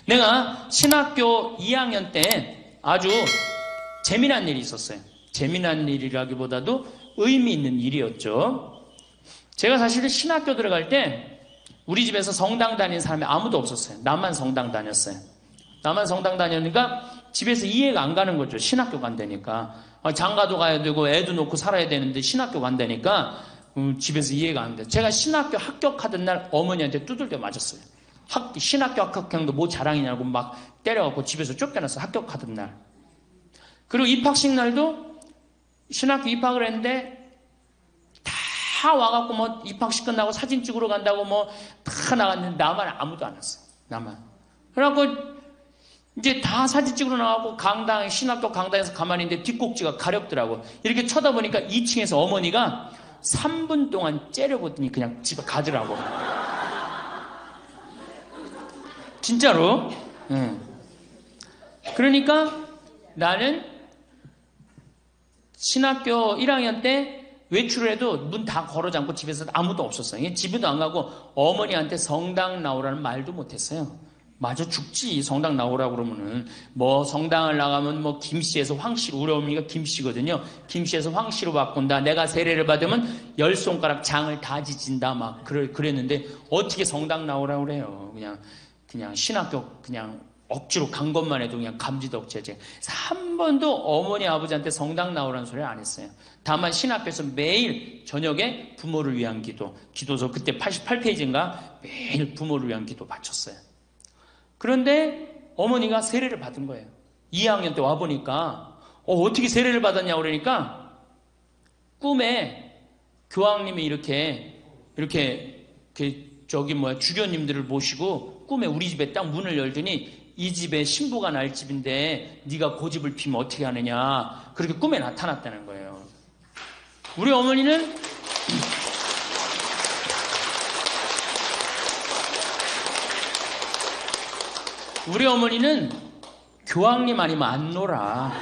내가 신학교 2학년 때 아주 재미난 일이 있었어요. 재미난 일이라기보다도 의미 있는 일이었죠. 제가 사실은 신학교 들어갈 때 우리 집에서 성당 다니는 사람이 아무도 없었어요. 나만 성당 다녔어요. 나만 성당 다녔으니까 집에서 이해가 안 가는 거죠. 신학교 간다니까. 장가도 가야 되고 애도 놓고 살아야 되는데 신학교 간다니까 집에서 이해가 안 돼요. 제가 신학교 합격하던 날 어머니한테 두들겨 맞았어요. 신학교 합격형도 뭐 자랑이냐고 막 때려갖고 집에서 쫓겨났어. 합격하던 날. 그리고 입학식 날도 신학교 입학을 했는데 다 와갖고 뭐 입학식 끝나고 사진 찍으러 간다고 뭐 다 나갔는데 나만 아무도 안 왔어. 나만. 그래갖고 이제 다 사진 찍으러 나가고 강당, 신학교 강당에서 가만히 있는데 뒷꼭지가 가렵더라고. 이렇게 쳐다보니까 2층에서 어머니가 3분 동안 째려보더니 그냥 집에 가더라고. 진짜로. 그러니까 나는 신학교 1학년 때 외출을 해도 문 다 걸어 잠고 집에서 아무도 없었어요. 집에도 안 가고 어머니한테 성당 나오라는 말도 못했어요. 맞아 죽지. 성당 나오라고 그러면은 뭐 성당을 나가면 뭐 김씨에서 황씨로, 우리 어머니가 김씨거든요. 김씨에서 황씨로 바꾼다. 내가 세례를 받으면 10손가락 장을 다 지진다. 막 그랬는데 어떻게 성당 나오라고 그래요. 그냥 신학교 그냥 억지로 간 것만 해도 그냥 감지덕지지. 한 번도 어머니 아버지한테 성당 나오라는 소리를 안 했어요. 다만 신학교에서 매일 저녁에 부모를 위한 기도서 그때 88페이지인가 매일 부모를 위한 기도 바쳤어요. 그런데 어머니가 세례를 받은 거예요. 2학년 때 와보니까 어떻게 세례를 받았냐고 그러니까 꿈에 교황님이 이렇게 주교님들을 모시고 꿈에 우리 집에 딱 문을 열더니 이 집에 신부가 날 집인데 네가 고집을 피면 어떻게 하느냐 그렇게 꿈에 나타났다는 거예요. 우리 어머니는 교황님 아니면 안 놀아.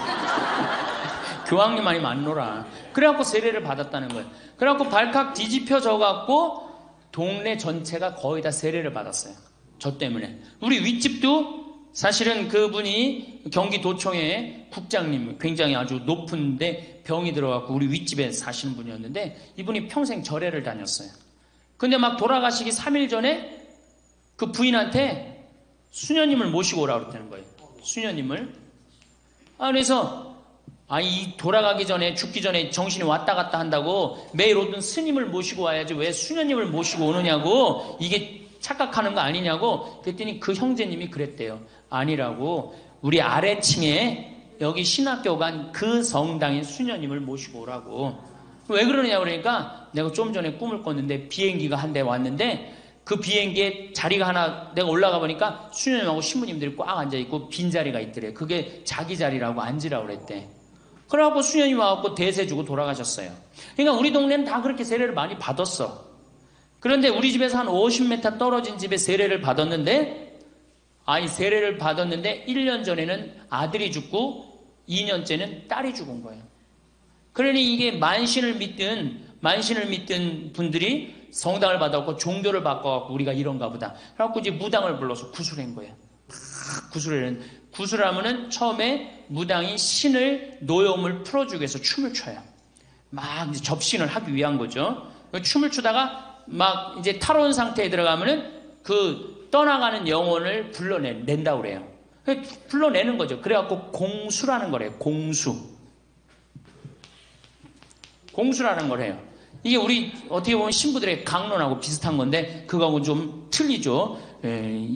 교황님 아니면 안 놀아. 그래갖고 세례를 받았다는 거예요. 그래갖고 발칵 뒤집혀져 갖고 동네 전체가 거의 다 세례를 받았어요. 저 때문에. 우리 윗집도 사실은 그분이 경기도청의 국장님, 굉장히 아주 높은데 병이 들어갖고 우리 윗집에 사시는 분이었는데 이분이 평생 절에를 다녔어요. 근데 막 돌아가시기 3일 전에 그 부인한테 수녀님을 모시고 오라고 그랬다는 거예요. 수녀님을. 그래서 이 돌아가기 전에 죽기 전에 정신이 왔다 갔다 한다고 매일 오던 스님을 모시고 와야지 왜 수녀님을 모시고 오느냐고 이게 착각하는 거 아니냐고 그랬더니 그 형제님이 그랬대요. 아니라고 우리 아래층에 여기 신학교 간 그 성당인 수녀님을 모시고 오라고. 왜 그러느냐고 그러니까 내가 좀 전에 꿈을 꿨는데 비행기가 한 대 왔는데 그 비행기에 자리가 하나 내가 올라가 보니까 수녀님하고 신부님들이 꽉 앉아있고 빈자리가 있더래. 그게 자기 자리라고 앉으라고 그랬대. 그래갖고 수녀님 와갖고 대세 주고 돌아가셨어요. 그러니까 우리 동네는 다 그렇게 세례를 많이 받았어. 그런데 우리 집에서 한 50m 떨어진 집에 세례를 받았는데 1년 전에는 아들이 죽고 2년째는 딸이 죽은 거예요. 그러니 이게 만신을 믿던 분들이 성당을 받았고 종교를 바꿔갖고 우리가 이런가 보다. 그래갖고 이제 무당을 불러서 구술한 거예요. 구술하면은 처음에 무당이 신을 노여움을 풀어주기 위해서 춤을 춰요. 막 이제 접신을 하기 위한 거죠. 춤을 추다가 막 이제 탈원 상태에 들어가면은 그 떠나가는 영혼을 불러낸다고 그래요. 불러내는 거죠. 그래갖고 공수라는 거래요. 공수라는 거래요. 이게 우리 어떻게 보면 신부들의 강론하고 비슷한 건데 그거하고 좀 틀리죠.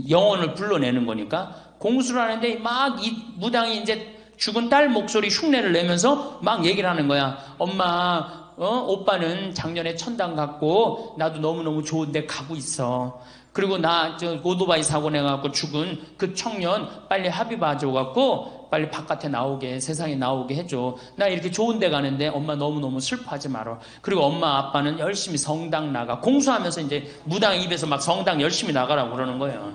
영혼을 불러내는 거니까 공수라는데 막 이 무당이 이제 죽은 딸 목소리 흉내를 내면서 막 얘기를 하는 거야. 엄마, 오빠는 작년에 천당 갔고 나도 너무너무 좋은데 가고 있어. 그리고 나 오토바이 사고 내갖고 죽은 그 청년 빨리 합의 봐줘갖고 빨리 바깥에 나오게 세상에 나오게 해줘. 나 이렇게 좋은 데 가는데 엄마 너무너무 슬퍼하지 마라. 그리고 엄마 아빠는 열심히 성당 나가. 공수하면서 이제 무당 입에서 막 성당 열심히 나가라고 그러는 거예요.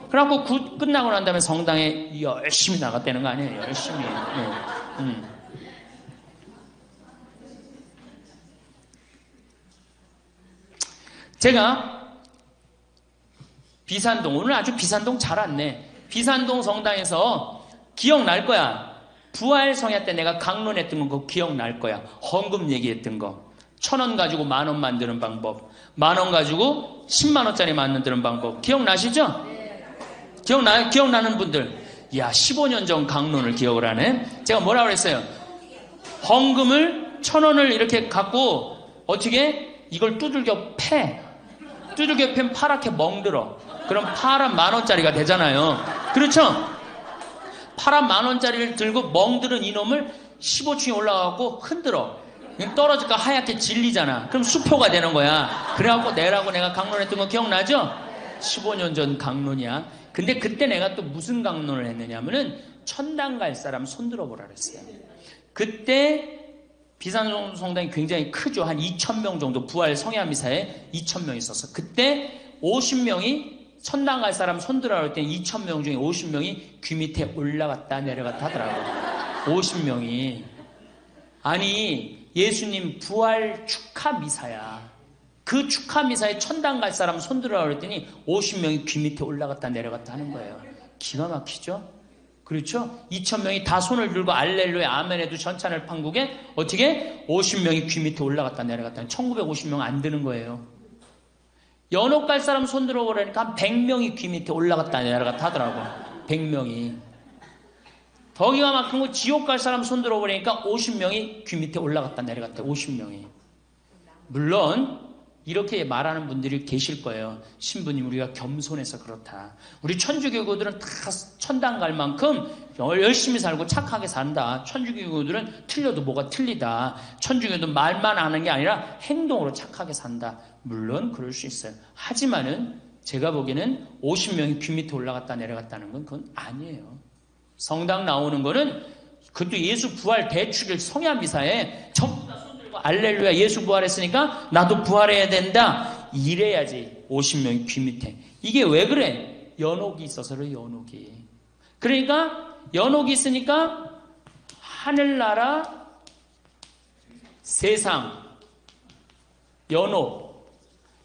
그래갖고 끝나고 난 다음에 성당에 열심히 나갔다는 거 아니에요. 열심히. 제가 비산동, 오늘 아주 비산동 잘 왔네. 비산동 성당에서 기억날 거야. 부활 성야 때 내가 강론했던 거 그거 기억날 거야. 헌금 얘기했던 거. 1,000원 가지고 10,000원 만드는 방법. 10,000원 가지고 10만 원짜리 만드는 방법. 기억나시죠? 기억나요? 기억나는 분들. 야, 15년 전 강론을 기억을 하네. 제가 뭐라고 그랬어요? 헌금을 1,000원을 이렇게 갖고 어떻게 이걸 두들겨 패. 두들겨 패면 파랗게 멍들어. 그럼 파란 10,000원짜리가 되잖아요. 그렇죠? 파란 10,000원짜리를 들고 멍들은 이놈을 15층에 올라가고 흔들어. 떨어질까 하얗게 질리잖아. 그럼 수표가 되는 거야. 그래갖고 내라고 내가 강론했던 거 기억나죠? 15년 전 강론이야. 근데 그때 내가 또 무슨 강론을 했느냐면은 천당 갈 사람 손들어 보라 그랬어요. 그때 비산동 성당이 굉장히 크죠. 한 2,000명 정도 부활 성야미사에 2,000명 있었어. 그때 50명이 천당 갈 사람 손들어 할 때 2,000명 중에 50명이 귀 밑에 올라갔다 내려갔다 하더라고. 50명이. 아니 예수님 부활 축하 미사야. 그 축하 미사에 천당 갈 사람 손들어 그랬더니 50명이 귀 밑에 올라갔다 내려갔다 하는 거예요. 기가 막히죠? 그렇죠? 2,000명이 다 손을 들고 알렐루야 아멘에도 전찬을 판국에 어떻게 50명이 귀 밑에 올라갔다 내려갔다. 1950명 안 되는 거예요. 연옥 갈 사람 손들어 보라니까 한 100명이 귀 밑에 올라갔다 내려갔다 하더라고. 100명이. 더 기가 막힌 거 지옥 갈 사람 손들어 보니까 50명이 귀 밑에 올라갔다 내려갔다. 50명이. 물론 이렇게 말하는 분들이 계실 거예요. 신부님 우리가 겸손해서 그렇다. 우리 천주교구들은 다 천당 갈 만큼 열심히 살고 착하게 산다. 천주교구들은 틀려도 뭐가 틀리다. 천주교도 말만 하는 게 아니라 행동으로 착하게 산다. 물론 그럴 수 있어요. 하지만은 제가 보기에는 50명이 귀 밑에 올라갔다 내려갔다는 건 그건 아니에요. 성당 나오는 거는 그것도 예수 부활 대축일 성야미사에 전부 다 손들고 알렐루야 예수 부활했으니까 나도 부활해야 된다. 이래야지 50명이 귀 밑에. 이게 왜 그래? 연옥이 있어서 그래. 연옥이. 그러니까 연옥이 있으니까 하늘나라 세상 연옥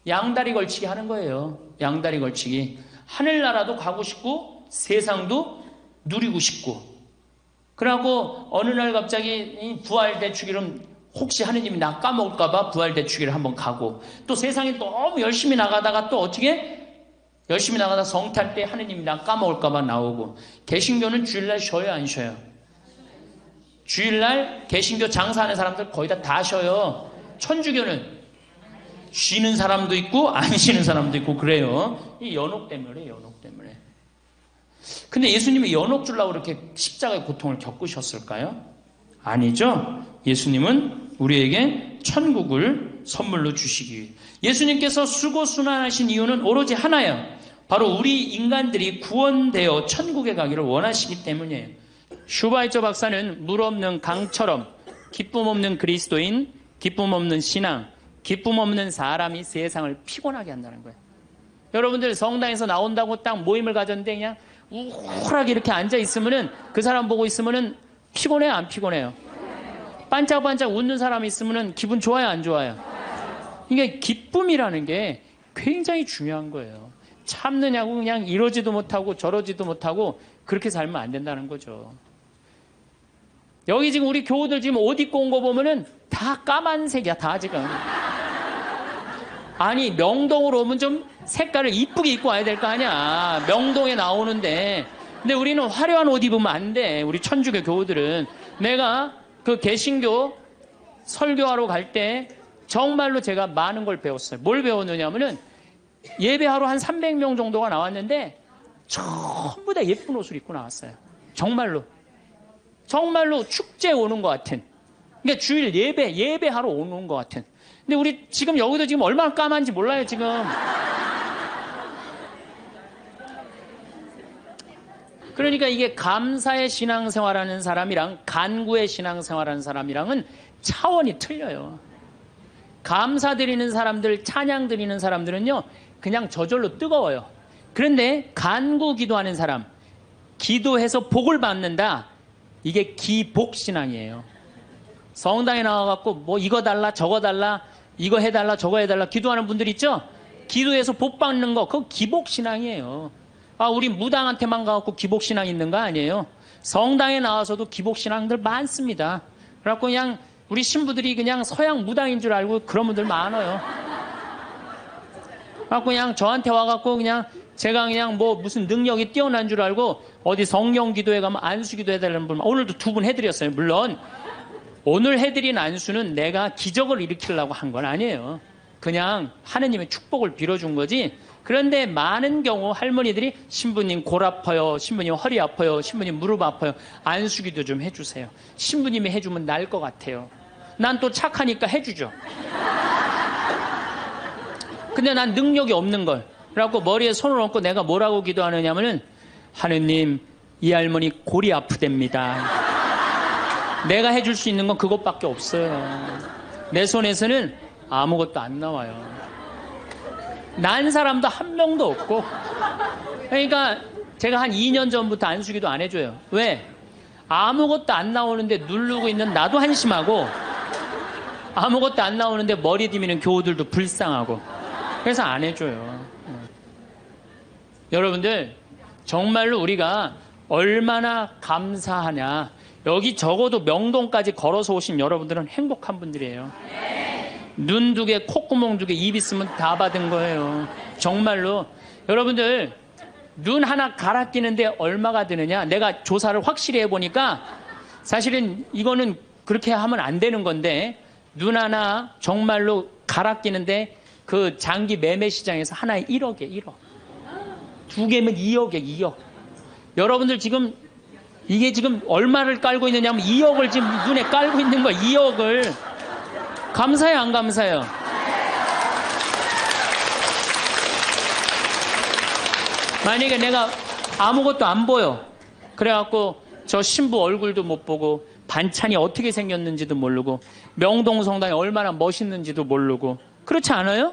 양다리 걸치기 하는 거예요. 양다리 걸치기. 하늘나라도 가고 싶고 세상도 누리고 싶고. 그러고 어느 날 갑자기 부활대축일은 혹시 하느님이 나 까먹을까봐 부활대축일을 한번 가고, 또 세상에 너무 열심히 나가다가 또 어떻게 열심히 나가다 성탄 때 하느님이 나 까먹을까봐 나오고. 개신교는 주일날 쉬어요 안 쉬어요? 주일날 개신교 장사하는 사람들 거의 다 쉬어요. 천주교는 쉬는 사람도 있고 안 쉬는 사람도 있고 그래요. 이 연옥 때문에. 연옥 때문에. 근데 예수님이 연옥 주려고 그렇게 십자가의 고통을 겪으셨을까요? 아니죠. 예수님은 우리에게 천국을 선물로 주시기 위해. 예수님께서 수고순환하신 이유는 오로지 하나예요. 바로 우리 인간들이 구원되어 천국에 가기를 원하시기 때문이에요. 슈바이처 박사는 물 없는 강처럼 기쁨 없는 그리스도인, 기쁨 없는 신앙, 기쁨 없는 사람이 세상을 피곤하게 한다는 거예요. 여러분들 성당에서 나온다고 딱 모임을 가졌는데 그냥 우울하게 이렇게 앉아 있으면은 그 사람 보고 있으면은 피곤해요, 안 피곤해요? 반짝반짝 웃는 사람이 있으면은 기분 좋아요, 안 좋아요? 이게 기쁨이라는 게 굉장히 중요한 거예요. 참느냐고 그냥 이러지도 못하고 저러지도 못하고 그렇게 살면 안 된다는 거죠. 여기 지금 우리 교우들 지금 옷 입고 온 거 보면은 다 까만색이야, 다 지금. 아니 명동으로 오면 좀 색깔을 이쁘게 입고 와야 될 거 아니야. 명동에 나오는데. 근데 우리는 화려한 옷 입으면 안 돼. 우리 천주교 교우들은. 내가 그 개신교 설교하러 갈 때 정말로 제가 많은 걸 배웠어요. 뭘 배웠느냐면은 예배하러 한 300명 정도가 나왔는데 전부 다 예쁜 옷을 입고 나왔어요. 정말로 축제 오는 것 같은. 그러니까 주일 예배하러 오는 것 같은. 근데 우리 지금 여기도 지금 얼마나 까만지 몰라요, 지금. 그러니까 이게 감사의 신앙생활하는 사람이랑 간구의 신앙생활하는 사람이랑은 차원이 틀려요. 감사 드리는 사람들, 찬양 드리는 사람들은요, 그냥 저절로 뜨거워요. 그런데 간구 기도하는 사람, 기도해서 복을 받는다. 이게 기복신앙이에요. 성당에 나와갖고 뭐 이거 달라 저거 달라 이거 해달라 저거 해달라 기도하는 분들 있죠? 기도해서 복 받는 거 그거 기복신앙이에요. 우리 무당한테만 가갖고 기복신앙 있는 거 아니에요. 성당에 나와서도 기복신앙들 많습니다. 그래갖고 그냥 우리 신부들이 그냥 서양 무당인 줄 알고 그런 분들 많아요. 그래갖고 그냥 저한테 와갖고 그냥 제가 그냥 뭐 무슨 능력이 뛰어난 줄 알고 어디 성령 기도회 가면 안수 기도 해달라는 분, 오늘도 2분 해드렸어요. 물론 오늘 해드린 안수는 내가 기적을 일으키려고 한 건 아니에요. 그냥 하느님의 축복을 빌어준 거지. 그런데 많은 경우 할머니들이 신부님 골 아파요, 신부님 허리 아파요, 신부님 무릎 아파요, 안수기도 좀 해주세요. 신부님이 해주면 나을 것 같아요. 난 또 착하니까 해주죠. 근데 난 능력이 없는 걸. 그래갖고 머리에 손을 얹고 내가 뭐라고 기도하느냐면은, 하느님 이 할머니 골이 아프답니다. 내가 해줄 수 있는 건 그것밖에 없어요. 내 손에서는 아무것도 안 나와요. 난 사람도 한 명도 없고. 그러니까 제가 한 2년 전부터 안수기도 안 해줘요. 왜? 아무것도 안 나오는데 누르고 있는 나도 한심하고, 아무것도 안 나오는데 머리 디미는 교우들도 불쌍하고, 그래서 안 해줘요. 여러분들 정말로 우리가 얼마나 감사하냐. 여기 적어도 명동까지 걸어서 오신 여러분들은 행복한 분들이에요. 눈 2개, 콧구멍 2개, 입 있으면 다 받은 거예요. 정말로. 여러분들 눈 하나 갈아 끼는데 얼마가 드느냐. 내가 조사를 확실히 해보니까 사실은 이거는 그렇게 하면 안 되는 건데, 눈 하나 정말로 갈아 끼는데 그 장기 매매 시장에서 하나에 1억에 1억. 2개면 2억에 2억. 여러분들 지금 이게 지금 얼마를 깔고 있느냐면 2억을 지금 눈에 깔고 있는 거야. 2억을. 감사해요, 안 감사해요? 만약에 내가 아무것도 안 보여. 그래갖고 저 신부 얼굴도 못 보고 반찬이 어떻게 생겼는지도 모르고 명동 성당이 얼마나 멋있는지도 모르고, 그렇지 않아요?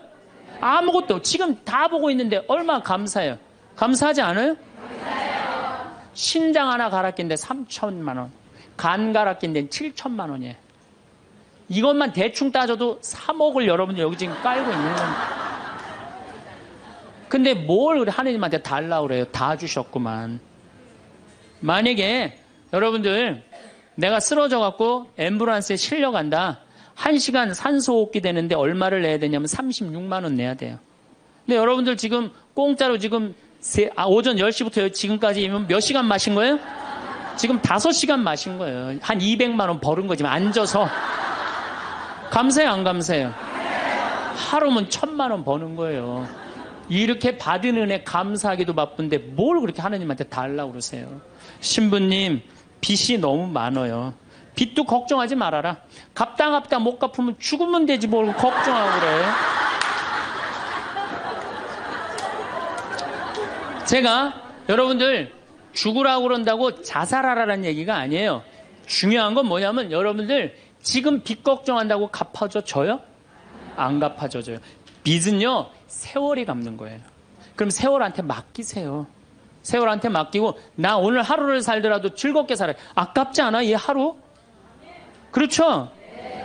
아무것도 지금 다 보고 있는데 얼마나 감사해요. 감사하지 않아요? 감사해요. 신장 하나 갈아 낀데 3천만 원, 간 갈아 낀데 7천만 원이에요. 이것만 대충 따져도 3억을 여러분들 여기 지금 깔고 있는 겁니다. 근데 뭘 하느님한테 달라고 그래요? 다 주셨구만. 만약에 여러분들 내가 쓰러져 갖고 앰뷸런스에 실려간다. 1시간 산소호흡기 되는데 얼마를 내야 되냐면 36만 원 내야 돼요. 근데 여러분들 지금 공짜로 지금 오전 10시부터 지금까지 몇 시간 마신 거예요? 지금 5시간 마신 거예요. 한 200만 원 벌은 거지, 앉아서. 감사해요, 안 감사해요? 하루면 1,000만 원 버는 거예요. 이렇게 받은 은혜 감사하기도 바쁜데 뭘 그렇게 하나님한테 달라고 그러세요? 신부님, 빚이 너무 많아요. 빚도 걱정하지 말아라. 갚다 못 갚으면 죽으면 되지 뭘 걱정하고 그래. 제가 여러분들 죽으라고 그런다고 자살하라는 얘기가 아니에요. 중요한 건 뭐냐면 여러분들 지금 빚 걱정한다고 갚아줘요? 안 갚아줘요. 빚은요, 세월이 갚는 거예요. 그럼 세월한테 맡기세요. 세월한테 맡기고, 나 오늘 하루를 살더라도 즐겁게 살아요. 아깝지 않아, 이 하루? 그렇죠?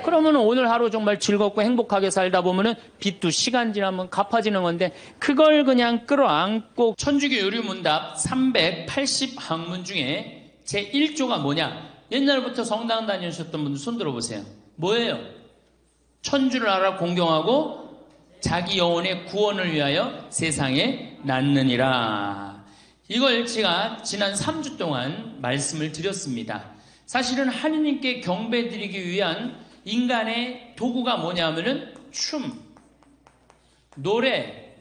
그러면 오늘 하루 정말 즐겁고 행복하게 살다 보면은 빚도 시간 지나면 갚아지는 건데, 그걸 그냥 끌어안고. 천주교 요리문답 380학문 중에 제 1조가 뭐냐? 옛날부터 성당 다니셨던 분들 손 들어보세요. 뭐예요? 천주를 알아 공경하고 자기 영혼의 구원을 위하여 세상에 낳느니라. 이걸 제가 지난 3주 동안 말씀을 드렸습니다. 사실은 하느님께 경배드리기 위한 인간의 도구가 뭐냐면은 춤, 노래,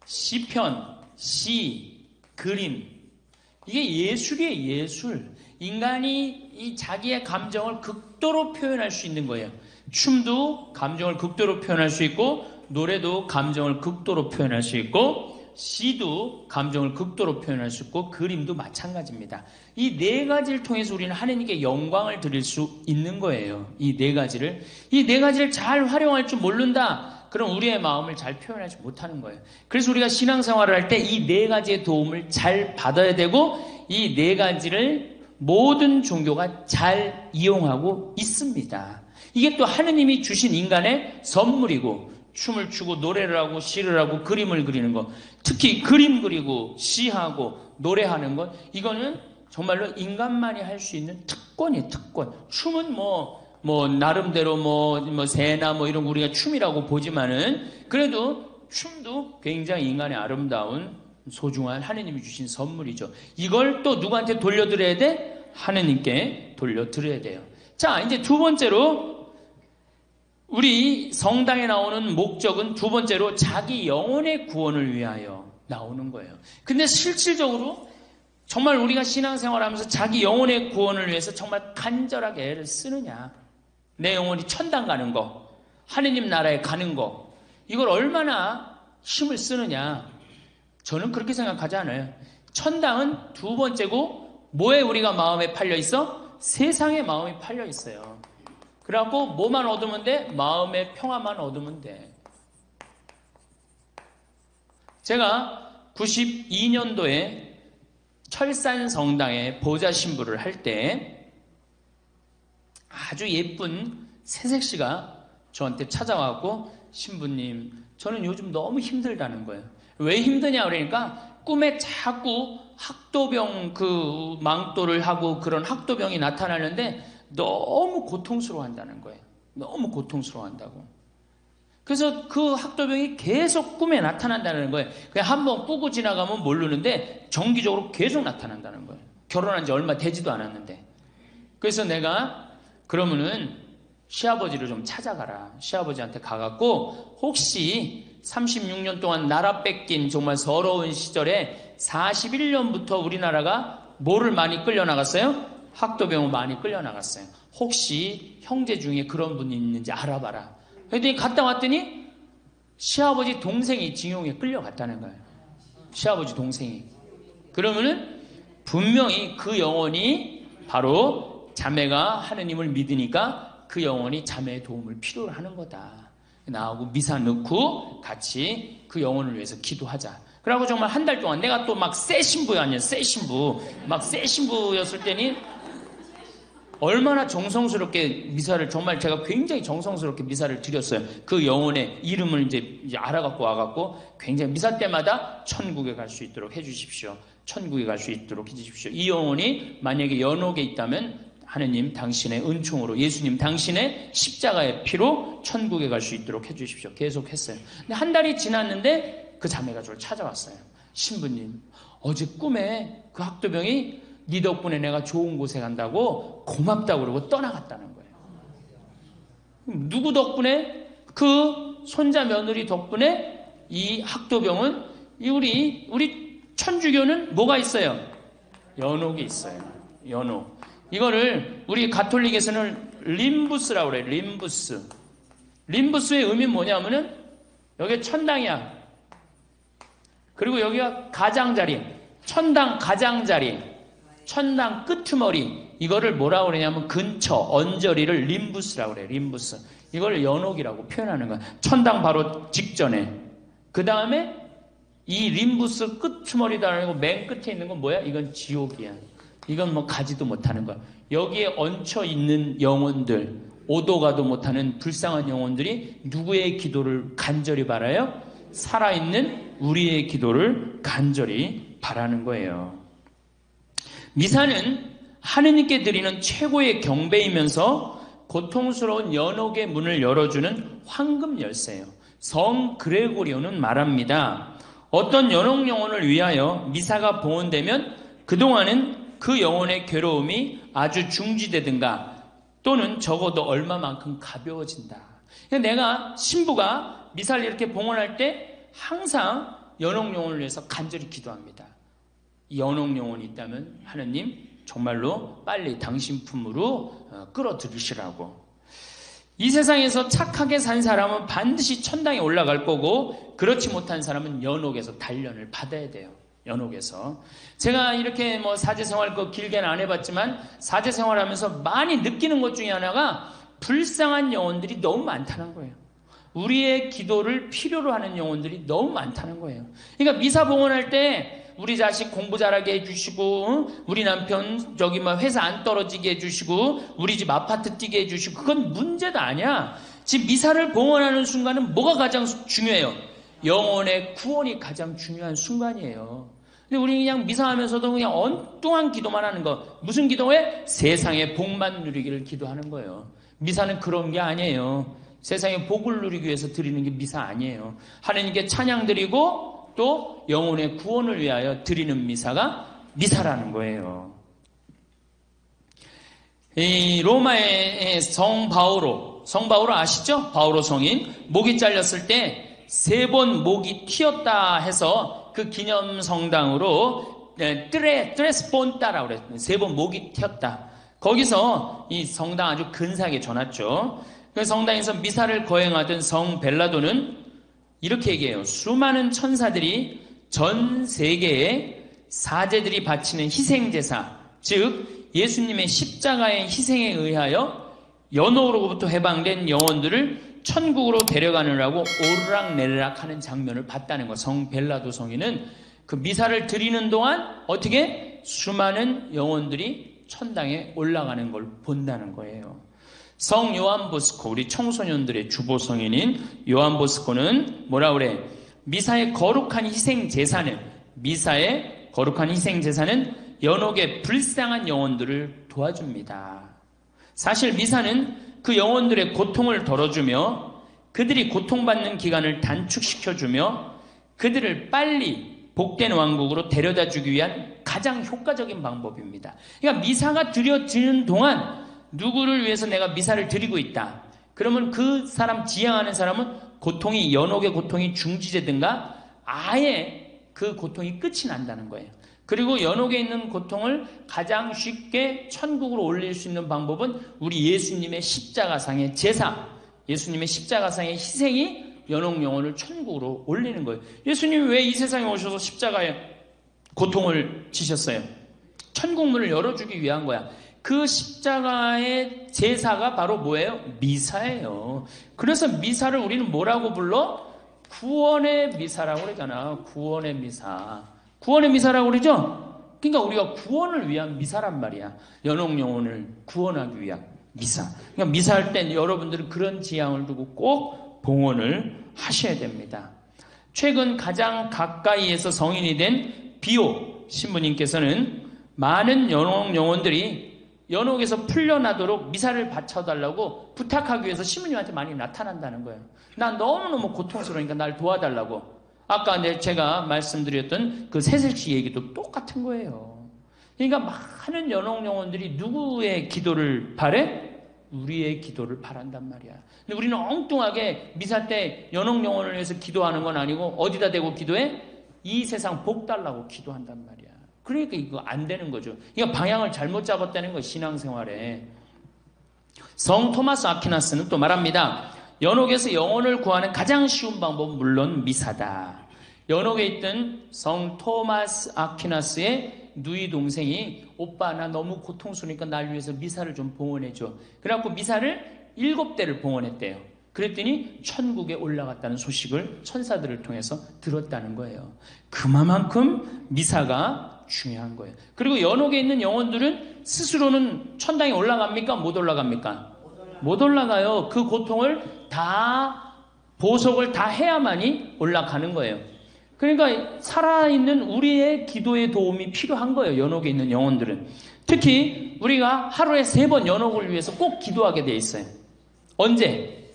시편, 시, 그림. 이게 예술이에요, 예술. 인간이 이 자기의 감정을 극도로 표현할 수 있는 거예요. 춤도 감정을 극도로 표현할 수 있고, 노래도 감정을 극도로 표현할 수 있고, 시도 감정을 극도로 표현할 수 있고, 그림도 마찬가지입니다. 이 네 가지를 통해서 우리는 하느님께 영광을 드릴 수 있는 거예요. 이 네 가지를 잘 활용할 줄 모른다. 그럼 우리의 마음을 잘 표현하지 못하는 거예요. 그래서 우리가 신앙생활을 할 때 이 네 가지의 도움을 잘 받아야 되고, 이 네 가지를 모든 종교가 잘 이용하고 있습니다. 이게 또 하느님이 주신 인간의 선물이고 춤을 추고 노래를 하고 시를 하고 그림을 그리는 거, 특히 그림 그리고 시하고 노래하는 것, 이거는 정말로 인간만이 할 수 있는 특권이에요. 특권. 춤은 나름대로 새나 이런 거 우리가 춤이라고 보지만은, 그래도 춤도 굉장히 인간의 아름다운 소중한 하느님이 주신 선물이죠. 이걸 또 누구한테 돌려드려야 돼? 하느님께 돌려드려야 돼요. 자, 이제 두 번째로, 우리 성당에 나오는 목적은 두 번째로 자기 영혼의 구원을 위하여 나오는 거예요. 근데 실질적으로 정말 우리가 신앙생활하면서 자기 영혼의 구원을 위해서 정말 간절하게 애를 쓰느냐, 내 영혼이 천당 가는 거, 하느님 나라에 가는 거, 이걸 얼마나 힘을 쓰느냐, 저는 그렇게 생각하지 않아요. 천당은 두 번째고, 뭐에 우리가 마음에 팔려 있어? 세상에 마음이 팔려 있어요. 그래갖고 뭐만 얻으면 돼? 마음의 평화만 얻으면 돼. 제가 92년도에 철산 성당에 보좌 신부를 할 때 아주 예쁜 새색시가 저한테 찾아와서 신부님, 저는 요즘 너무 힘들다는 거예요. 왜 힘드냐 그러니까 꿈에 자꾸 학도병 그 망토를 하고 그런 학도병이 나타나는데 너무 고통스러워한다는 거예요. 너무 고통스러워한다고. 그래서 그 학도병이 계속 꿈에 나타난다는 거예요. 그냥 한번 꾸고 지나가면 모르는데 정기적으로 계속 나타난다는 거예요. 결혼한 지 얼마 되지도 않았는데. 그래서 내가 그러면은 시아버지를 좀 찾아가라. 시아버지한테 가갖고 혹시 36년 동안 나라 뺏긴 정말 서러운 시절에 41년부터 우리나라가 뭐를 많이 끌려나갔어요? 학도병을 많이 끌려나갔어요. 혹시 형제 중에 그런 분이 있는지 알아봐라. 그랬더니 갔다 왔더니 시아버지 동생이 징용에 끌려갔다는 거예요. 시아버지 동생이. 그러면은 분명히 그 영혼이 바로 자매가 하느님을 믿으니까 그 영혼이 자매의 도움을 필요로 하는 거다. 나하고 미사 넣고 같이 그 영혼을 위해서 기도하자. 그러고 정말 한 달 동안 내가 또 막 새 신부였냐, 새 신부. 막 새 신부였을 때니 얼마나 정성스럽게 미사를, 정말 제가 굉장히 정성스럽게 미사를 드렸어요. 그 영혼의 이름을 이제 알아갖고 와갖고 굉장히 미사 때마다 천국에 갈 수 있도록 해주십시오. 천국에 갈 수 있도록 해주십시오. 이 영혼이 만약에 연옥에 있다면 하느님 당신의 은총으로, 예수님 당신의 십자가의 피로 천국에 갈 수 있도록 해주십시오. 계속 했어요. 근데 한 달이 지났는데 그 자매가 저를 찾아왔어요. 신부님, 어제 꿈에 그 학도병이 네 덕분에 내가 좋은 곳에 간다고 고맙다고 그러고 떠나갔다는 거예요. 누구 덕분에? 그 손자 며느리 덕분에 이 학도병은, 우리 천주교는 뭐가 있어요? 연옥이 있어요. 연옥. 이거를 우리 가톨릭에서는 림부스라고 그래요. 림부스. 림부스의 의미는 뭐냐면은 여기 천당이야. 그리고 여기가 가장자리. 천당 가장자리. 천당 끄트머리, 이거를 뭐라고 그러냐면 근처, 언저리를 림부스라고 그래요. 림부스. 이걸 연옥이라고 표현하는 거야. 천당 바로 직전에. 그 다음에 이 림부스 끄트머리도 아니고 맨 끝에 있는 건 뭐야? 이건 지옥이야. 이건 가지도 못하는 거야. 여기에 얹혀 있는 영혼들, 오도 가도 못하는 불쌍한 영혼들이 누구의 기도를 간절히 바라요? 살아있는 우리의 기도를 간절히 바라는 거예요. 미사는 하느님께 드리는 최고의 경배이면서 고통스러운 연옥의 문을 열어주는 황금 열쇠예요. 성 그레고리오는 말합니다. 어떤 연옥 영혼을 위하여 미사가 봉헌되면 그동안은 그 영혼의 괴로움이 아주 중지되든가 또는 적어도 얼마만큼 가벼워진다. 내가 신부가 미사를 이렇게 봉헌할 때 항상 연옥 영혼을 위해서 간절히 기도합니다. 연옥 영혼이 있다면 하느님 정말로 빨리 당신 품으로 끌어들이시라고. 이 세상에서 착하게 산 사람은 반드시 천당에 올라갈 거고 그렇지 못한 사람은 연옥에서 단련을 받아야 돼요. 연옥에서. 제가 이렇게 사제생활 길게는 안 해봤지만 사제생활하면서 많이 느끼는 것 중에 하나가 불쌍한 영혼들이 너무 많다는 거예요. 우리의 기도를 필요로 하는 영혼들이 너무 많다는 거예요. 그러니까 미사 봉헌할 때 우리 자식 공부 잘하게 해주시고, 우리 남편 회사 안 떨어지게 해주시고, 우리 집 아파트 뛰게 해주시고, 그건 문제도 아니야. 지금 미사를 봉헌하는 순간은 뭐가 가장 중요해요? 영혼의 구원이 가장 중요한 순간이에요. 근데 우리 그냥 미사하면서도 그냥 엉뚱한 기도만 하는 거. 무슨 기도에? 세상의 복만 누리기를 기도하는 거예요. 미사는 그런 게 아니에요. 세상의 복을 누리기 위해서 드리는 게 미사 아니에요. 하나님께 찬양 드리고 또 영혼의 구원을 위하여 드리는 미사가 미사라는 거예요. 이 로마의 성 바오로 아시죠? 바오로 성인 목이 잘렸을 때 3번 목이 튀었다 해서 그 기념 성당으로 트레스폰타라고 그랬어요. 3번 목이 튀었다. 거기서 이 성당 아주 근사하게 전했죠. 그 성당에서 미사를 거행하던 성 벨라도는 이렇게 얘기해요. 수많은 천사들이 전 세계에 사제들이 바치는 희생제사, 즉 예수님의 십자가의 희생에 의하여 연옥으로부터 해방된 영혼들을 천국으로 데려가느라고 오르락내리락 하는 장면을 봤다는 거. 성 벨라도 성인은 그 미사를 드리는 동안 어떻게 수많은 영혼들이 천당에 올라가는 걸 본다는 거예요. 성 요한 보스코, 우리 청소년들의 주보 성인인 요한 보스코는 뭐라 그래? 미사의 거룩한 희생 제사는 연옥의 불쌍한 영혼들을 도와줍니다. 사실 미사는 그 영혼들의 고통을 덜어주며 그들이 고통받는 기간을 단축시켜주며 그들을 빨리 복된 왕국으로 데려다주기 위한 가장 효과적인 방법입니다. 그러니까 미사가 드려지는 동안 누구를 위해서 내가 미사를 드리고 있다. 그러면 그 사람 지향하는 사람은 고통이, 연옥의 고통이 중지되든가 아예 그 고통이 끝이 난다는 거예요. 그리고 연옥에 있는 고통을 가장 쉽게 천국으로 올릴 수 있는 방법은 우리 예수님의 십자가상의 제사, 예수님의 십자가상의 희생이 연옥 영혼을 천국으로 올리는 거예요. 예수님이 왜 이 세상에 오셔서 십자가에 고통을 지셨어요? 천국문을 열어주기 위한 거야. 그 십자가의 제사가 바로 뭐예요? 미사예요. 그래서 미사를 우리는 뭐라고 불러? 구원의 미사라고 그러잖아. 구원의 미사. 구원의 미사라고 그러죠? 그러니까 우리가 구원을 위한 미사란 말이야. 연옥 영혼을 구원하기 위한 미사. 그러니까 미사할 땐 여러분들은 그런 지향을 두고 꼭 봉헌을 하셔야 됩니다. 최근 가장 가까이에서 성인이 된 비오 신부님께서는 많은 연옥 영혼들이 연옥에서 풀려나도록 미사를 바쳐달라고 부탁하기 위해서 신부님한테 많이 나타난다는 거예요. 난 너무너무 고통스러우니까 날 도와달라고. 아까 제가 말씀드렸던 그 새색시 얘기도 똑같은 거예요. 그러니까 많은 연옥 영혼들이 누구의 기도를 바래? 우리의 기도를 바란단 말이야. 근데 우리는 엉뚱하게 미사 때 연옥 영혼을 위해서 기도하는 건 아니고 어디다 대고 기도해? 이 세상 복 달라고 기도한단 말이야. 그러니까 이거 안 되는 거죠. 그러니까 방향을 잘못 잡았다는 거, 신앙생활에. 성 토마스 아퀴나스는 또 말합니다. 연옥에서 영혼을 구하는 가장 쉬운 방법은 물론 미사다. 연옥에 있던 성 토마스 아퀴나스의 누이 동생이 오빠 나 너무 고통스러우니까 날 위해서 미사를 좀 봉헌해줘. 그래갖고 미사를 7대를 봉헌했대요. 그랬더니 천국에 올라갔다는 소식을 천사들을 통해서 들었다는 거예요. 그만큼 미사가 중요한 거예요. 그리고 연옥에 있는 영혼들은 스스로는 천당에 올라갑니까? 못 올라갑니까? 못 올라가요. 그 고통을 다 보석을 다 해야만이 올라가는 거예요. 그러니까 살아있는 우리의 기도의 도움이 필요한 거예요. 연옥에 있는 영혼들은. 특히 우리가 하루에 3번 연옥을 위해서 꼭 기도하게 돼 있어요. 언제?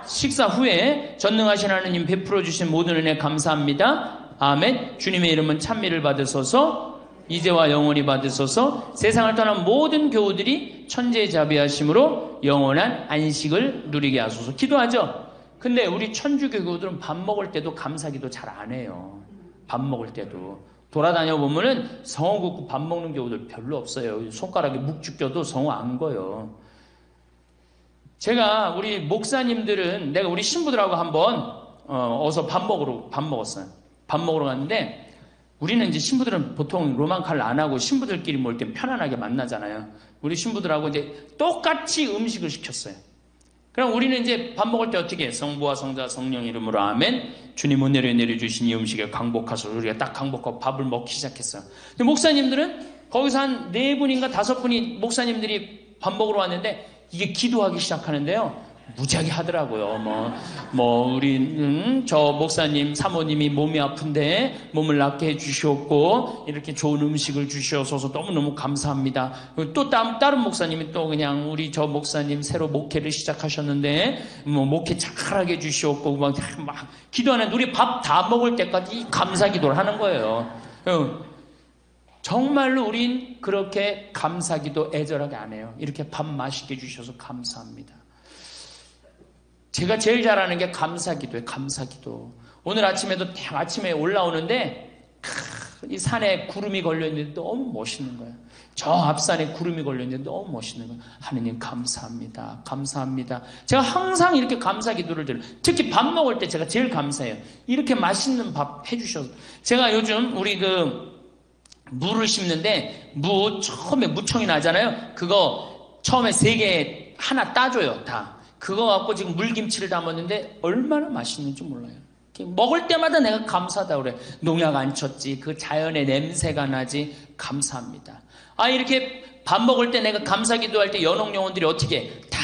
식사 후에. 전능하신 하나님 베풀어 주신 모든 은혜 감사합니다. 아멘. 주님의 이름은 찬미를 받으소서. 이제와 영원히 받으소서. 세상을 떠난 모든 교우들이 천재자비하심으로 영원한 안식을 누리게 하소서. 기도하죠. 근데 우리 천주교 교우들은 밥 먹을 때도 감사기도 잘 안 해요. 밥 먹을 때도. 돌아다녀 보면은 성어 긋고 밥 먹는 교우들 별로 없어요. 손가락에 묵죽 껴도 성어 안 거요. 제가 우리 목사님들은 내가 우리 신부들하고 한번 어서 밥 먹었어요. 밥 먹으러 갔는데 우리는 이제 신부들은 보통 로망칼 안 하고 신부들끼리 모일 때 편안하게 만나잖아요. 우리 신부들하고 이제 똑같이 음식을 시켰어요. 그럼 우리는 이제 밥 먹을 때 어떻게 해? 성부와 성자 성령 이름으로 아멘. 주님 은혜를 내려주신 이 음식에 강복하소서. 우리가 딱 강복하고 밥을 먹기 시작했어요. 근데 목사님들은 거기서 한 4분인가 5분이 목사님들이 밥 먹으러 왔는데 이게 기도하기 시작하는데요. 무지하게 하더라고요. 우리 저 목사님 사모님이 몸이 아픈데 몸을 낫게 해주셨고 이렇게 좋은 음식을 주셔서 너무너무 감사합니다. 또 다른 목사님이 또 그냥 우리 저 목사님 새로 목회를 시작하셨는데 목회 잘하게 해주셨고 막 기도하는데 우리 밥 다 먹을 때까지 감사 기도를 하는 거예요. 정말로 우린 그렇게 감사 기도 애절하게 안 해요. 이렇게 밥 맛있게 해주셔서 감사합니다. 제가 제일 잘하는 게 감사기도예요. 감사기도. 오늘 아침에도 아침에 올라오는데 이 산에 구름이 걸려있는데 너무 멋있는 거예요. 저 앞산에 구름이 걸려있는데 너무 멋있는 거예요. 하느님 감사합니다. 감사합니다. 제가 항상 이렇게 감사기도를 드려요. 특히 밥 먹을 때 제가 제일 감사해요. 이렇게 맛있는 밥 해주셔서. 제가 요즘 우리 무를 심는데 처음에 무청이 나잖아요. 그거 처음에 3개 하나 따줘요. 다. 그거 갖고 지금 물김치를 담았는데 얼마나 맛있는지 몰라요. 먹을 때마다 내가 감사하다 그래. 농약 안 쳤지. 그 자연의 냄새가 나지. 감사합니다. 이렇게 밥 먹을 때 내가 감사 기도할 때 연옥 영혼들이 어떻게 해? 다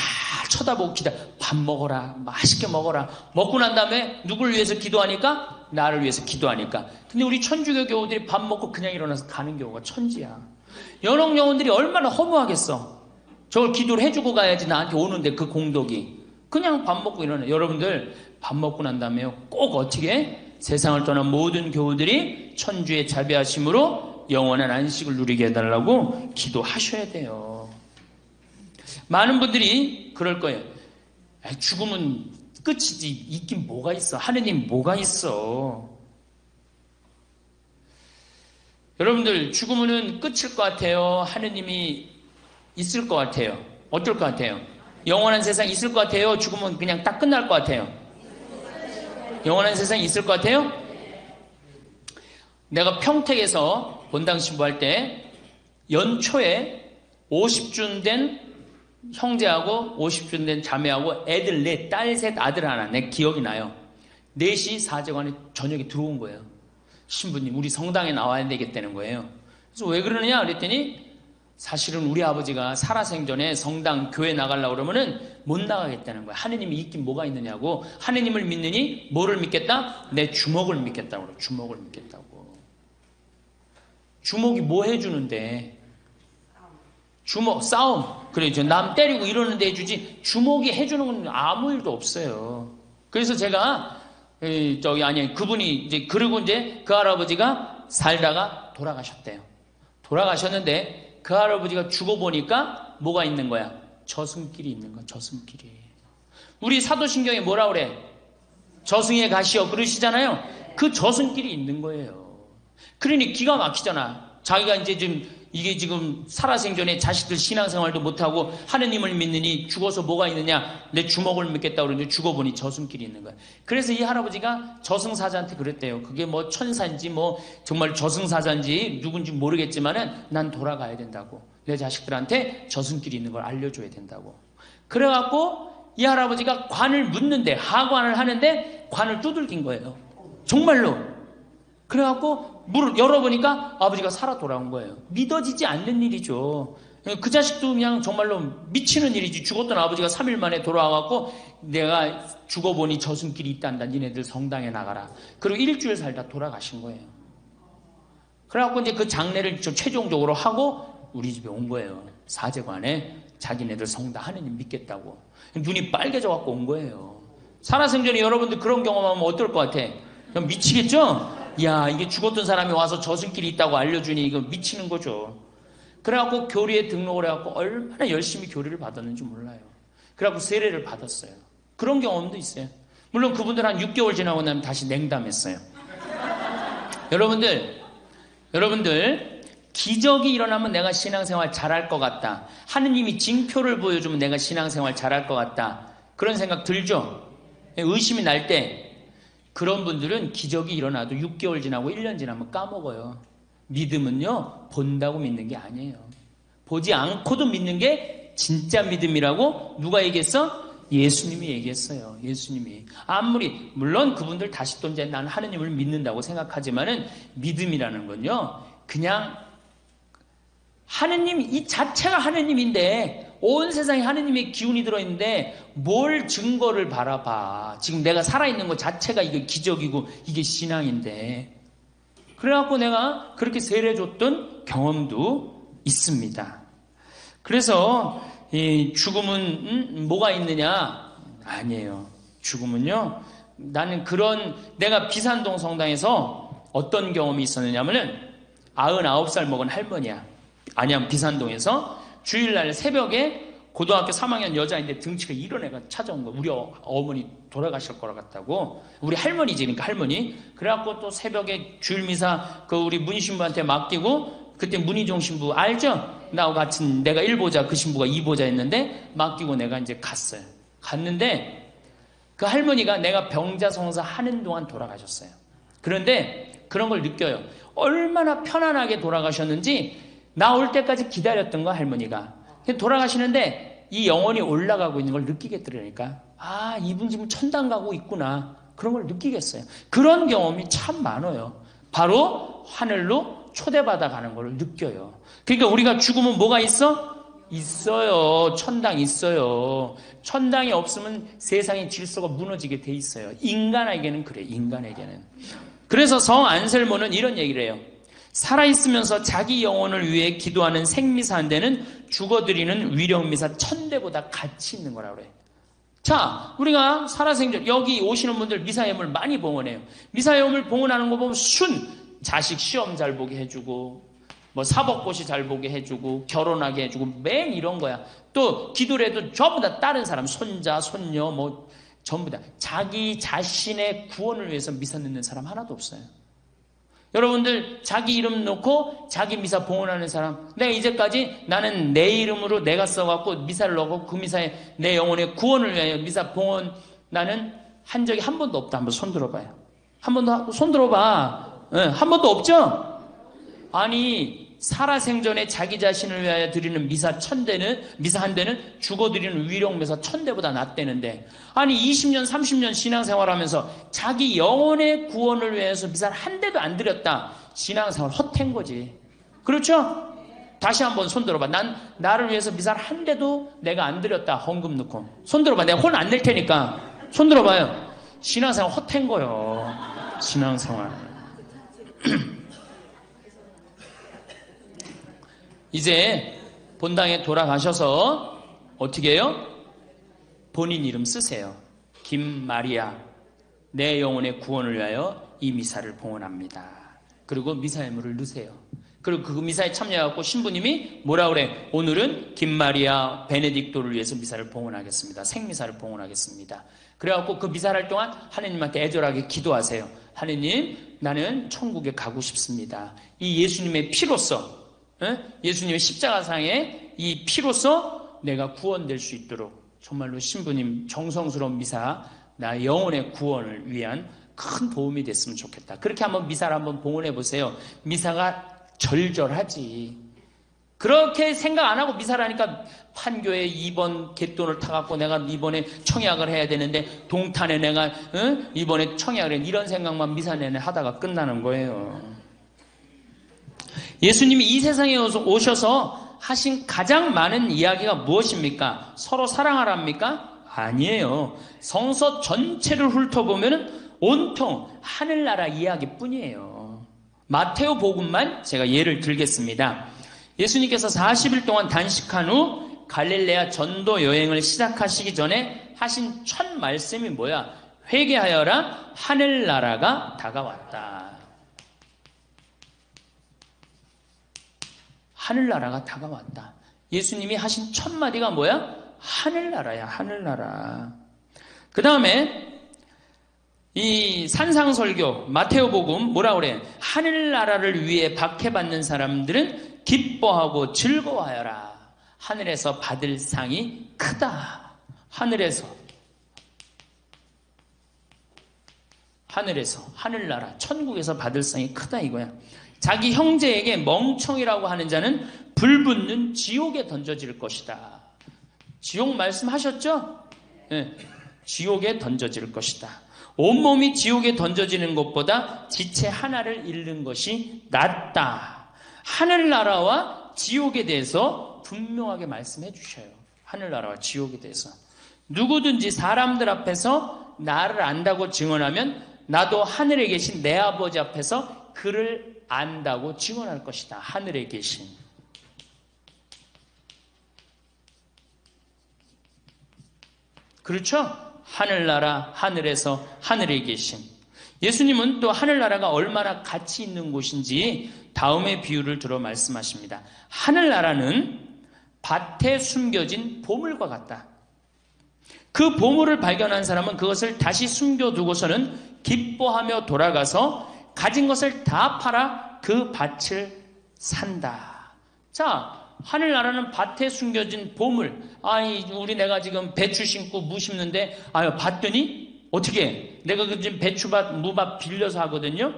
쳐다보고 밥 먹어라. 맛있게 먹어라. 먹고 난 다음에 누굴 위해서 기도하니까? 나를 위해서 기도하니까. 근데 우리 천주교 교우들이 밥 먹고 그냥 일어나서 가는 경우가 천지야. 연옥 영혼들이 얼마나 허무하겠어. 저걸 기도를 해주고 가야지 나한테 오는데 그 공덕이. 그냥 밥 먹고 일어나. 여러분들 밥 먹고 난 다음에 꼭 어떻게 세상을 떠난 모든 교우들이 천주의 자비하심으로 영원한 안식을 누리게 해달라고 기도하셔야 돼요. 많은 분들이 그럴 거예요. 죽음은 끝이지 있긴 뭐가 있어. 하느님 뭐가 있어. 여러분들 죽음은 끝일 것 같아요. 하느님이 있을 것 같아요. 어떨 것 같아요? 영원한 세상 있을 것 같아요? 죽으면 그냥 딱 끝날 것 같아요? 영원한 세상 있을 것 같아요? 내가 평택에서 본당 신부할 때 연초에 50준 된 형제하고 50준 된 자매하고 애들 4, 딸 3, 아들 1, 내 기억이 나요. 4시 사제관에 저녁에 들어온 거예요. 신부님 우리 성당에 나와야 되겠다는 거예요. 그래서 왜 그러느냐 그랬더니 사실은 우리 아버지가 살아생전에 성당 교회 나가려고 그러면은 못 나가겠다는 거야. 하느님이 있긴 뭐가 있느냐고. 하느님을 믿느니 뭐를 믿겠다? 내 주먹을 믿겠다고 그래. 주먹을 믿겠다고. 주먹이 뭐 해주는데? 주먹 싸움. 그래 남 때리고 이러는데 해주지. 주먹이 해주는 건 아무 일도 없어요. 그래서 제가 그분이 이제 그리고 이제 그 할아버지가 살다가 돌아가셨대요. 돌아가셨는데 그 할아버지가 죽어보니까 뭐가 있는 거야? 저승길이 있는 거야. 저승길이. 우리 사도신경에 뭐라 그래? 저승에 가시오 그러시잖아요. 그 저승길이 있는 거예요. 그러니 기가 막히잖아. 자기가 이제 지금 살아생전에 자식들 신앙생활도 못하고 하느님을 믿느니 죽어서 뭐가 있느냐? 내 주먹을 믿겠다고 그러는데 죽어보니 저승길이 있는 거야. 그래서 이 할아버지가 저승사자한테 그랬대요. 그게 뭐 천사인지 뭐 정말 저승사자인지 누군지 모르겠지만은 난 돌아가야 된다고. 내 자식들한테 저승길이 있는 걸 알려줘야 된다고. 그래갖고 이 할아버지가 관을 묻는데 하관을 하는데 관을 두들긴 거예요. 정말로. 그래갖고 문을 열어보니까 아버지가 살아 돌아온 거예요. 믿어지지 않는 일이죠. 그 자식도 그냥 정말로 미치는 일이지. 죽었던 아버지가 3일 만에 돌아와갖고 내가 죽어보니 저승길이 있단다. 니네들 성당에 나가라. 그리고 일주일 살다 돌아가신 거예요. 그래갖고 이제 그 장례를 최종적으로 하고 우리 집에 온 거예요. 사제관에 자기네들 성당 하느님 믿겠다고. 눈이 빨개져갖고 온 거예요. 살아생전에 여러분들 그런 경험하면 어떨 것 같아? 그럼 미치겠죠? 야, 이게 죽었던 사람이 와서 저승길이 있다고 알려주니 이거 미치는 거죠. 그래갖고 교리에 등록을 해갖고 얼마나 열심히 교리를 받았는지 몰라요. 그래갖고 세례를 받았어요. 그런 경험도 있어요. 물론 그분들 한 6개월 지나고 나면 다시 냉담했어요. 여러분들 기적이 일어나면 내가 신앙생활 잘할 것 같다. 하느님이 징표를 보여주면 내가 신앙생활 잘할 것 같다. 그런 생각 들죠? 의심이 날 때 그런 분들은 기적이 일어나도 6개월 지나고 1년 지나면 까먹어요. 믿음은요, 본다고 믿는 게 아니에요. 보지 않고도 믿는 게 진짜 믿음이라고 누가 얘기했어? 예수님이 얘기했어요. 예수님이. 아무리, 물론 그분들 다시 또 이제 난 하느님을 믿는다고 생각하지만은 믿음이라는 건요, 그냥 하느님, 이 자체가 하느님인데 온 세상에 하느님의 기운이 들어있는데 뭘 증거를 바라봐. 지금 내가 살아있는 것 자체가 이게 기적이고 이게 신앙인데. 그래갖고 내가 그렇게 세례줬던 경험도 있습니다. 그래서 이 죽음은 뭐가 있느냐? 아니에요. 죽음은요, 나는 내가 비산동 성당에서 어떤 경험이 있었느냐면은 99살 먹은 할머니야. 안양 비산동에서 주일날 새벽에 고등학교 3학년 여자인데 등치가 이런 애가 찾아온 거야. 우리 어머니 돌아가실 거라 같다고. 우리 할머니지, 그러니까 할머니. 그래갖고 또 새벽에 주일미사 우리 문신부한테 맡기고, 그때 문희종 신부 알죠? 나하고 같은, 내가 1보자, 그 신부가 2보자였는데 맡기고 내가 이제 갔어요. 갔는데 그 할머니가 내가 병자성사 하는 동안 돌아가셨어요. 그런데 그런 걸 느껴요. 얼마나 편안하게 돌아가셨는지. 나 올 때까지 기다렸던 거, 할머니가. 돌아가시는데 이 영혼이 올라가고 있는 걸 느끼겠더라니까. 아, 이분 지금 천당 가고 있구나. 그런 걸 느끼겠어요. 그런 경험이 참 많아요. 바로 하늘로 초대받아 가는 걸 느껴요. 그러니까 우리가 죽으면 뭐가 있어? 있어요. 천당 있어요. 천당이 없으면 세상의 질서가 무너지게 돼 있어요. 인간에게는 그래, 인간에게는. 그래서 성 안셀모는 이런 얘기를 해요. 살아있으면서 자기 영혼을 위해 기도하는 생미사 한 대는 죽어드리는 위령미사 1000대보다 가치 있는 거라고 그래. 자, 우리가 살아생전 여기 오시는 분들 미사예물 많이 봉헌해요. 미사예물 봉헌하는 거 보면 자식 시험 잘 보게 해주고, 뭐 사법고시 잘 보게 해주고, 결혼하게 해주고, 맨 이런 거야. 또 기도를 해도 전부 다 다른 사람, 손자, 손녀, 뭐 전부 다 자기 자신의 구원을 위해서 미사 넣는 사람 하나도 없어요. 여러분들 자기 이름 넣고 자기 미사 봉헌하는 사람, 내가 이제까지 나는 내 이름으로 내가 써갖고 미사를 넣고 그 미사에 내 영혼의 구원을 위하여 미사 봉헌 나는 한 적이 한 번도 없다. 한번 손 들어봐요. 한 번도 손 들어봐. 한 번도 없죠? 아니, 살아생전에 자기 자신을 위하여 드리는 미사 1000대는, 미사 한 대는 죽어드리는 위령미사 1000대보다 낫대는데, 아니 20년 30년 신앙생활 하면서 자기 영혼의 구원을 위해서 미사를 한 대도 안 드렸다. 신앙생활 헛된 거지. 그렇죠? 다시 한번 손 들어봐. 나를 위해서 미사를 한 대도 내가 안 드렸다. 헌금 넣고. 손 들어봐. 내가 혼 안 낼 테니까 손 들어봐요. 신앙생활 헛된 거요. 신앙생활. 이제 본당에 돌아가셔서 어떻게 해요? 본인 이름 쓰세요. 김마리아, 내 영혼의 구원을 위하여 이 미사를 봉헌합니다. 그리고 미사예물을 넣으세요. 그리고 그 미사에 참여해갖고 신부님이 뭐라 그래? 오늘은 김마리아 베네딕토를 위해서 미사를 봉헌하겠습니다. 생미사를 봉헌하겠습니다. 그래갖고 그 미사를 할 동안 하느님한테 애절하게 기도하세요. 하느님, 나는 천국에 가고 싶습니다. 이 예수님의 피로써, 예수님의 십자가상의 이 피로써 내가 구원될 수 있도록 정말로 신부님 정성스러운 미사, 나의 영혼의 구원을 위한 큰 도움이 됐으면 좋겠다. 그렇게 한번 미사를 한번 봉헌해 보세요. 미사가 절절하지. 그렇게 생각 안 하고 미사를 하니까 판교에 2번 갯돈을 타갖고 내가 이번에 청약을 해야 되는데 동탄에 내가 이번에 청약을 해, 이런 생각만 미사 내내 하다가 끝나는 거예요. 예수님이 이 세상에 오셔서 하신 가장 많은 이야기가 무엇입니까? 서로 사랑하랍니까? 아니에요. 성서 전체를 훑어보면 온통 하늘나라 이야기뿐이에요. 마테오 복음만 제가 예를 들겠습니다. 예수님께서 40일 동안 단식한 후 갈릴레아 전도 여행을 시작하시기 전에 하신 첫 말씀이 뭐야? 회개하여라, 하늘나라가 다가왔다. 하늘나라가 다가왔다. 예수님이 하신 첫 마디가 뭐야? 하늘나라야, 하늘나라. 그 다음에 이 산상설교 마테오복음 뭐라 그래? 하늘나라를 위해 박해받는 사람들은 기뻐하고 즐거워하여라. 하늘에서 받을 상이 크다. 하늘에서, 하늘나라, 천국에서 받을 상이 크다 이거야. 자기 형제에게 멍청이라고 하는 자는 불붙는 지옥에 던져질 것이다. 지옥 말씀하셨죠? 네. 지옥에 던져질 것이다. 온몸이 지옥에 던져지는 것보다 지체 하나를 잃는 것이 낫다. 하늘나라와 지옥에 대해서 분명하게 말씀해 주셔요. 하늘나라와 지옥에 대해서. 누구든지 사람들 앞에서 나를 안다고 증언하면 나도 하늘에 계신 내 아버지 앞에서 그를 안다고 증언할 것이다. 하늘에 계신. 그렇죠? 하늘나라, 하늘에서 하늘에 계신. 예수님은 또 하늘나라가 얼마나 가치 있는 곳인지 다음의 비유를 들어 말씀하십니다. 하늘나라는 밭에 숨겨진 보물과 같다. 그 보물을 발견한 사람은 그것을 다시 숨겨두고서는 기뻐하며 돌아가서 가진 것을 다 팔아 그 밭을 산다. 자, 하늘나라는 밭에 숨겨진 보물. 우리 내가 지금 배추 심고 무 심는데, 봤더니 어떻게? 내가 지금 배추밭, 무밭 빌려서 하거든요.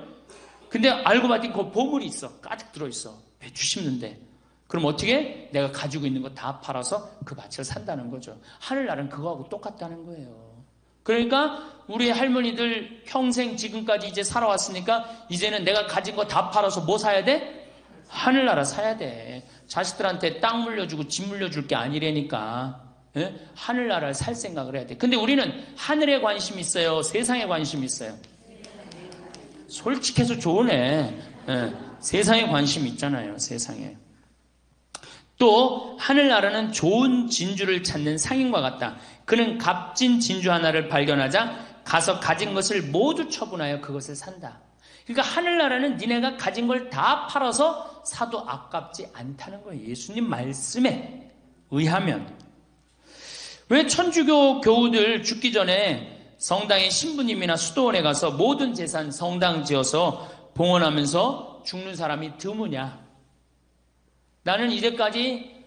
근데 알고 봤더니 그 보물이 있어. 가득 들어있어. 배추 심는데. 그럼 어떻게? 내가 가지고 있는 거 다 팔아서 그 밭을 산다는 거죠. 하늘나라는 그거하고 똑같다는 거예요. 그러니까 우리 할머니들 평생 지금까지 이제 살아왔으니까 이제는 내가 가진 거 다 팔아서 뭐 사야 돼? 하늘나라 사야 돼. 자식들한테 땅 물려주고 집 물려줄 게 아니라니까. 예? 하늘나라를 살 생각을 해야 돼. 근데 우리는 하늘에 관심이 있어요? 세상에 관심이 있어요? 솔직해서 좋으네. 예. 세상에 관심이 있잖아요. 세상에. 또 하늘나라는 좋은 진주를 찾는 상인과 같다. 그는 값진 진주 하나를 발견하자 가서 가진 것을 모두 처분하여 그것을 산다. 그러니까 하늘나라는 니네가 가진 걸 다 팔아서 사도 아깝지 않다는 거예요. 예수님 말씀에 의하면. 왜 천주교 교우들 죽기 전에 성당의 신부님이나 수도원에 가서 모든 재산 성당 지어서 봉헌하면서 죽는 사람이 드무냐? 나는 이제까지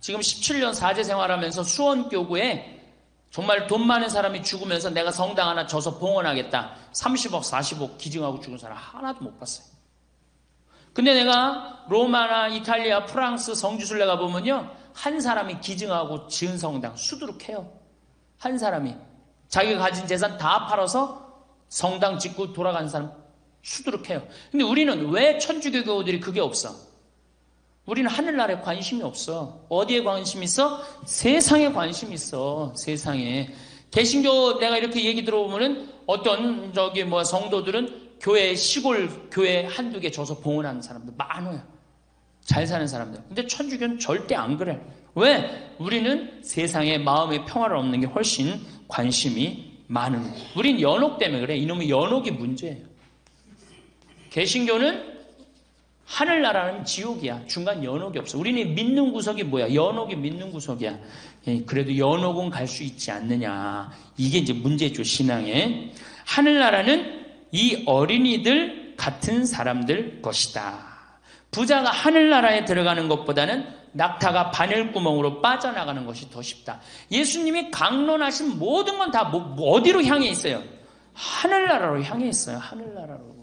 지금 17년 사제 생활하면서 수원교구에 정말 돈 많은 사람이 죽으면서 내가 성당 하나 져서 봉헌하겠다. 30억, 40억 기증하고 죽은 사람 하나도 못 봤어요. 근데 내가 로마나 이탈리아, 프랑스 성지순례 가보면요. 한 사람이 기증하고 지은 성당 수두룩해요. 한 사람이. 자기가 가진 재산 다 팔아서 성당 짓고 돌아간 사람 수두룩해요. 근데 우리는 왜 천주교 교우들이 그게 없어? 우리는 하늘나라에 관심이 없어. 어디에 관심이 있어? 세상에 관심이 있어. 세상에. 개신교 내가 이렇게 얘기 들어보면은 어떤 성도들은 교회, 시골 교회 한두 개 줘서 봉헌하는 사람들 많아요. 잘 사는 사람들. 근데 천주교는 절대 안 그래. 왜? 우리는 세상에 마음의 평화를 얻는 게 훨씬 관심이 많은 거예요. 우린 연옥 때문에 그래. 이놈의 연옥이 문제예요. 개신교는 하늘나라는 지옥이야. 중간 연옥이 없어. 우리는 믿는 구석이 뭐야? 연옥이 믿는 구석이야. 그래도 연옥은 갈 수 있지 않느냐. 이게 이제 문제죠, 신앙에. 하늘나라는 이 어린이들 같은 사람들 것이다. 부자가 하늘나라에 들어가는 것보다는 낙타가 바늘구멍으로 빠져나가는 것이 더 쉽다. 예수님이 강론하신 모든 건 다 어디로 향해 있어요? 하늘나라로 향해 있어요. 하늘나라로.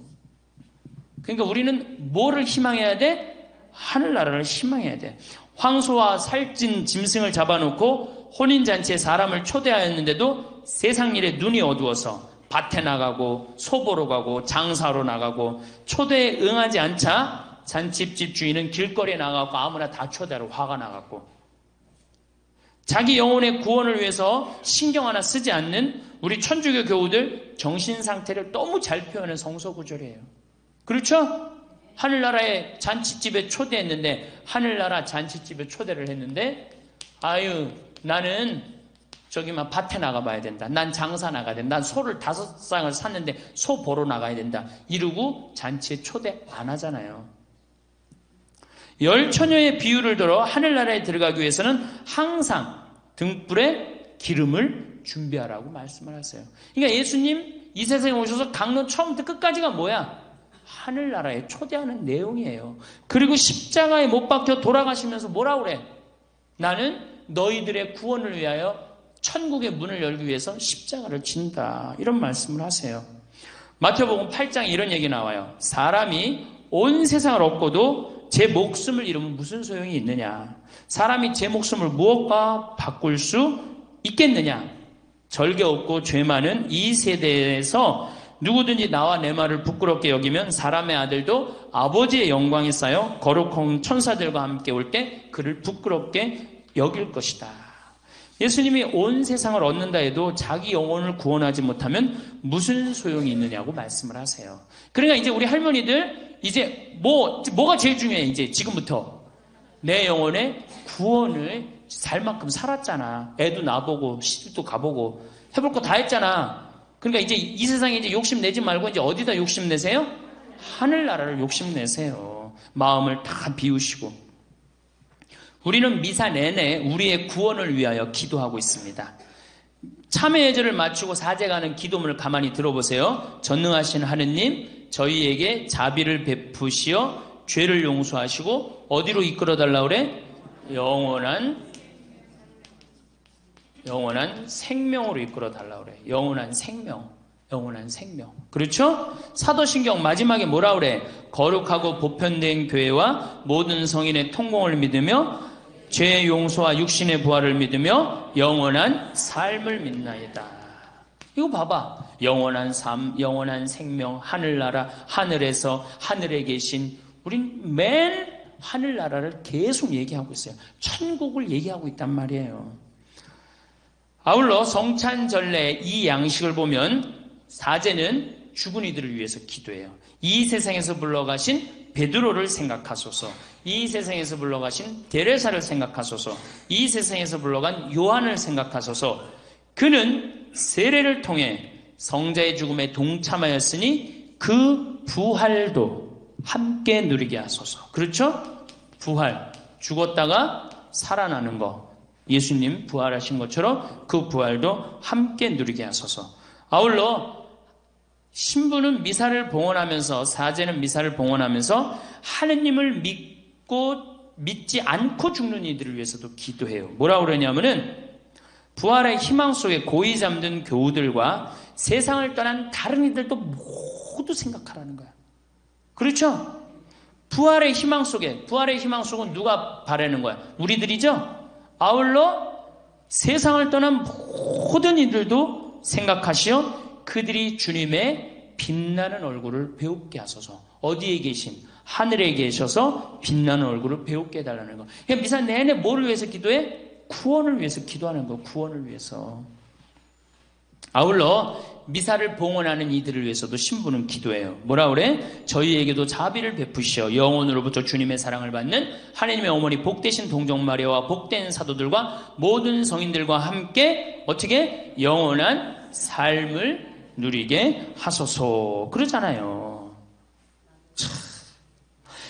그러니까 우리는 뭐를 희망해야 돼? 하늘나라를 희망해야 돼. 황소와 살찐 짐승을 잡아놓고 혼인잔치에 사람을 초대하였는데도 세상 일에 눈이 어두워서 밭에 나가고 소보러 가고 장사로 나가고 초대에 응하지 않자 잔치집 주인은 길거리에 나가고 아무나 다 초대하러 화가 나갔고, 자기 영혼의 구원을 위해서 신경 하나 쓰지 않는 우리 천주교 교우들 정신 상태를 너무 잘 표현하는 성서구절이에요. 그렇죠? 하늘나라의 잔치집에 초대했는데, 하늘나라 잔치집에 초대를 했는데, 나는 밭에 나가봐야 된다. 난 장사 나가야 된다. 난 소를 5쌍을 샀는데 소 보러 나가야 된다. 이러고 잔치에 초대 안 하잖아요. 열 처녀의 비유를 들어 하늘나라에 들어가기 위해서는 항상 등불에 기름을 준비하라고 말씀을 하세요. 그러니까 예수님 이 세상에 오셔서 강론 처음부터 끝까지가 뭐야? 하늘나라에 초대하는 내용이에요. 그리고 십자가에 못 박혀 돌아가시면서 뭐라고 그래? 나는 너희들의 구원을 위하여 천국의 문을 열기 위해서 십자가를 진다. 이런 말씀을 하세요. 마태복음 8장에 이런 얘기 나와요. 사람이 온 세상을 얻고도 제 목숨을 잃으면 무슨 소용이 있느냐? 사람이 제 목숨을 무엇과 바꿀 수 있겠느냐? 절개 없고 죄 많은 이 세대에서 누구든지 나와 내 말을 부끄럽게 여기면 사람의 아들도 아버지의 영광에 쌓여 거룩한 천사들과 함께 올 때 그를 부끄럽게 여길 것이다. 예수님이 온 세상을 얻는다 해도 자기 영혼을 구원하지 못하면 무슨 소용이 있느냐고 말씀을 하세요. 그러니까 이제 우리 할머니들 이제 뭐가 제일 중요해? 이제 지금부터 내 영혼의 구원을 살 만큼 살았잖아. 애도 낳아보고 시집도 가보고 해볼 거 다 했잖아. 그러니까 이제 이 세상에 이제 욕심내지 말고 이제 어디다 욕심내세요? 하늘나라를 욕심내세요. 마음을 다 비우시고. 우리는 미사 내내 우리의 구원을 위하여 기도하고 있습니다. 참회 예절을 마치고 사제가는 기도문을 가만히 들어보세요. 전능하신 하느님, 저희에게 자비를 베푸시어 죄를 용서하시고 어디로 이끌어달라 그래? 영원한 생명으로 이끌어달라 그래. 영원한 생명. 그렇죠? 사도신경 마지막에 뭐라 그래? 거룩하고 보편된 교회와 모든 성인의 통공을 믿으며 죄의 용서와 육신의 부활을 믿으며 영원한 삶을 믿나이다. 이거 봐봐. 영원한 삶, 영원한 생명, 하늘나라, 하늘에서 하늘에 계신 우린 맨 하늘나라를 계속 얘기하고 있어요. 천국을 얘기하고 있단 말이에요. 아울러 성찬전례 이 양식을 보면 사제는 죽은 이들을 위해서 기도해요. 이 세상에서 불러가신 베드로를 생각하소서. 이 세상에서 불러가신 데레사를 생각하소서. 이 세상에서 불러간 요한을 생각하소서. 그는 세례를 통해 성자의 죽음에 동참하였으니 그 부활도 함께 누리게 하소서. 그렇죠? 부활. 죽었다가 살아나는 거. 예수님 부활하신 것처럼 그 부활도 함께 누리게 하소서. 아울러 신부는 미사를 봉헌하면서, 사제는 미사를 봉헌하면서 하느님을 믿지 않고 죽는 이들을 위해서도 기도해요. 뭐라고 그러냐면은 부활의 희망 속에 고이 잠든 교우들과 세상을 떠난 다른 이들도 모두 생각하라는 거야. 그렇죠? 부활의 희망 속은 누가 바라는 거야? 우리들이죠? 아울러 세상을 떠난 모든 이들도 생각하시어 그들이 주님의 빛나는 얼굴을 배웁게 하소서. 어디에 계신? 하늘에 계셔서 빛나는 얼굴을 배웁게 해달라는 거. 그러니까 미사 내내 뭐를 위해서 기도해? 구원을 위해서 기도하는 거. 구원을 위해서. 아울러 미사를 봉헌하는 이들을 위해서도 신부는 기도해요. 뭐라 그래? 저희에게도 자비를 베푸시어 영혼으로부터 주님의 사랑을 받는 하나님의 어머니 복되신 동정마리아와 복된 사도들과 모든 성인들과 함께 어떻게? 영원한 삶을 누리게 하소서. 그러잖아요.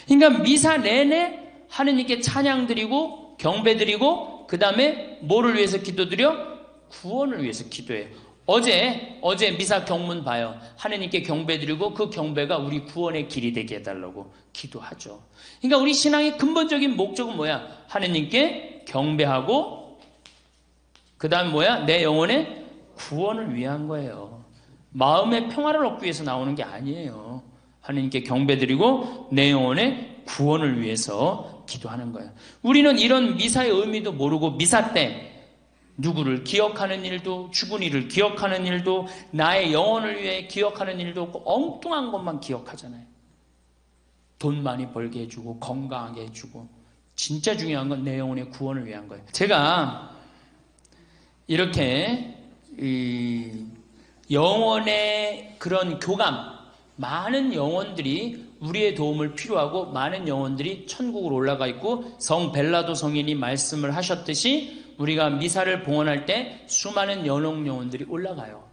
그러니까 미사 내내 하느님께 찬양 드리고 경배 드리고 그 다음에 뭐를 위해서 기도드려? 구원을 위해서 기도해요. 어제 미사 경문 봐요. 하느님께 경배 드리고 그 경배가 우리 구원의 길이 되게 해달라고 기도하죠. 그러니까 우리 신앙의 근본적인 목적은 뭐야? 하느님께 경배하고 그 다음 뭐야? 내 영혼의 구원을 위한 거예요. 마음의 평화를 얻기 위해서 나오는 게 아니에요. 하느님께 경배드리고 내 영혼의 구원을 위해서 기도하는 거예요. 우리는 이런 미사의 의미도 모르고 미사 때 누구를 기억하는 일도, 죽은 이를 기억하는 일도, 나의 영혼을 위해 기억하는 일도 없고 엉뚱한 것만 기억하잖아요. 돈 많이 벌게 해주고 건강하게 해주고. 진짜 중요한 건 내 영혼의 구원을 위한 거예요. 제가 이렇게 영혼의 그런 교감, 많은 영혼들이 우리의 도움을 필요하고 많은 영혼들이 천국으로 올라가 있고 성 벨라도 성인이 말씀을 하셨듯이 우리가 미사를 봉헌할 때 수많은 연옥 영혼들이 올라가요.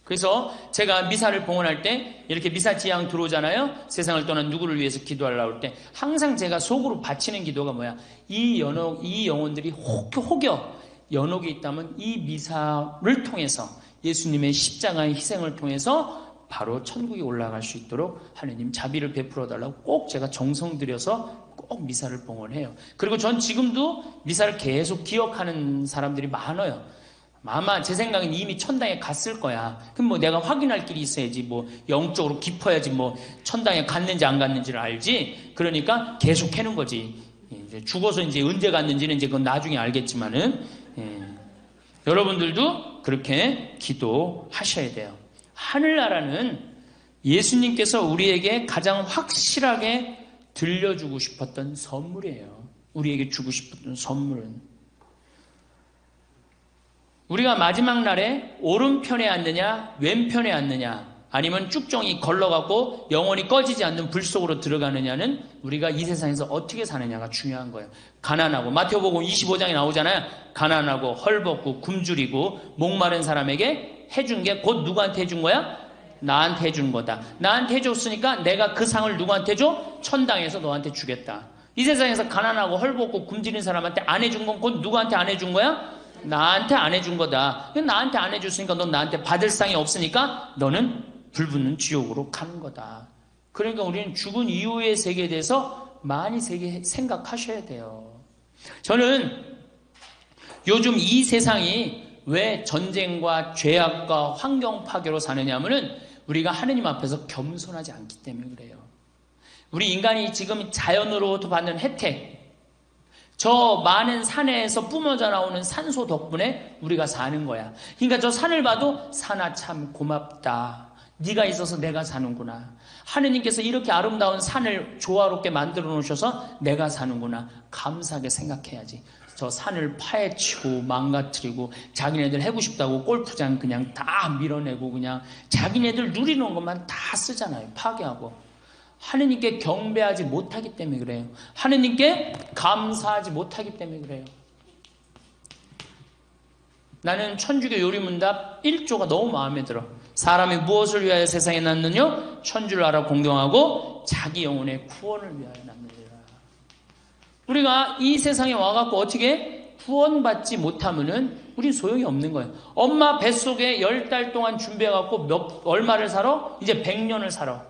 그래서 제가 미사를 봉헌할 때 이렇게 미사 지향 들어오잖아요. 세상을 떠난 누구를 위해서 기도하려고 할 때 항상 제가 속으로 바치는 기도가 뭐야? 이 영혼들이 혹여 연옥이 있다면 이 미사를 통해서 예수님의 십자가의 희생을 통해서 바로 천국에 올라갈 수 있도록 하느님 자비를 베풀어 달라고 꼭 제가 정성 들여서 꼭 미사를 봉헌해요. 그리고 전 지금도 미사를 계속 기억하는 사람들이 많아요. 아마 제 생각엔 이미 천당에 갔을 거야. 그럼 뭐 내가 확인할 길이 있어야지, 뭐 영적으로 깊어야지 뭐 천당에 갔는지 안 갔는지를 알지. 그러니까 계속 해는 거지. 이제 죽어서 이제 언제 갔는지는 이제 그건 나중에 알겠지만은, 여러분들도 그렇게 기도하셔야 돼요. 하늘나라는 예수님께서 우리에게 가장 확실하게 들려주고 싶었던 선물이에요. 우리에게 주고 싶었던 선물은. 우리가 마지막 날에 오른편에 앉느냐 왼편에 앉느냐 아니면 쭉정이 걸러갖고 영원히 꺼지지 않는 불 속으로 들어가느냐는 우리가 이 세상에서 어떻게 사느냐가 중요한 거예요. 가난하고 마태복음 25장에 나오잖아요. 가난하고 헐벗고 굶주리고 목마른 사람에게 해준 게 곧 누구한테 해준 거야? 나한테 해준 거다. 나한테 해줬으니까 내가 그 상을 누구한테 줘? 천당에서 너한테 주겠다. 이 세상에서 가난하고 헐벗고 굶주린 사람한테 안 해준 건 곧 누구한테 안 해준 거야? 나한테 안 해준 거다. 나한테 안 해줬으니까 넌 나한테 받을 상이 없으니까 너는 불붙는 지옥으로 가는 거다. 그러니까 우리는 죽은 이후의 세계에 대해서 많이 생각하셔야 돼요. 저는 요즘 이 세상이 왜 전쟁과 죄악과 환경 파괴로 사느냐면은 우리가 하느님 앞에서 겸손하지 않기 때문에 그래요. 우리 인간이 지금 자연으로부터 받는 혜택, 저 많은 산에서 뿜어져 나오는 산소 덕분에 우리가 사는 거야. 그러니까 저 산을 봐도 산아 참 고맙다. 네가 있어서 내가 사는구나. 하느님께서 이렇게 아름다운 산을 조화롭게 만들어 놓으셔서 내가 사는구나. 감사하게 생각해야지. 저 산을 파헤치고 망가뜨리고 자기네들 해고 싶다고 골프장 그냥 다 밀어내고 그냥 자기네들 누리는 것만 다 쓰잖아요. 파괴하고. 하느님께 경배하지 못하기 때문에 그래요. 하느님께 감사하지 못하기 때문에 그래요. 나는 천주교 요리문답 1조가 너무 마음에 들어. 사람이 무엇을 위하여 세상에 났느냐? 천주를 알아 공경하고 자기 영혼의 구원을 위하여 났느니라. 우리가 이 세상에 와갖고 어떻게 구원받지 못하면은 우린 소용이 없는 거예요. 엄마 뱃속에 10달 동안 준비해갖고 얼마를 살아? 이제 100년을 살아.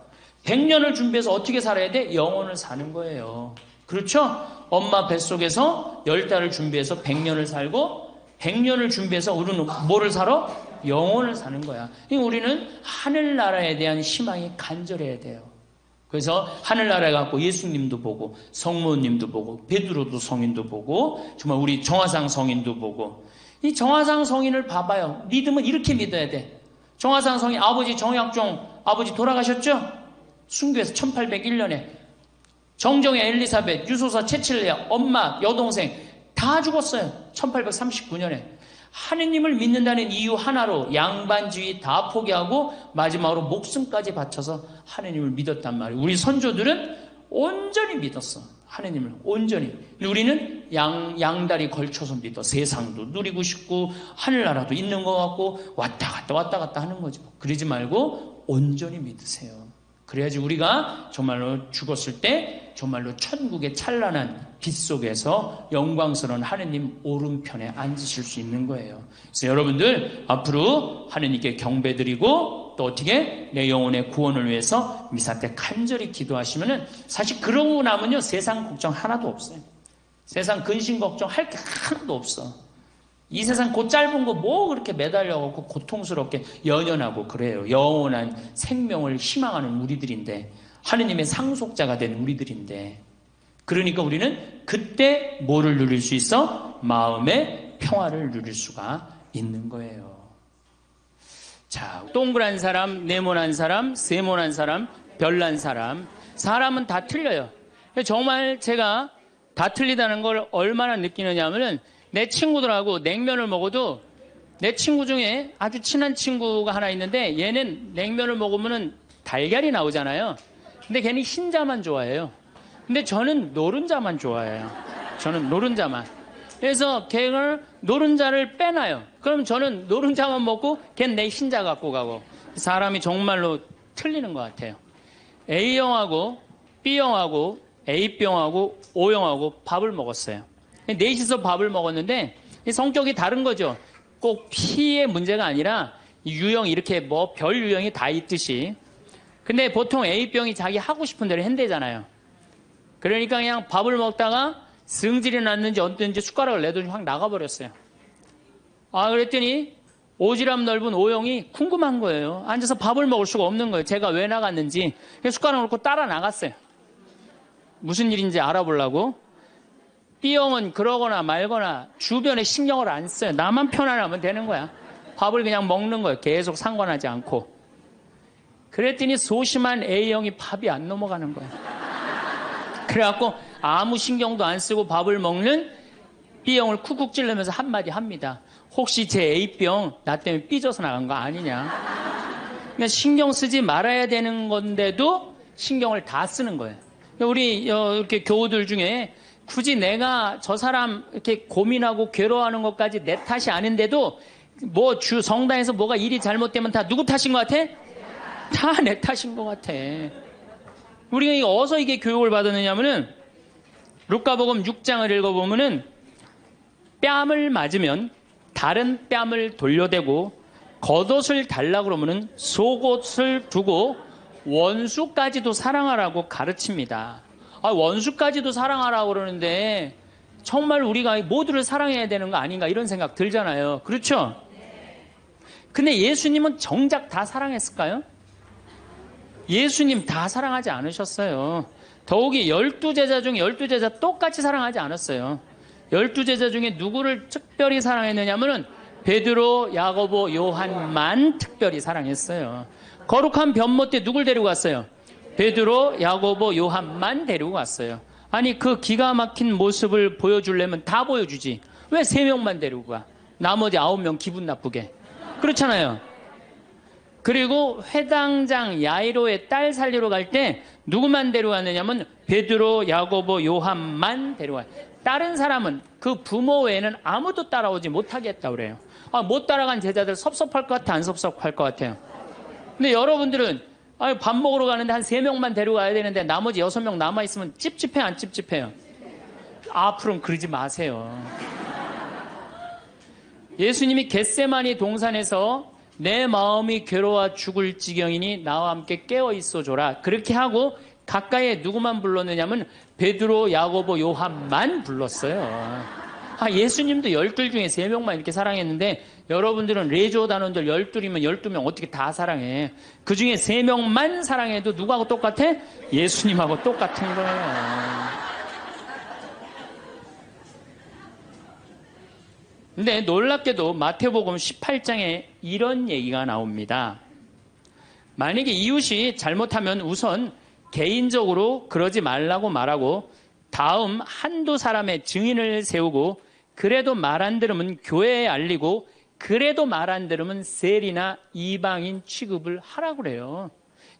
100년을 준비해서 어떻게 살아야 돼? 영혼을 사는 거예요. 그렇죠? 엄마 뱃속에서 10달을 준비해서 100년을 살고 100년을 준비해서 우리는 뭐를 살아? 영혼을 사는 거야. 우리는 하늘나라에 대한 희망이 간절해야 돼요. 그래서 하늘나라에 갖고 예수님도 보고 성모님도 보고 베드로도 성인도 보고 정말 우리 정화상 성인도 보고 이 정화상 성인을 봐봐요. 믿으면 이렇게 믿어야 돼. 정화상 성인 아버지 정약종 아버지 돌아가셨죠? 순교해서 1801년에 정정의 엘리사벳 유소사 체칠레아 엄마 여동생 다 죽었어요. 1839년에 하느님을 믿는다는 이유 하나로 양반주의 다 포기하고 마지막으로 목숨까지 바쳐서 하느님을 믿었단 말이에요. 우리 선조들은 온전히 믿었어. 하느님을 온전히. 우리는 양다리 걸쳐서 믿어. 세상도 누리고 싶고 하늘나라도 있는 것 같고 왔다 갔다 하는 거죠. 그러지 말고 온전히 믿으세요. 그래야지 우리가 정말로 죽었을 때 정말로 천국의 찬란한 빛 속에서 영광스러운 하느님 오른편에 앉으실 수 있는 거예요. 그래서 여러분들 앞으로 하느님께 경배드리고 또 어떻게 내 영혼의 구원을 위해서 미사 때 간절히 기도하시면은 사실 그러고 나면요 세상 걱정 하나도 없어요. 세상 근심 걱정할 게 하나도 없어. 이 세상 곧 짧은 거 뭐 그렇게 매달려갖고 고통스럽게 연연하고 그래요. 영원한 생명을 희망하는 우리들인데 하느님의 상속자가 된 우리들인데 그러니까 우리는 그때 뭐를 누릴 수 있어? 마음의 평화를 누릴 수가 있는 거예요. 자, 동그란 사람, 네모난 사람, 세모난 사람, 별난 사람 사람은 다 틀려요. 정말 제가 다 틀리다는 걸 얼마나 느끼느냐 하면은 내 친구들하고 냉면을 먹어도 내 친구 중에 아주 친한 친구가 하나 있는데 얘는 냉면을 먹으면 달걀이 나오잖아요. 근데 걔는 흰자만 좋아해요. 근데 저는 노른자만 좋아해요. 저는 노른자만. 그래서 걔를 노른자를 빼놔요. 그럼 저는 노른자만 먹고 걔는 내 흰자 갖고 가고. 사람이 정말로 틀리는 것 같아요. A형하고 B형하고 A병하고 O형하고 밥을 먹었어요. 넷이서 밥을 먹었는데 성격이 다른 거죠. 꼭 피의 문제가 아니라 유형 이렇게 뭐 별 유형이 다 있듯이. 근데 보통 A병이 자기 하고 싶은 대로 한대잖아요. 그러니까 그냥 밥을 먹다가 승질이 났는지 어땠는지 숟가락을 내더니 확 나가버렸어요. 그랬더니 오지랖 넓은 O형이 궁금한 거예요. 앉아서 밥을 먹을 수가 없는 거예요. 제가 왜 나갔는지. 숟가락을 놓고 따라 나갔어요. 무슨 일인지 알아보려고. B형은 그러거나 말거나 주변에 신경을 안 써요. 나만 편안하면 되는 거야. 밥을 그냥 먹는 거예요. 계속 상관하지 않고. 그랬더니 소심한 A형이 밥이 안 넘어가는 거예요. 그래갖고 아무 신경도 안 쓰고 밥을 먹는 B형을 쿡쿡 찌르면서 한마디 합니다. 혹시 제 A병 나 때문에 삐져서 나간 거 아니냐. 그러니까 신경 쓰지 말아야 되는 건데도 신경을 다 쓰는 거예요. 그러니까 우리 이렇게 교우들 중에 굳이 내가 저 사람 이렇게 고민하고 괴로워하는 것까지 내 탓이 아닌데도 뭐 성당에서 뭐가 일이 잘못되면 다 누구 탓인 것 같아? 다 내 탓인 것 같아. 우리가 어디서 이게 교육을 받았느냐면은 루카복음 6장을 읽어보면은 뺨을 맞으면 다른 뺨을 돌려대고 겉옷을 달라고 그러면은 속옷을 두고 원수까지도 사랑하라고 가르칩니다. 원수까지도 사랑하라고 그러는데 정말 우리가 모두를 사랑해야 되는 거 아닌가 이런 생각 들잖아요. 그렇죠? 근데 예수님은 정작 다 사랑했을까요? 예수님 다 사랑하지 않으셨어요. 더욱이 12제자 중에 12제자 똑같이 사랑하지 않았어요. 12제자 중에 누구를 특별히 사랑했느냐면은 베드로, 야고보, 요한만 특별히 사랑했어요. 거룩한 변모 때 누굴 데리고 갔어요? 베드로, 야고보, 요한만 데리고 갔어요. 아니 그 기가 막힌 모습을 보여주려면 다 보여주지. 왜 3명만 데리고 가? 나머지 9명 기분 나쁘게. 그렇잖아요. 그리고 회당장 야이로의 딸 살리러 갈 때 누구만 데려갔느냐면 베드로, 야고보, 요한만 데려가요. 다른 사람은 그 부모 외에는 아무도 따라오지 못하게 했다고 그래요. 못 따라간 제자들 섭섭할 것 같아, 안 섭섭할 것 같아요? 근데 여러분들은 밥 먹으러 가는데 한 3명만 데려가야 되는데 나머지 6명 남아있으면 찝찝해, 안 찝찝해요? 앞으로는 그러지 마세요. 예수님이 겟세마니 동산에서 내 마음이 괴로워 죽을 지경이니 나와 함께 깨어 있어 줘라. 그렇게 하고 가까이에 누구만 불렀느냐면 베드로, 야고보, 요한만 불렀어요. 예수님도 12 중에 3명만 이렇게 사랑했는데 여러분들은 레조 단원들 12이면 12명 어떻게 다 사랑해. 그 중에 3명만 사랑해도 누구하고 똑같아? 예수님하고 똑같은 거예요. 근데 놀랍게도 마태복음 18장에 이런 얘기가 나옵니다. 만약에 이웃이 잘못하면 우선 개인적으로 그러지 말라고 말하고 다음 한두 사람의 증인을 세우고 그래도 말 안 들으면 교회에 알리고 그래도 말 안 들으면 세리나 이방인 취급을 하라고 그래요.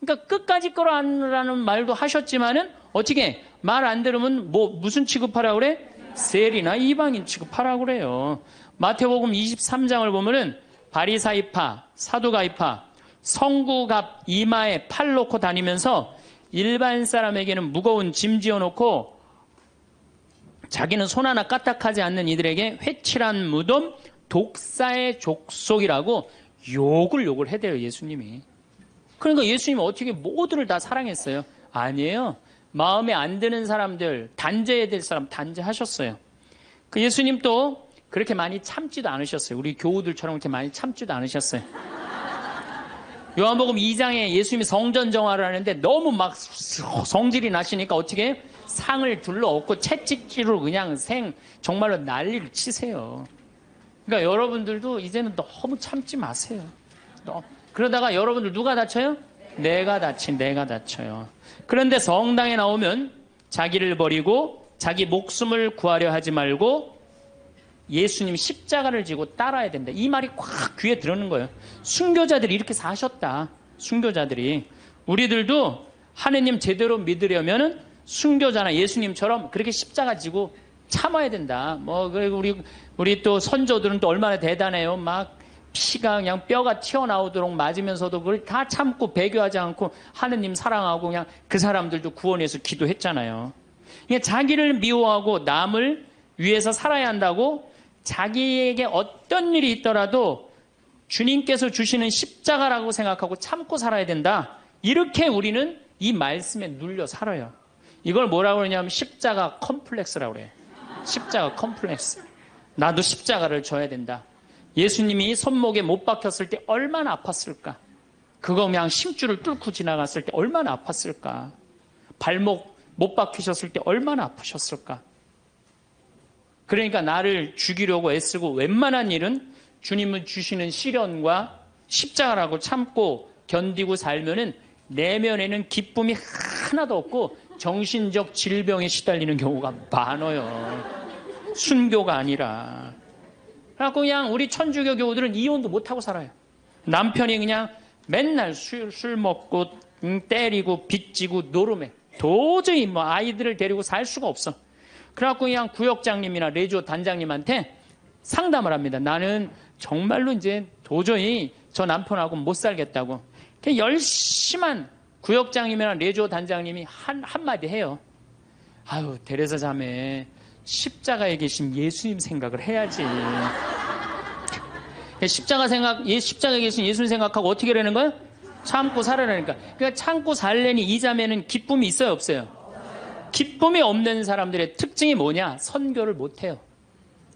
그러니까 끝까지 끌어안으라는 말도 하셨지만은 어떻게 말 안 들으면 무슨 취급하라고 그래? 세리나 이방인 취급하라고 그래요. 마태복음 23장을 보면은 바리사이파, 사두가이파, 성구갑 이마에 팔 놓고 다니면서 일반 사람에게는 무거운 짐 지어놓고 자기는 손 하나 까딱하지 않는 이들에게 회칠한 무덤, 독사의 족속이라고 욕을 해대요, 예수님이. 그러니까 예수님은 어떻게 모두를 다 사랑했어요? 아니에요. 마음에 안 드는 사람들, 단죄해야 될 사람 단죄하셨어요. 그 예수님 또 그렇게 많이 참지도 않으셨어요. 우리 교우들처럼 그렇게 많이 참지도 않으셨어요. 요한복음 2장에 예수님이 성전 정화를 하는데 너무 막 성질이 나시니까 어떻게 상을 둘러엎고 채찍질로 그냥 정말로 난리를 치세요. 그러니까 여러분들도 이제는 너무 참지 마세요. 그러다가 여러분들 누가 다쳐요? 내가 다쳐요. 그런데 성당에 나오면 자기를 버리고 자기 목숨을 구하려 하지 말고 예수님 십자가를 지고 따라야 된다. 이 말이 꽉 귀에 들어오는 거예요. 순교자들이 이렇게 사셨다. 순교자들이. 우리들도 하느님 제대로 믿으려면 순교자나 예수님처럼 그렇게 십자가 지고 참아야 된다. 그리고 우리 또 선조들은 또 얼마나 대단해요. 막 피가 그냥 뼈가 튀어나오도록 맞으면서도 그걸 다 참고 배교하지 않고 하느님 사랑하고 그냥 그 사람들도 구원해서 기도했잖아요. 그러니까 자기를 미워하고 남을 위해서 살아야 한다고 자기에게 어떤 일이 있더라도 주님께서 주시는 십자가라고 생각하고 참고 살아야 된다. 이렇게 우리는 이 말씀에 눌려 살아요. 이걸 뭐라고 그러냐면 십자가 컴플렉스라고 그래요. 십자가 컴플렉스. 나도 십자가를 져야 된다. 예수님이 손목에 못 박혔을 때 얼마나 아팠을까? 그거 그냥 심줄을 뚫고 지나갔을 때 얼마나 아팠을까? 발목 못 박히셨을 때 얼마나 아프셨을까? 그러니까 나를 죽이려고 애쓰고 웬만한 일은 주님은 주시는 시련과 십자가라고 참고 견디고 살면은 내면에는 기쁨이 하나도 없고 정신적 질병에 시달리는 경우가 많아요. 순교가 아니라. 그래갖고 그냥 우리 천주교 교우들은 이혼도 못하고 살아요. 남편이 그냥 맨날 술 먹고 때리고 빚지고 노름해. 도저히 뭐 아이들을 데리고 살 수가 없어. 그래갖고 그냥 구역장님이나 레지오 단장님한테 상담을 합니다. 나는 정말로 이제 도저히 저 남편하고 못 살겠다고. 그냥 열심한 구역장님이나 레지오 단장님이 한마디 해요. 아유, 데레사 자매, 십자가에 계신 예수님 생각을 해야지. 십자가에 계신 예수님 생각하고 어떻게 하라는 거야? 참고 살아라니까. 그러니까 참고 살려니 이 자매는 기쁨이 있어요, 없어요? 기쁨이 없는 사람들의 특징이 뭐냐? 선교를 못 해요.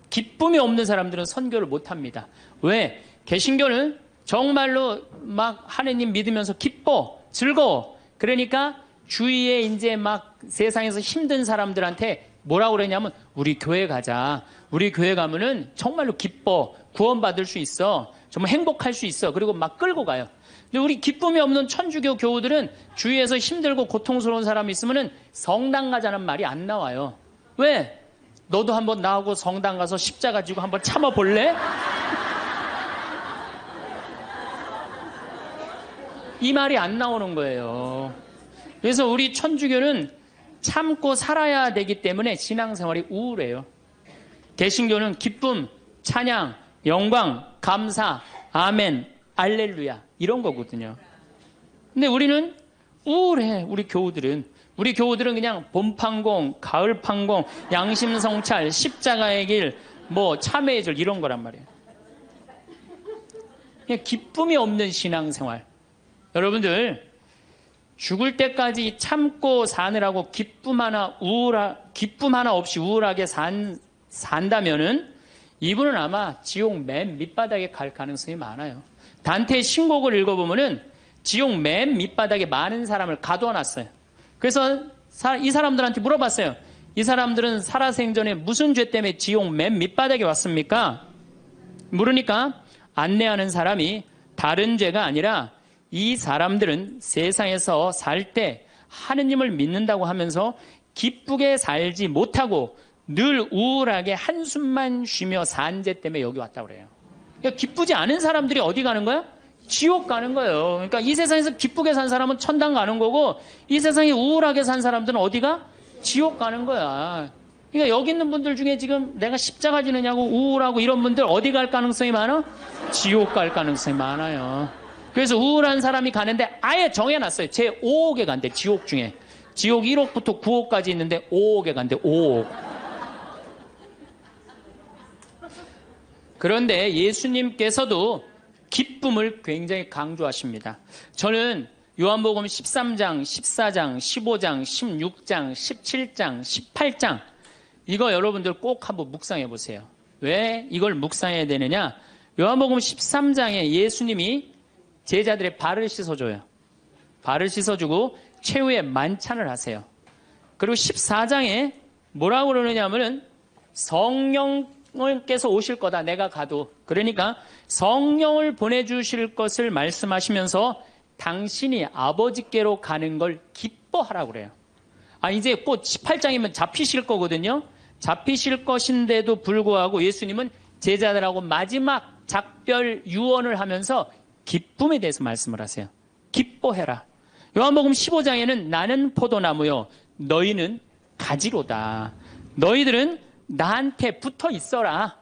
기쁨이 없는 사람들은 선교를 못 합니다. 왜? 개신교는 정말로 막 하느님 믿으면서 기뻐, 즐거워. 그러니까 주위에 이제 막 세상에서 힘든 사람들한테 뭐라고 그러냐면 우리 교회 가자. 우리 교회 가면은 정말로 기뻐. 구원받을 수 있어. 정말 행복할 수 있어. 그리고 막 끌고 가요. 근데 우리 기쁨이 없는 천주교 교우들은 주위에서 힘들고 고통스러운 사람이 있으면은 성당 가자는 말이 안 나와요. 왜? 너도 한번 나하고 성당 가서 십자가 지고 한번 참아볼래? 이 말이 안 나오는 거예요. 그래서 우리 천주교는 참고 살아야 되기 때문에 신앙생활이 우울해요. 개신교는 기쁨, 찬양, 영광, 감사, 아멘, 알렐루야 이런 거거든요. 근데 우리는 우울해. 우리 교우들은 그냥 봄판공, 가을판공, 양심성찰, 십자가의 길, 뭐 참회의 절 이런 거란 말이에요. 그냥 기쁨이 없는 신앙생활. 여러분들 죽을 때까지 참고 사느라고 기쁨 하나 없이 우울하게 산다면은 이분은 아마 지옥 맨 밑바닥에 갈 가능성이 많아요. 단테의 신곡을 읽어보면은 지옥 맨 밑바닥에 많은 사람을 가둬놨어요. 그래서 이 사람들한테 물어봤어요. 이 사람들은 살아생전에 무슨 죄 때문에 지옥 맨 밑바닥에 왔습니까? 물으니까 안내하는 사람이 다른 죄가 아니라 이 사람들은 세상에서 살 때 하느님을 믿는다고 하면서 기쁘게 살지 못하고 늘 우울하게 한숨만 쉬며 산 죄 때문에 여기 왔다고 그래요. 그러니까 기쁘지 않은 사람들이 어디 가는 거야? 지옥 가는 거예요. 그러니까 이 세상에서 기쁘게 산 사람은 천당 가는 거고 이 세상에 우울하게 산 사람들은 어디가? 지옥 가는 거야. 그러니까 여기 있는 분들 중에 지금 내가 십자가 지느냐고 우울하고 이런 분들 어디 갈 가능성이 많아? 지옥 갈 가능성이 많아요. 그래서 우울한 사람이 가는데 아예 정해놨어요. 제 5억에 간대. 지옥 중에. 지옥 1억부터 9억까지 있는데 5억에 간대. 5억. 그런데 예수님께서도 기쁨을 굉장히 강조하십니다. 저는 요한복음 13장, 14장, 15장, 16장, 17장, 18장 이거 여러분들 꼭 한번 묵상해 보세요. 왜 이걸 묵상해야 되느냐? 요한복음 13장에 예수님이 제자들의 발을 씻어줘요. 발을 씻어주고 최후의 만찬을 하세요. 그리고 14장에 뭐라고 그러느냐면은 성령께서 오실 거다. 내가 가도. 그러니까 성령을 보내주실 것을 말씀하시면서 당신이 아버지께로 가는 걸 기뻐하라고 그래요. 이제 곧 18장이면 잡히실 거거든요. 잡히실 것인데도 불구하고 예수님은 제자들하고 마지막 작별 유언을 하면서 기쁨에 대해서 말씀을 하세요. 기뻐해라. 요한복음 15장에는 나는 포도나무요 너희는 가지로다. 너희들은 나한테 붙어 있어라.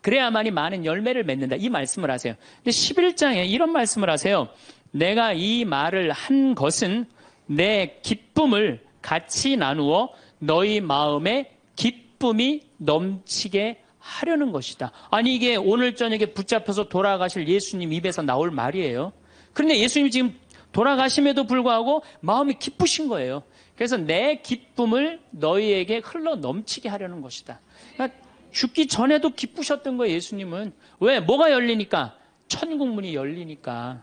그래야만이 많은 열매를 맺는다. 이 말씀을 하세요. 근데 11장에 이런 말씀을 하세요. 내가 이 말을 한 것은 내 기쁨을 같이 나누어 너희 마음에 기쁨이 넘치게 하려는 것이다. 아니 이게 오늘 저녁에 붙잡혀서 돌아가실 예수님 입에서 나올 말이에요. 그런데 예수님이 지금 돌아가심에도 불구하고 마음이 기쁘신 거예요. 그래서 내 기쁨을 너희에게 흘러 넘치게 하려는 것이다. 그러니까 죽기 전에도 기쁘셨던 거예요. 예수님은. 왜? 뭐가 열리니까? 천국문이 열리니까.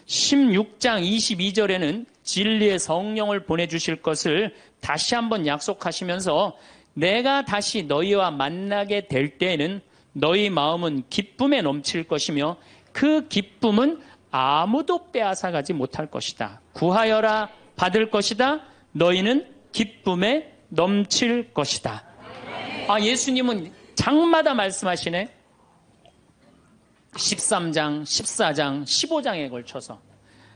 16장 22절에는 진리의 성령을 보내주실 것을 다시 한번 약속하시면서 내가 다시 너희와 만나게 될 때에는 너희 마음은 기쁨에 넘칠 것이며 그 기쁨은 아무도 빼앗아가지 못할 것이다. 구하여라 받을 것이다. 너희는 기쁨에 넘칠 것이다. 예수님은 장마다 말씀하시네. 13장, 14장, 15장에 걸쳐서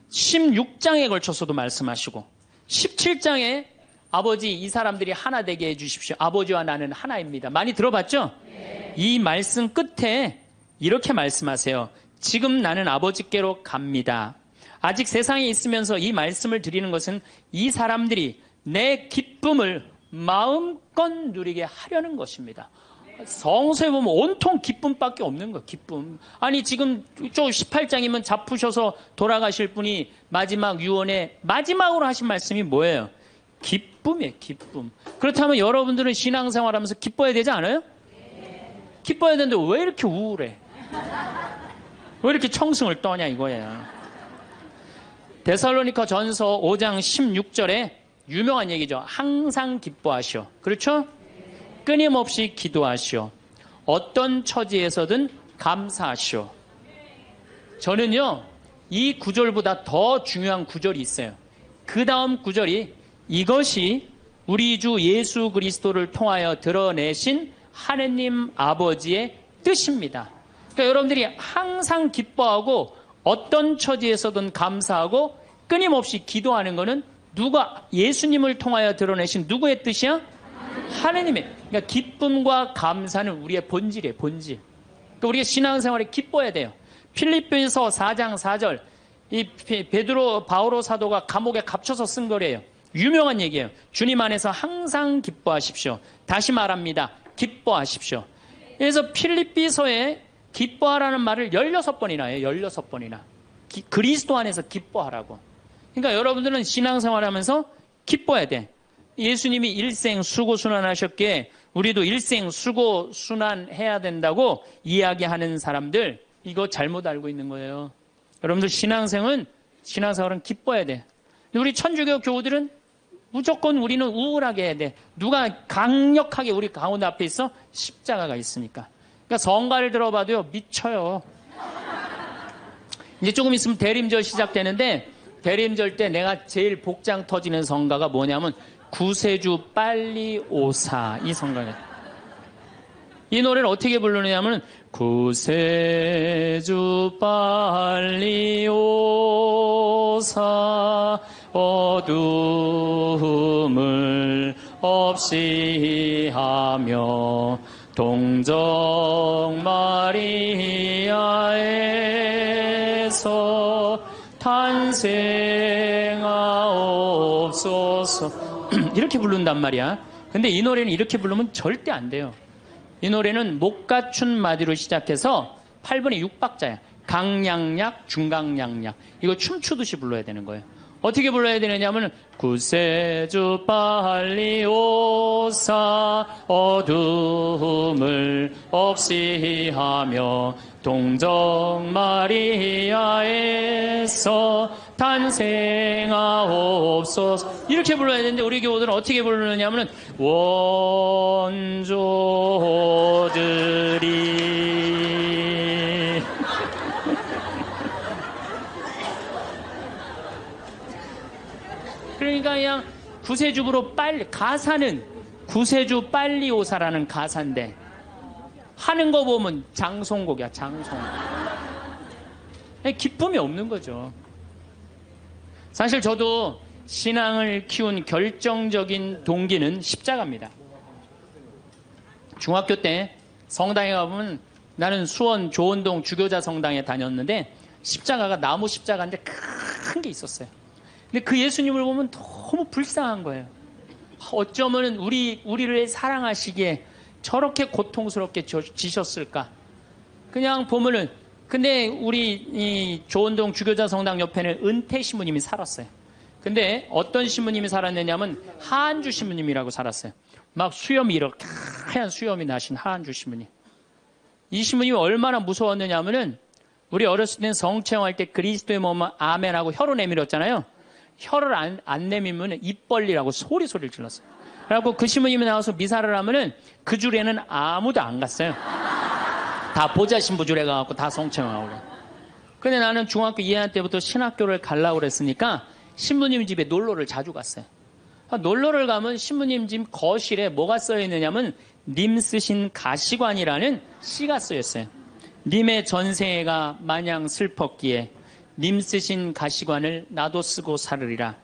16장에 걸쳐서도 말씀하시고 17장에 아버지 이 사람들이 하나 되게 해주십시오. 아버지와 나는 하나입니다. 많이 들어봤죠? 네. 이 말씀 끝에 이렇게 말씀하세요. 지금 나는 아버지께로 갑니다. 아직 세상에 있으면서 이 말씀을 드리는 것은 이 사람들이 내 기쁨을 마음껏 누리게 하려는 것입니다. 성서에 보면 온통 기쁨밖에 없는 거예요. 기쁨. 아니 지금 저 18장이면 잡으셔서 돌아가실 분이 마지막 유언에 마지막으로 하신 말씀이 뭐예요? 기쁨이에요. 기쁨. 그렇다면 여러분들은 신앙생활하면서 기뻐야 되지 않아요? 기뻐야 되는데 왜 이렇게 우울해? 왜 이렇게 청승을 떠냐 이거예요. 데살로니가 전서 5장 16절에 유명한 얘기죠. 항상 기뻐하시오. 그렇죠? 끊임없이 기도하시오. 어떤 처지에서든 감사하시오. 저는요, 이 구절보다 더 중요한 구절이 있어요. 그 다음 구절이 이것이 우리 주 예수 그리스도를 통하여 드러내신 하느님 아버지의 뜻입니다. 그러니까 여러분들이 항상 기뻐하고 어떤 처지에서든 감사하고 끊임없이 기도하는 것은 누가 예수님을 통하여 드러내신 누구의 뜻이야? 하느님의. 그러니까 기쁨과 감사는 우리의 본질이에요. 본질. 그러니까 우리가 신앙생활에 기뻐야 돼요. 필립보서 4장 4절 이 베드로 바오로 사도가 감옥에 갇혀서 쓴 거래요. 유명한 얘기예요. 주님 안에서 항상 기뻐하십시오. 다시 말합니다. 기뻐하십시오. 그래서 필립비서에 기뻐하라는 말을 16번이나 해요. 16번이나. 그리스도 안에서 기뻐하라고. 그러니까 여러분들은 신앙생활하면서 기뻐야 돼. 예수님이 일생 수고순환하셨기에 우리도 일생 수고순환해야 된다고 이야기하는 사람들 이거 잘못 알고 있는 거예요. 여러분들 신앙생활은 기뻐야 돼. 우리 천주교 교우들은 무조건 우리는 우울하게 해야 돼. 누가 강력하게 우리 가운데 앞에 있어? 십자가가 있으니까. 그러니까 성가를 들어봐도요 미쳐요. 이제 조금 있으면 대림절 시작되는데 대림절 때 내가 제일 복장 터지는 성가가 뭐냐면 구세주 빨리 오사 이 성가예요. 이 노래를 어떻게 부르느냐면 구세주 빨리 오사 어둠을 없이 하며 동정 마리아에서 탄생하옵소서 이렇게 부른단 말이야. 근데 이 노래는 이렇게 부르면 절대 안 돼요. 이 노래는 목 갖춘 마디로 시작해서 8분의 6박자야. 강량약, 중강량약. 이거 춤추듯이 불러야 되는 거예요. 어떻게 불러야 되느냐면 구세주 빨리 오사 어둠을 없이 하며 동정 마리아에서 탄생하옵소서 이렇게 불러야 되는데 우리 교우들은 어떻게 부르느냐면 원조들이 그러니까 그냥 구세주로 빨리 가사는 구세주 빨리 오사라는 가사인데 하는 거 보면 장송곡이야. 장송. 기쁨이 없는 거죠. 사실 저도 신앙을 키운 결정적인 동기는 십자가입니다. 중학교 때 성당에 가보면 나는 수원 조원동 주교자 성당에 다녔는데 십자가가 나무 십자가인데 큰 게 있었어요. 근데 그 예수님을 보면 너무 불쌍한 거예요. 어쩌면 우리를 사랑하시기에 저렇게 고통스럽게 지셨을까? 그냥 보면은 근데 우리 이 조원동 주교자 성당 옆에는 은퇴 신부님이 살았어요. 근데 어떤 신부님이 살았느냐면 하한주 신부님이라고 살았어요. 막 수염이 이렇게 하얀 수염이 나신 하한주 신부님. 이 신부님이 얼마나 무서웠느냐면은 우리 어렸을 때는 성체험할 때 그리스도의 몸은 아멘하고 혀로 내밀었잖아요. 혀를 안 내밀면 입 벌리라고 소리를 질렀어요. 그래갖고 그 신부님이 나와서 미사를 하면은 그 줄에는 아무도 안 갔어요. 다 보좌 신부 줄에 가갖고 다 성체험하고. 근데 나는 중학교 2학년 때부터 신학교를 가려고 그랬으니까 신부님 집에 놀러를 자주 갔어요. 놀러를 가면 신부님 집 거실에 뭐가 써있느냐면 님 쓰신 가시관이라는 시가 쓰였어요. 님의 전생애가 마냥 슬펐기에 님 쓰신 가시관을 나도 쓰고 살으리라.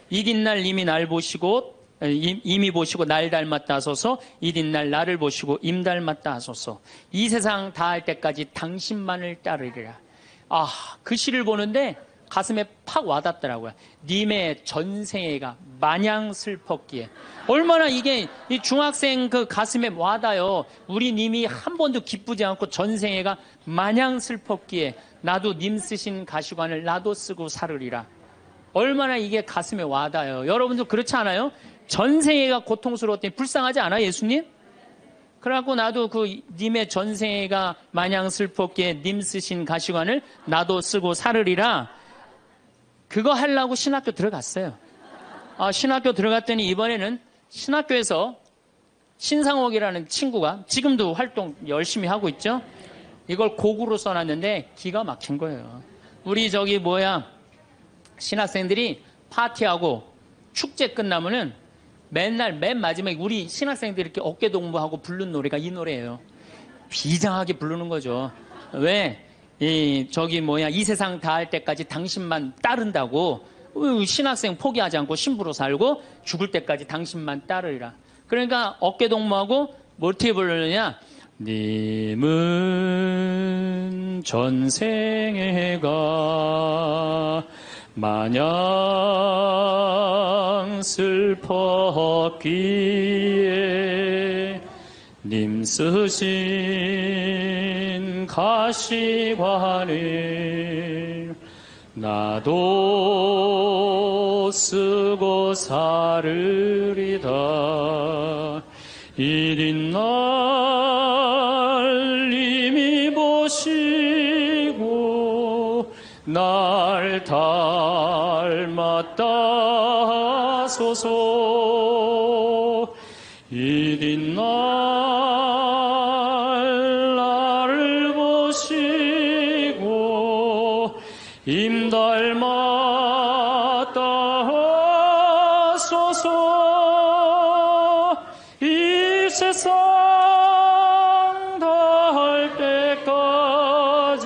이튿날 님이 날 보시고 임이 보시고 날 닮았다 하소서. 이튿날 나를 보시고 임 닮았다 하소서. 이 세상 다할 때까지 당신만을 따르리라. 그 시를 보는데 가슴에 팍 와닿더라고요. 님의 전생애가 마냥 슬펐기에. 얼마나 이게 이 중학생 그 가슴에 와닿아요. 우리 님이 한 번도 기쁘지 않고 전생애가 마냥 슬펐기에 나도 님 쓰신 가시관을 나도 쓰고 살으리라. 얼마나 이게 가슴에 와닿아요. 여러분도 그렇지 않아요? 전생애가 고통스러웠더니 불쌍하지 않아요, 예수님? 그래갖고 나도 그 님의 전생애가 마냥 슬펐기에 님 쓰신 가시관을 나도 쓰고 살으리라. 그거 하려고 신학교 들어갔어요. 신학교 들어갔더니 이번에는 신학교에서 신상옥이라는 친구가 지금도 활동 열심히 하고 있죠. 이걸 고구로 써놨는데 기가 막힌 거예요. 우리 신학생들이 파티하고 축제 끝나면은 맨날 맨 마지막에 우리 신학생들이 이렇게 어깨동무하고 부른 노래가 이 노래예요. 비장하게 부르는 거죠. 왜? 이 세상 다할 때까지 당신만 따른다고. 신학생 포기하지 않고 신부로 살고 죽을 때까지 당신만 따르리라. 그러니까 어깨동무하고 어떻게 부르느냐? 님은 전생애가 마냥 슬펐기에 님 쓰신 가시관을 나도 쓰고 살으리다. 이튿날 님이 보시고 날 닮았다 하소서. 이튿날 나를 보시고 임 닮았다 하소서. 이 세상 다할 때까지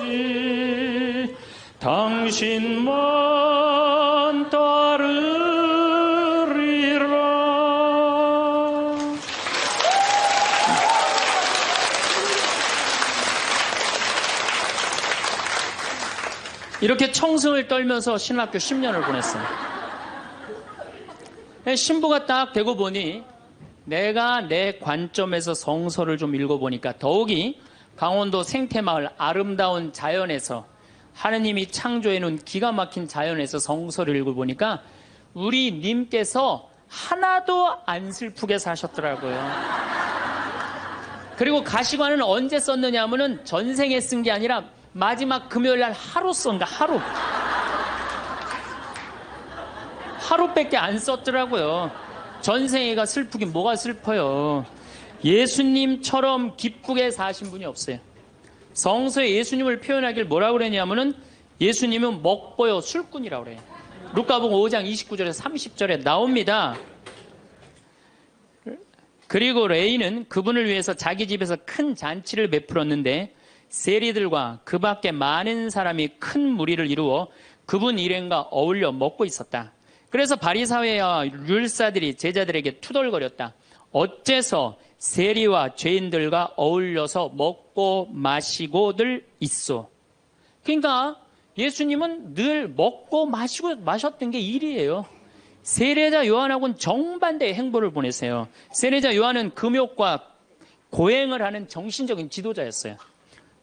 당신만 따르리라. 이렇게 청승을 떨면서 신학교 10년을 보냈어요. 신부가 딱 되고 보니 내가 내 관점에서 성서를 좀 읽어보니까 더욱이 강원도 생태마을 아름다운 자연에서 하느님이 창조해놓은 기가 막힌 자연에서 성서를 읽어보니까 우리 님께서 하나도 안 슬프게 사셨더라고요. 그리고 가시관은 언제 썼느냐 하면은 전생에 쓴 게 아니라 마지막 금요일 날 하루 쓴가, 하루밖에 안 썼더라고요. 전생애가 슬프긴 뭐가 슬퍼요. 예수님처럼 기쁘게 사신 분이 없어요. 성서에 예수님을 표현하길 뭐라고 그랬냐면은 예수님은 먹보요 술꾼이라고 그래요. 루카복음 5장 29절에서 30절에 나옵니다. 그리고 레이는 그분을 위해서 자기 집에서 큰 잔치를 베풀었는데 세리들과 그 밖에 많은 사람이 큰 무리를 이루어 그분 일행과 어울려 먹고 있었다. 그래서 바리사회와 율사들이 제자들에게 투덜거렸다. 어째서 세리와 죄인들과 어울려서 먹고 마시고들 있어. 그러니까 예수님은 늘 먹고 마셨던 게 일이에요. 세례자 요한하고는 정반대의 행보를 보내세요. 세례자 요한은 금욕과 고행을 하는 정신적인 지도자였어요.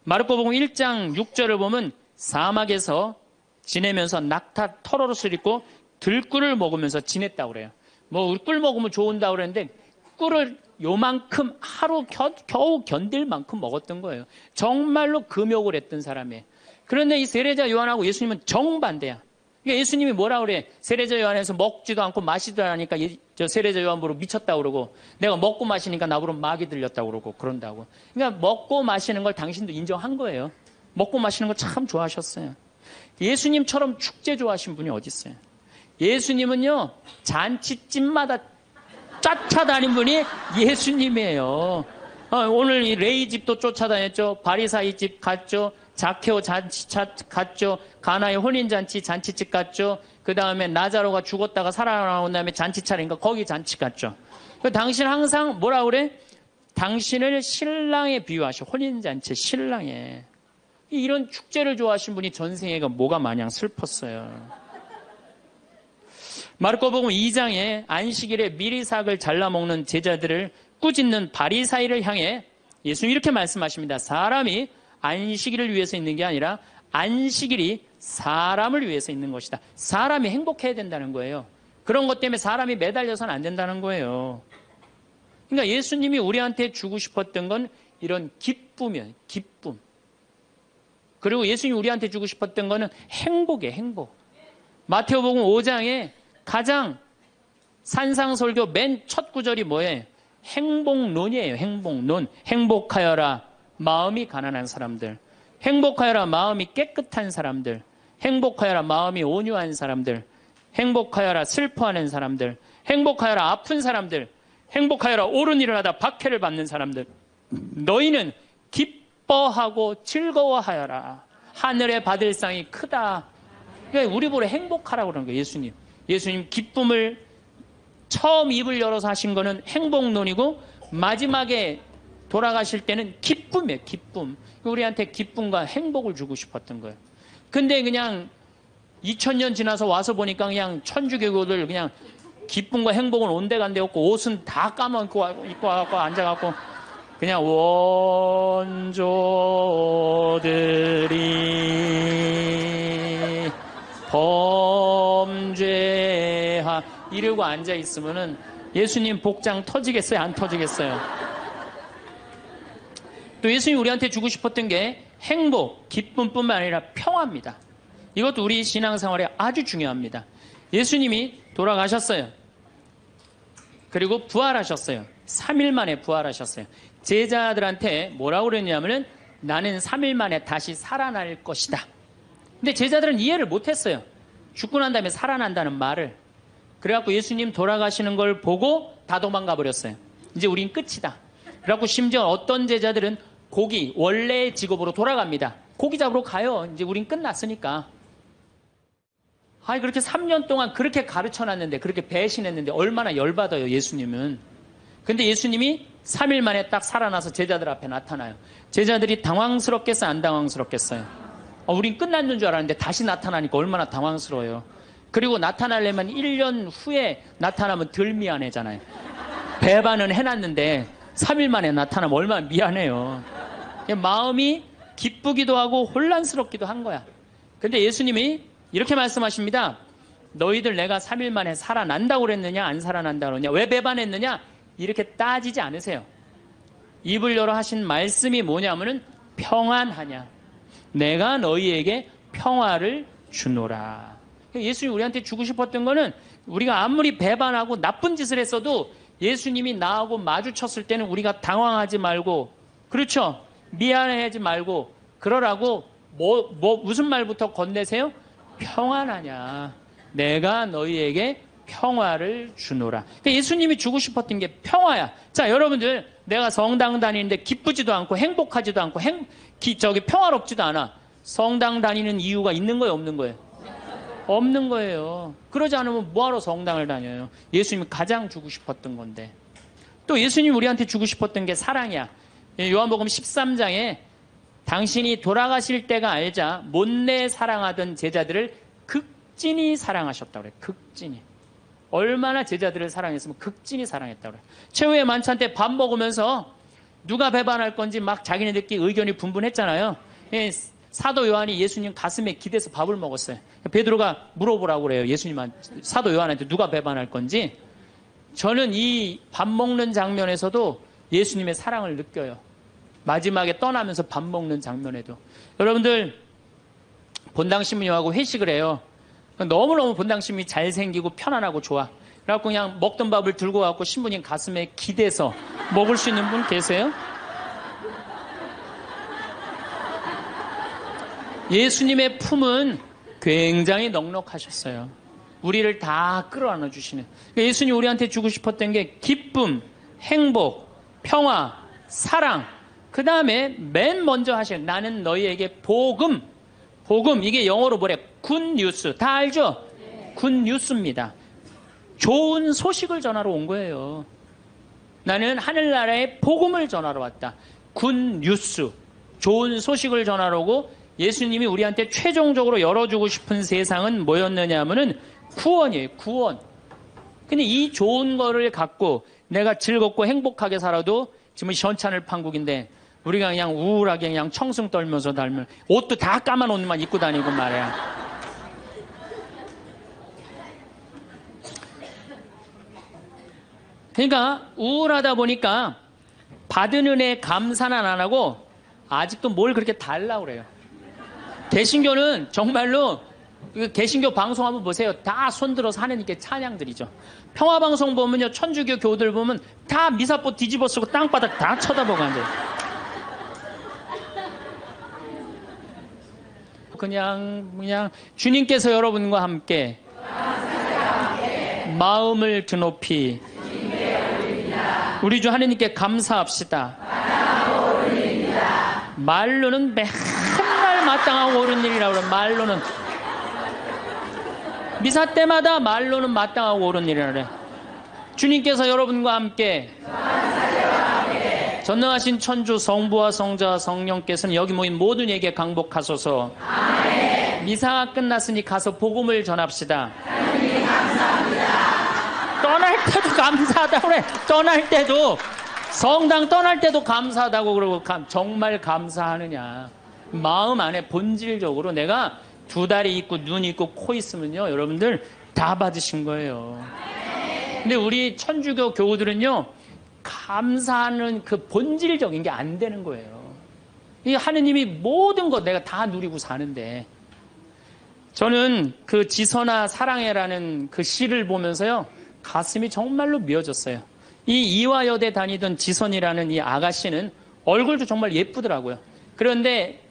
마르코복음 1장 6절을 보면 사막에서 지내면서 낙타 털옷을 입고 들꿀을 먹으면서 지냈다고 그래요. 꿀 먹으면 좋은다고 그랬는데 꿀을 요만큼 하루 겨우 견딜 만큼 먹었던 거예요. 정말로 금욕을 했던 사람이에요. 그런데 이 세례자 요한하고 예수님은 정반대야. 그러니까 예수님이 뭐라 그래? 세례자 요한에서 먹지도 않고 마시지도 않으니까 저 세례자 요한 보러 미쳤다고 그러고 내가 먹고 마시니까 나보러 마귀 들렸다고 그러고 그런다고. 그러니까 먹고 마시는 걸 당신도 인정한 거예요. 먹고 마시는 거 참 좋아하셨어요. 예수님처럼 축제 좋아하신 분이 어디 있어요? 예수님은요 잔치집마다 쫓아다닌 분이 예수님이에요. 오늘 이 레이 집도 쫓아다녔죠. 바리사이 집 갔죠. 자케오 잔치 갔죠. 가나의 혼인잔치 잔치집 갔죠. 그 다음에 나자로가 죽었다가 살아나온 다음에 잔치 차린가 거기 잔치 갔죠. 당신 항상 뭐라 그래? 당신을 신랑에 비유하셔. 혼인잔치 신랑에. 이런 축제를 좋아하신 분이 전생애가 뭐가 마냥 슬펐어요. 마르코복음 2장에 안식일에 미리삭을 잘라먹는 제자들을 꾸짖는 바리사이를 향해 예수님 이렇게 말씀하십니다. 사람이 안식일을 위해서 있는 게 아니라 안식일이 사람을 위해서 있는 것이다. 사람이 행복해야 된다는 거예요. 그런 것 때문에 사람이 매달려서는 안 된다는 거예요. 그러니까 예수님이 우리한테 주고 싶었던 건 이런 기쁨이에요. 기쁨. 그리고 예수님이 우리한테 주고 싶었던 거는 행복이에요. 행복. 마태오복음 5장에 가장 산상설교 맨 첫 구절이 뭐예요? 행복론이에요. 행복론. 행복하여라 마음이 가난한 사람들. 행복하여라 마음이 깨끗한 사람들. 행복하여라 마음이 온유한 사람들. 행복하여라 슬퍼하는 사람들. 행복하여라 아픈 사람들. 행복하여라 옳은 일을 하다 박해를 받는 사람들. 너희는 기뻐하고 즐거워하여라. 하늘에 받을 상이 크다. 그러니까 우리 보러 행복하라고 그러는 거예요. 예수님 기쁨을 처음 입을 열어서 하신 거는 행복론이고 마지막에 돌아가실 때는 기쁨이에요. 기쁨. 우리한테 기쁨과 행복을 주고 싶었던 거예요. 근데 그냥 2000년 지나서 와서 보니까 그냥 천주교들 그냥 기쁨과 행복은 온데간데 없고 옷은 다 까먹고 입고 와갖고 앉아갖고 그냥 원조들이 범죄하 이러고 앉아있으면은 예수님 복장 터지겠어요? 안 터지겠어요? 또 예수님이 우리한테 주고 싶었던 게 행복, 기쁨뿐만 아니라 평화입니다. 이것도 우리 신앙생활에 아주 중요합니다. 예수님이 돌아가셨어요. 그리고 부활하셨어요. 3일 만에 부활하셨어요. 제자들한테 뭐라고 그랬냐면은 나는 3일 만에 다시 살아날 것이다. 근데 제자들은 이해를 못했어요. 죽고 난 다음에 살아난다는 말을. 그래갖고 예수님 돌아가시는 걸 보고 다 도망가 버렸어요. 이제 우린 끝이다. 그래갖고 심지어 어떤 제자들은 고기, 원래의 직업으로 돌아갑니다. 고기 잡으러 가요. 이제 우린 끝났으니까. 아니, 그렇게 3년 동안 그렇게 가르쳐 놨는데, 그렇게 배신했는데, 얼마나 열받아요, 예수님은. 근데 예수님이 3일 만에 딱 살아나서 제자들 앞에 나타나요. 제자들이 당황스럽겠어요, 안 당황스럽겠어요? 우린 끝났는 줄 알았는데 다시 나타나니까 얼마나 당황스러워요. 그리고 나타나려면 1년 후에 나타나면 덜 미안해잖아요. 배반은 해놨는데 3일 만에 나타나면 얼마나 미안해요. 마음이 기쁘기도 하고 혼란스럽기도 한 거야. 근데 예수님이 이렇게 말씀하십니다. 너희들 내가 3일 만에 살아난다고 그랬느냐 안 살아난다고 그랬느냐 왜 배반했느냐 이렇게 따지지 않으세요. 입을 열어 하신 말씀이 뭐냐면은 평안하냐 내가 너희에게 평화를 주노라. 예수님이 우리한테 주고 싶었던 거는 우리가 아무리 배반하고 나쁜 짓을 했어도 예수님이 나하고 마주쳤을 때는 우리가 당황하지 말고 그렇죠? 미안해하지 말고 그러라고 무슨 말부터 건네세요? 평안하냐 내가 너희에게 평화를 주노라. 그러니까 예수님이 주고 싶었던 게 평화야. 자, 여러분들 내가 성당 다니는데 기쁘지도 않고 행복하지도 않고 평화롭지도 않아. 성당 다니는 이유가 있는 거예요, 없는 거예요? 없는 거예요. 그러지 않으면 뭐하러 성당을 다녀요? 예수님이 가장 주고 싶었던 건데. 또 예수님이 우리한테 주고 싶었던 게 사랑이야. 요한복음 13장에 당신이 돌아가실 때가 알자 못내 사랑하던 제자들을 극진히 사랑하셨다고 그래요. 극진히. 얼마나 제자들을 사랑했으면 극진히 사랑했다고 그래요. 최후의 만찬 때 밥 먹으면서 누가 배반할 건지 막 자기네들끼리 의견이 분분했잖아요. 사도 요한이 예수님 가슴에 기대서 밥을 먹었어요. 베드로가 물어보라고 그래요. 예수님한테 사도 요한한테 누가 배반할 건지. 저는 이 밥 먹는 장면에서도 예수님의 사랑을 느껴요. 마지막에 떠나면서 밥 먹는 장면에도. 여러분들 본당신부님하고 회식을 해요. 너무너무 본당신부님이 잘생기고 편안하고 좋아. 그래갖고 그냥 먹던 밥을 들고 와갖고 신부님 가슴에 기대서 먹을 수 있는 분 계세요? 예수님의 품은 굉장히 넉넉하셨어요. 우리를 다 끌어안아 주시는. 예수님 우리한테 주고 싶었던 게 기쁨, 행복, 평화, 사랑. 그 다음에 맨 먼저 하실 나는 너희에게 복음. 복음 이게 영어로 뭐래? 굿뉴스. 다 알죠? 굿뉴스입니다. 좋은 소식을 전하러 온 거예요. 나는 하늘나라의 복음을 전하러 왔다. 굿뉴스. 좋은 소식을 전하러 오고 예수님이 우리한테 최종적으로 열어주고 싶은 세상은 뭐였느냐 하면은 구원이에요. 구원. 근데 이 좋은 거를 갖고 내가 즐겁고 행복하게 살아도 지금 시원찮을 판국인데 우리가 그냥 우울하게 그냥 청승 떨면서 달면 옷도 다 까만 옷만 입고 다니고 말이야. 그러니까 우울하다 보니까 받은 은혜 감사는 안 하고 아직도 뭘 그렇게 달라고 그래요. 개신교는 정말로 개신교 방송 한번 보세요. 다 손들어서 하나님께 찬양드리죠. 평화방송 보면요. 천주교 교우들 보면 다 미사포 뒤집어 쓰고 땅바닥 다 쳐다보고 앉아요. 그냥 주님께서 여러분과 함께 마음을 드높이 우리 주 하나님께 감사합시다. 말로는 맨날 마땅하고 옳은 일이라고 그래. 말로는 미사 때마다 말로는 마땅하고 옳은 일이라고 그래. 주님께서 여러분과 함께 전능하신 천주 성부와 성자와 성령께서는 여기 모인 모든 이에게 강복하소서. 미사가 끝났으니 가서 복음을 전합시다. 떠날 때도 감사하다고 그래. 떠날 때도 성당 떠날 때도 감사하다고 그러고 정말 감사하느냐. 마음 안에 본질적으로 내가 두 다리 있고 눈 있고 코 있으면요 여러분들 다 받으신 거예요. 근데 우리 천주교 교우들은요 감사하는 그 본질적인 게 안 되는 거예요. 이 하느님이 모든 것 내가 다 누리고 사는데 저는 그 지선아 사랑해라는 그 시를 보면서요 가슴이 정말로 미어졌어요. 이 이화여대 다니던 지선이라는 이 아가씨는 얼굴도 정말 예쁘더라고요. 그런데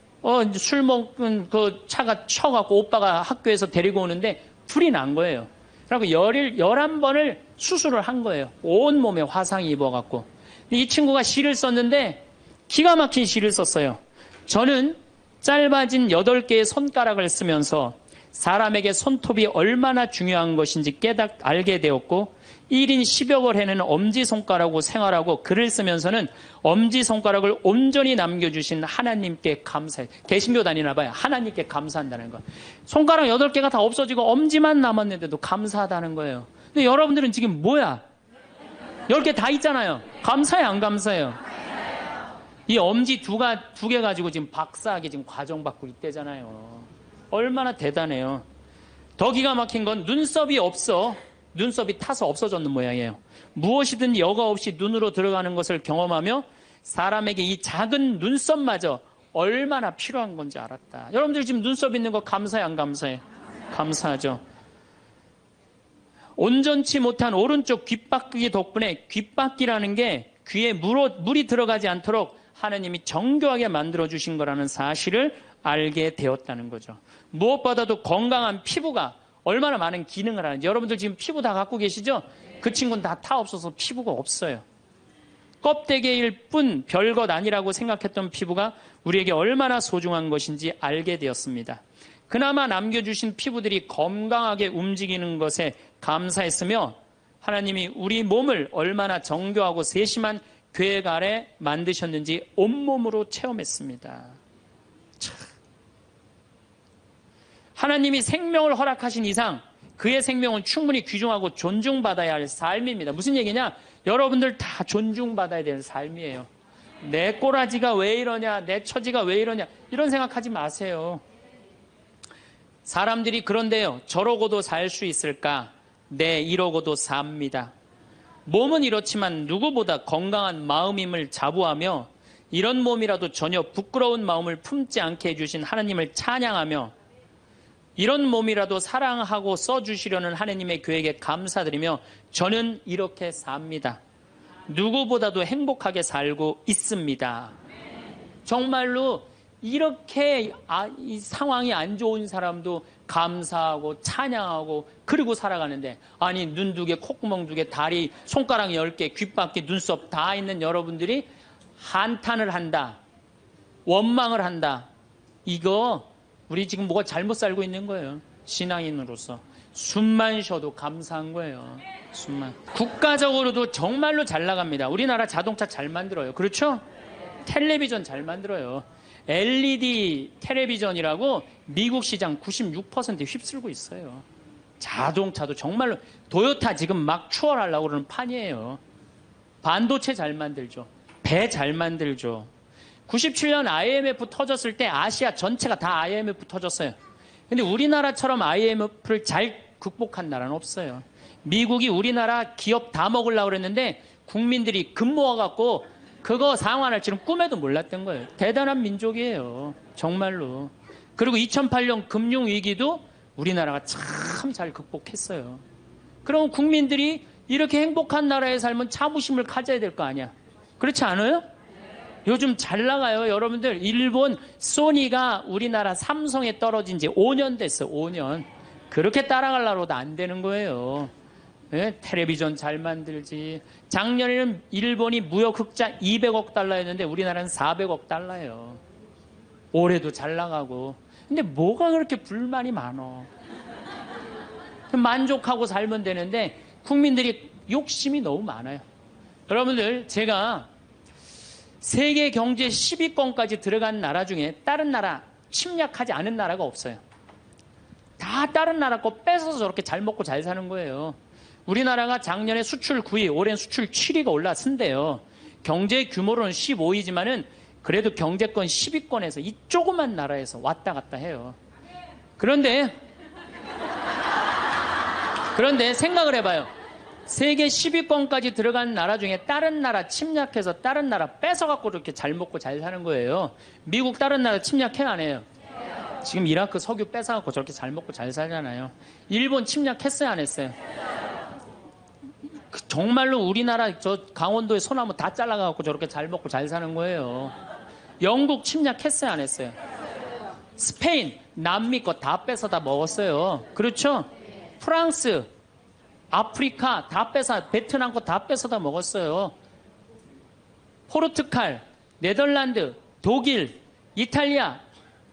술 먹은 그 차가 쳐갖고 오빠가 학교에서 데리고 오는데 불이 난 거예요. 그리고 11번을 수술을 한 거예요. 온몸에 화상이 입어갖고. 이 친구가 시를 썼는데 기가 막힌 시를 썼어요. 저는 짧아진 8개의 손가락을 쓰면서 사람에게 손톱이 얼마나 중요한 것인지 알게 되었고 1인 10여걸 해는 엄지손가락으로 생활하고 글을 쓰면서는 엄지손가락을 온전히 남겨주신 하나님께 감사해. 개신교 다니나 봐요. 하나님께 감사한다는 거. 손가락 8개가 다 없어지고 엄지만 남았는데도 감사하다는 거예요. 근데 여러분들은 지금 뭐야? 10개 다 있잖아요. 감사해 안 감사해요? 이 엄지 두 개 가지고 지금 박사학위 지금 과정 받고 있대잖아요. 얼마나 대단해요. 더 기가 막힌 건 눈썹이 없어. 눈썹이 타서 없어졌는 모양이에요. 무엇이든 여과 없이 눈으로 들어가는 것을 경험하며 사람에게 이 작은 눈썹마저 얼마나 필요한 건지 알았다. 여러분들 지금 눈썹 있는 거 감사해 안 감사해? 감사하죠. 온전치 못한 오른쪽 귓바퀴 덕분에 귓바퀴라는 게 귀에 물이 들어가지 않도록 하나님이 정교하게 만들어주신 거라는 사실을 알게 되었다는 거죠. 무엇보다도 건강한 피부가 얼마나 많은 기능을 하는지. 여러분들 지금 피부 다 갖고 계시죠? 그 친구는 다 타 없어서 피부가 없어요. 껍데기일 뿐 별것 아니라고 생각했던 피부가 우리에게 얼마나 소중한 것인지 알게 되었습니다. 그나마 남겨주신 피부들이 건강하게 움직이는 것에 감사했으며 하나님이 우리 몸을 얼마나 정교하고 세심한 계획 아래 만드셨는지 온몸으로 체험했습니다. 참. 하나님이 생명을 허락하신 이상 그의 생명은 충분히 귀중하고 존중받아야 할 삶입니다. 무슨 얘기냐? 여러분들 다 존중받아야 되는 삶이에요. 내 꼬라지가 왜 이러냐, 내 처지가 왜 이러냐 이런 생각하지 마세요. 사람들이 그런데요, 저러고도 살 수 있을까? 네, 이러고도 삽니다. 몸은 이렇지만 누구보다 건강한 마음임을 자부하며 이런 몸이라도 전혀 부끄러운 마음을 품지 않게 해주신 하나님을 찬양하며 이런 몸이라도 사랑하고 써주시려는 하나님의 계획에 감사드리며 저는 이렇게 삽니다. 누구보다도 행복하게 살고 있습니다. 정말로 이렇게 이 상황이 안 좋은 사람도 감사하고 찬양하고 그리고 살아가는데 아니 눈 2개, 콧구멍 2개, 다리, 손가락 10개, 귓바퀴, 눈썹 다 있는 여러분들이 한탄을 한다. 원망을 한다. 이거 우리 지금 뭐가 잘못 살고 있는 거예요. 신앙인으로서. 숨만 쉬어도 감사한 거예요. 숨만. 국가적으로도 정말로 잘 나갑니다. 우리나라 자동차 잘 만들어요. 그렇죠? 텔레비전 잘 만들어요. LED 텔레비전이라고 미국 시장 96% 휩쓸고 있어요. 자동차도 정말로 도요타 지금 막 추월하려고 그러는 판이에요. 반도체 잘 만들죠. 배 잘 만들죠. 97년 IMF 터졌을 때 아시아 전체가 다 IMF 터졌어요. 근데 우리나라처럼 IMF를 잘 극복한 나라는 없어요. 미국이 우리나라 기업 다 먹으려고 그랬는데 국민들이 금 모아갖고 그거 상환할 줄은 꿈에도 몰랐던 거예요. 대단한 민족이에요. 정말로. 그리고 2008년 금융위기도 우리나라가 참 잘 극복했어요. 그럼 국민들이 이렇게 행복한 나라에 살면 자부심을 가져야 될 거 아니야. 그렇지 않아요? 요즘 잘 나가요. 여러분들 일본 소니가 우리나라 삼성에 떨어진 지 5년 됐어요. 5년. 그렇게 따라가려고도 안 되는 거예요. 네? 텔레비전 잘 만들지. 작년에는 일본이 무역 흑자 200억 달러였는데 우리나라는 400억 달러예요. 올해도 잘 나가고. 근데 뭐가 그렇게 불만이 많어. 만족하고 살면 되는데 국민들이 욕심이 너무 많아요. 여러분들 제가 세계 경제 10위권까지 들어간 나라 중에 다른 나라 침략하지 않은 나라가 없어요. 다 다른 나라 거 뺏어서 저렇게 잘 먹고 잘 사는 거예요. 우리나라가 작년에 수출 9위, 올해는 수출 7위가 올랐은데요. 경제 규모로는 15위지만은 그래도 경제권 10위권에서 이 조그만 나라에서 왔다 갔다 해요. 그런데 생각을 해봐요. 세계 10위권까지 들어간 나라 중에 다른 나라 침략해서 다른 나라 뺏어갖고 이렇게 잘 먹고 잘 사는 거예요. 미국 다른 나라 침략해 안 해요? 지금 이라크 석유 뺏어갖고 저렇게 잘 먹고 잘 살잖아요. 일본 침략했어요 안 했어요? 정말로 우리나라 저 강원도의 소나무 다 잘라갖고 저렇게 잘 먹고 잘 사는 거예요. 영국 침략했어요 안 했어요? 스페인 남미 거 다 뺏어다 먹었어요. 그렇죠? 프랑스 아프리카 다 베트남 거 다 뺏어다 먹었어요. 포르투갈, 네덜란드, 독일, 이탈리아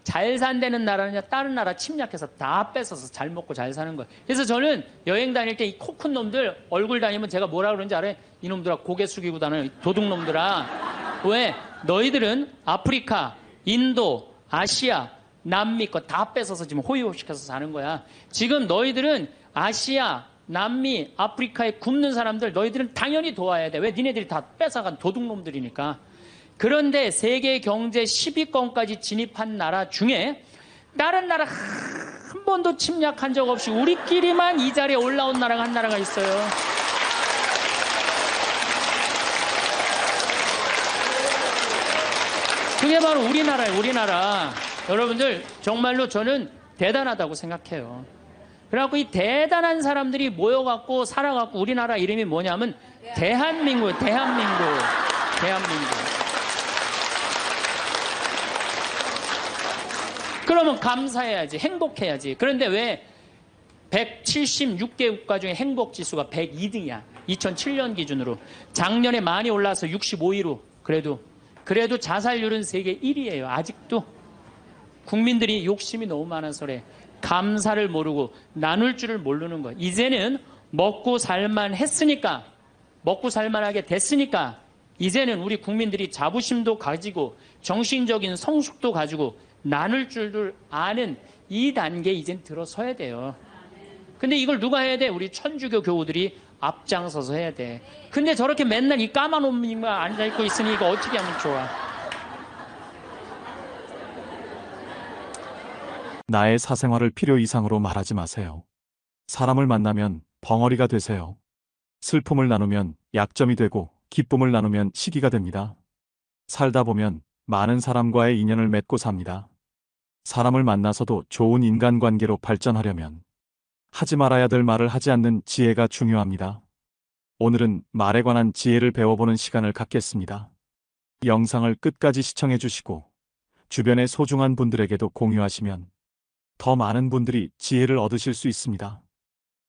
잘 산다는 나라냐 다른 나라 침략해서 다 뺏어서 잘 먹고 잘 사는 거예요. 그래서 저는 여행 다닐 때 이 코 큰 놈들 얼굴 다니면 제가 뭐라 그러는지 알아요? 이놈들아 고개 숙이고 다니는 도둑놈들아. 왜? 너희들은 아프리카, 인도, 아시아, 남미 거 다 뺏어서 지금 호의호식해서 사는 거야. 지금 너희들은 아시아, 남미, 아프리카에 굶는 사람들 너희들은 당연히 도와야 돼. 왜? 니네들이 다 뺏어간 도둑놈들이니까. 그런데 세계 경제 10위권까지 진입한 나라 중에 다른 나라 한 번도 침략한 적 없이 우리끼리만 이 자리에 올라온 나라가 한 나라가 있어요. 그게 바로 우리나라예요. 우리나라. 여러분들 정말로 저는 대단하다고 생각해요. 그래갖고 이 대단한 사람들이 모여갖고 살아갖고 우리나라 이름이 뭐냐면 대한민국이에요. 대한민국. 그러면 감사해야지. 행복해야지. 그런데 왜 176개 국가 중에 행복지수가 102등이야. 2007년 기준으로. 작년에 많이 올라서 65위로. 그래도 자살률은 세계 1위예요. 아직도. 국민들이 욕심이 너무 많아서 그래. 감사를 모르고 나눌 줄을 모르는 거예요. 이제는 먹고 살만 했으니까, 먹고 살만하게 됐으니까 이제는 우리 국민들이 자부심도 가지고 정신적인 성숙도 가지고 나눌 줄을 아는 이 단계에 이젠 들어서야 돼요. 근데 이걸 누가 해야 돼? 우리 천주교 교우들이 앞장서서 해야 돼. 근데 저렇게 맨날 이 까만 옷만 앉아있고 있으니 이거 어떻게 하면 좋아? 나의 사생활을 필요 이상으로 말하지 마세요. 사람을 만나면 벙어리가 되세요. 슬픔을 나누면 약점이 되고 기쁨을 나누면 시기가 됩니다. 살다 보면 많은 사람과의 인연을 맺고 삽니다. 사람을 만나서도 좋은 인간관계로 발전하려면 하지 말아야 될 말을 하지 않는 지혜가 중요합니다. 오늘은 말에 관한 지혜를 배워보는 시간을 갖겠습니다. 영상을 끝까지 시청해 주시고 주변의 소중한 분들에게도 공유하시면 더 많은 분들이 지혜를 얻으실 수 있습니다.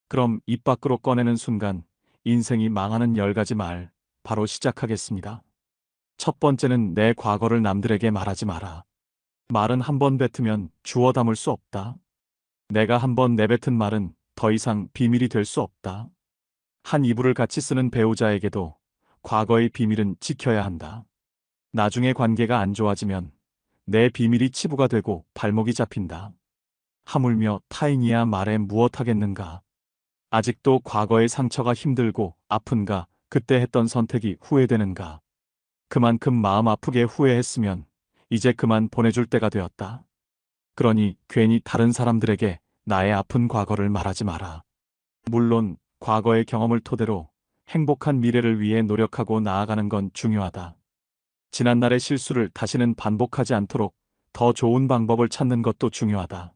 그럼 입 밖으로 꺼내는 순간 인생이 망하는 10가지 말 바로 시작하겠습니다. 첫 번째는 내 과거를 남들에게 말하지 마라. 말은 한 번 뱉으면 주워 담을 수 없다. 내가 한 번 내뱉은 말은 더 이상 비밀이 될 수 없다. 한 이불을 같이 쓰는 배우자에게도 과거의 비밀은 지켜야 한다. 나중에 관계가 안 좋아지면 내 비밀이 치부가 되고 발목이 잡힌다. 하물며 타인이야 말해 무엇하겠는가. 아직도 과거의 상처가 힘들고 아픈가. 그때 했던 선택이 후회되는가. 그만큼 마음 아프게 후회했으면 이제 그만 보내줄 때가 되었다. 그러니 괜히 다른 사람들에게 나의 아픈 과거를 말하지 마라. 물론 과거의 경험을 토대로 행복한 미래를 위해 노력하고 나아가는 건 중요하다. 지난날의 실수를 다시는 반복하지 않도록 더 좋은 방법을 찾는 것도 중요하다.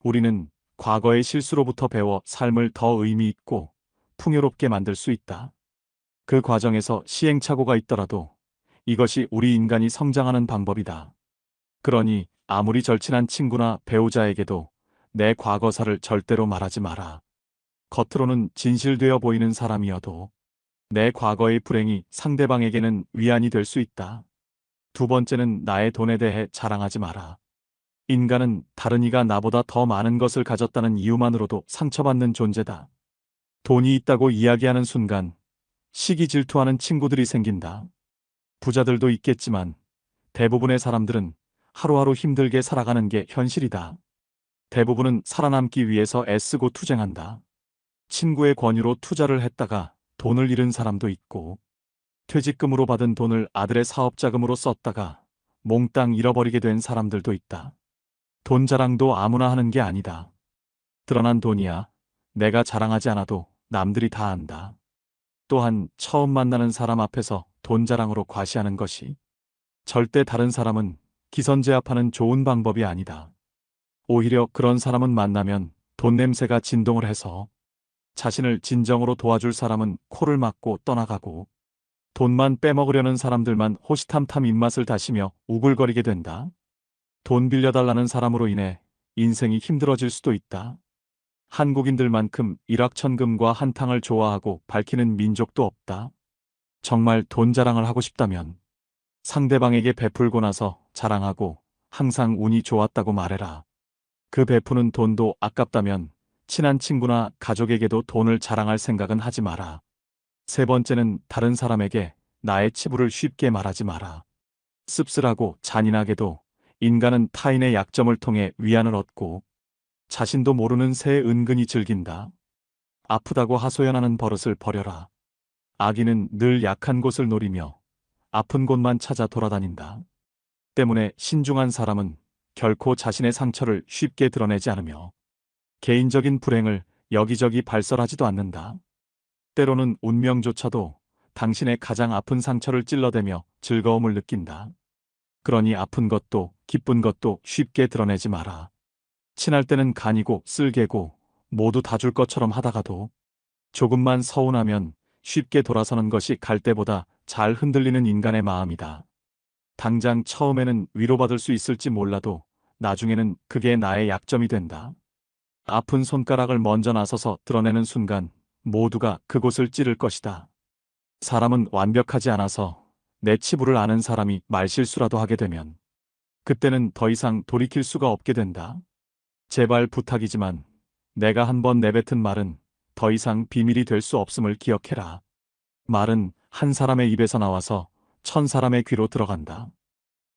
우리는 과거의 실수로부터 배워 삶을 더 의미 있고 풍요롭게 만들 수 있다. 그 과정에서 시행착오가 있더라도 이것이 우리 인간이 성장하는 방법이다. 그러니 아무리 절친한 친구나 배우자에게도 내 과거사를 절대로 말하지 마라. 겉으로는 진실되어 보이는 사람이어도 내 과거의 불행이 상대방에게는 위안이 될 수 있다. 두 번째는 나의 돈에 대해 자랑하지 마라. 인간은 다른 이가 나보다 더 많은 것을 가졌다는 이유만으로도 상처받는 존재다. 돈이 있다고 이야기하는 순간 시기 질투하는 친구들이 생긴다. 부자들도 있겠지만 대부분의 사람들은 하루하루 힘들게 살아가는 게 현실이다. 대부분은 살아남기 위해서 애쓰고 투쟁한다. 친구의 권유로 투자를 했다가 돈을 잃은 사람도 있고, 퇴직금으로 받은 돈을 아들의 사업 자금으로 썼다가 몽땅 잃어버리게 된 사람들도 있다. 돈 자랑도 아무나 하는 게 아니다. 드러난 돈이야 내가 자랑하지 않아도 남들이 다 안다. 또한 처음 만나는 사람 앞에서 돈 자랑으로 과시하는 것이 절대 다른 사람은 기선제압하는 좋은 방법이 아니다. 오히려 그런 사람은 만나면 돈 냄새가 진동을 해서 자신을 진정으로 도와줄 사람은 코를 막고 떠나가고 돈만 빼먹으려는 사람들만 호시탐탐 입맛을 다시며 우글거리게 된다. 돈 빌려달라는 사람으로 인해 인생이 힘들어질 수도 있다. 한국인들만큼 일확천금과 한탕을 좋아하고 밝히는 민족도 없다. 정말 돈 자랑을 하고 싶다면 상대방에게 베풀고 나서 자랑하고 항상 운이 좋았다고 말해라. 그 베푸는 돈도 아깝다면 친한 친구나 가족에게도 돈을 자랑할 생각은 하지 마라. 세 번째는 다른 사람에게 나의 치부를 쉽게 말하지 마라. 씁쓸하고 잔인하게도 인간은 타인의 약점을 통해 위안을 얻고 자신도 모르는 새에 은근히 즐긴다. 아프다고 하소연하는 버릇을 버려라. 아기는 늘 약한 곳을 노리며 아픈 곳만 찾아 돌아다닌다. 때문에 신중한 사람은 결코 자신의 상처를 쉽게 드러내지 않으며 개인적인 불행을 여기저기 발설하지도 않는다. 때로는 운명조차도 당신의 가장 아픈 상처를 찔러대며 즐거움을 느낀다. 그러니 아픈 것도 기쁜 것도 쉽게 드러내지 마라. 친할 때는 간이고 쓸개고 모두 다 줄 것처럼 하다가도 조금만 서운하면 쉽게 돌아서는 것이 갈대보다 잘 흔들리는 인간의 마음이다. 당장 처음에는 위로받을 수 있을지 몰라도 나중에는 그게 나의 약점이 된다. 아픈 손가락을 먼저 나서서 드러내는 순간 모두가 그곳을 찌를 것이다. 사람은 완벽하지 않아서 내 치부를 아는 사람이 말실수라도 하게 되면 그때는 더 이상 돌이킬 수가 없게 된다. 제발 부탁이지만 내가 한번 내뱉은 말은 더 이상 비밀이 될 수 없음을 기억해라. 말은 한 사람의 입에서 나와서 1000사람의 귀로 들어간다.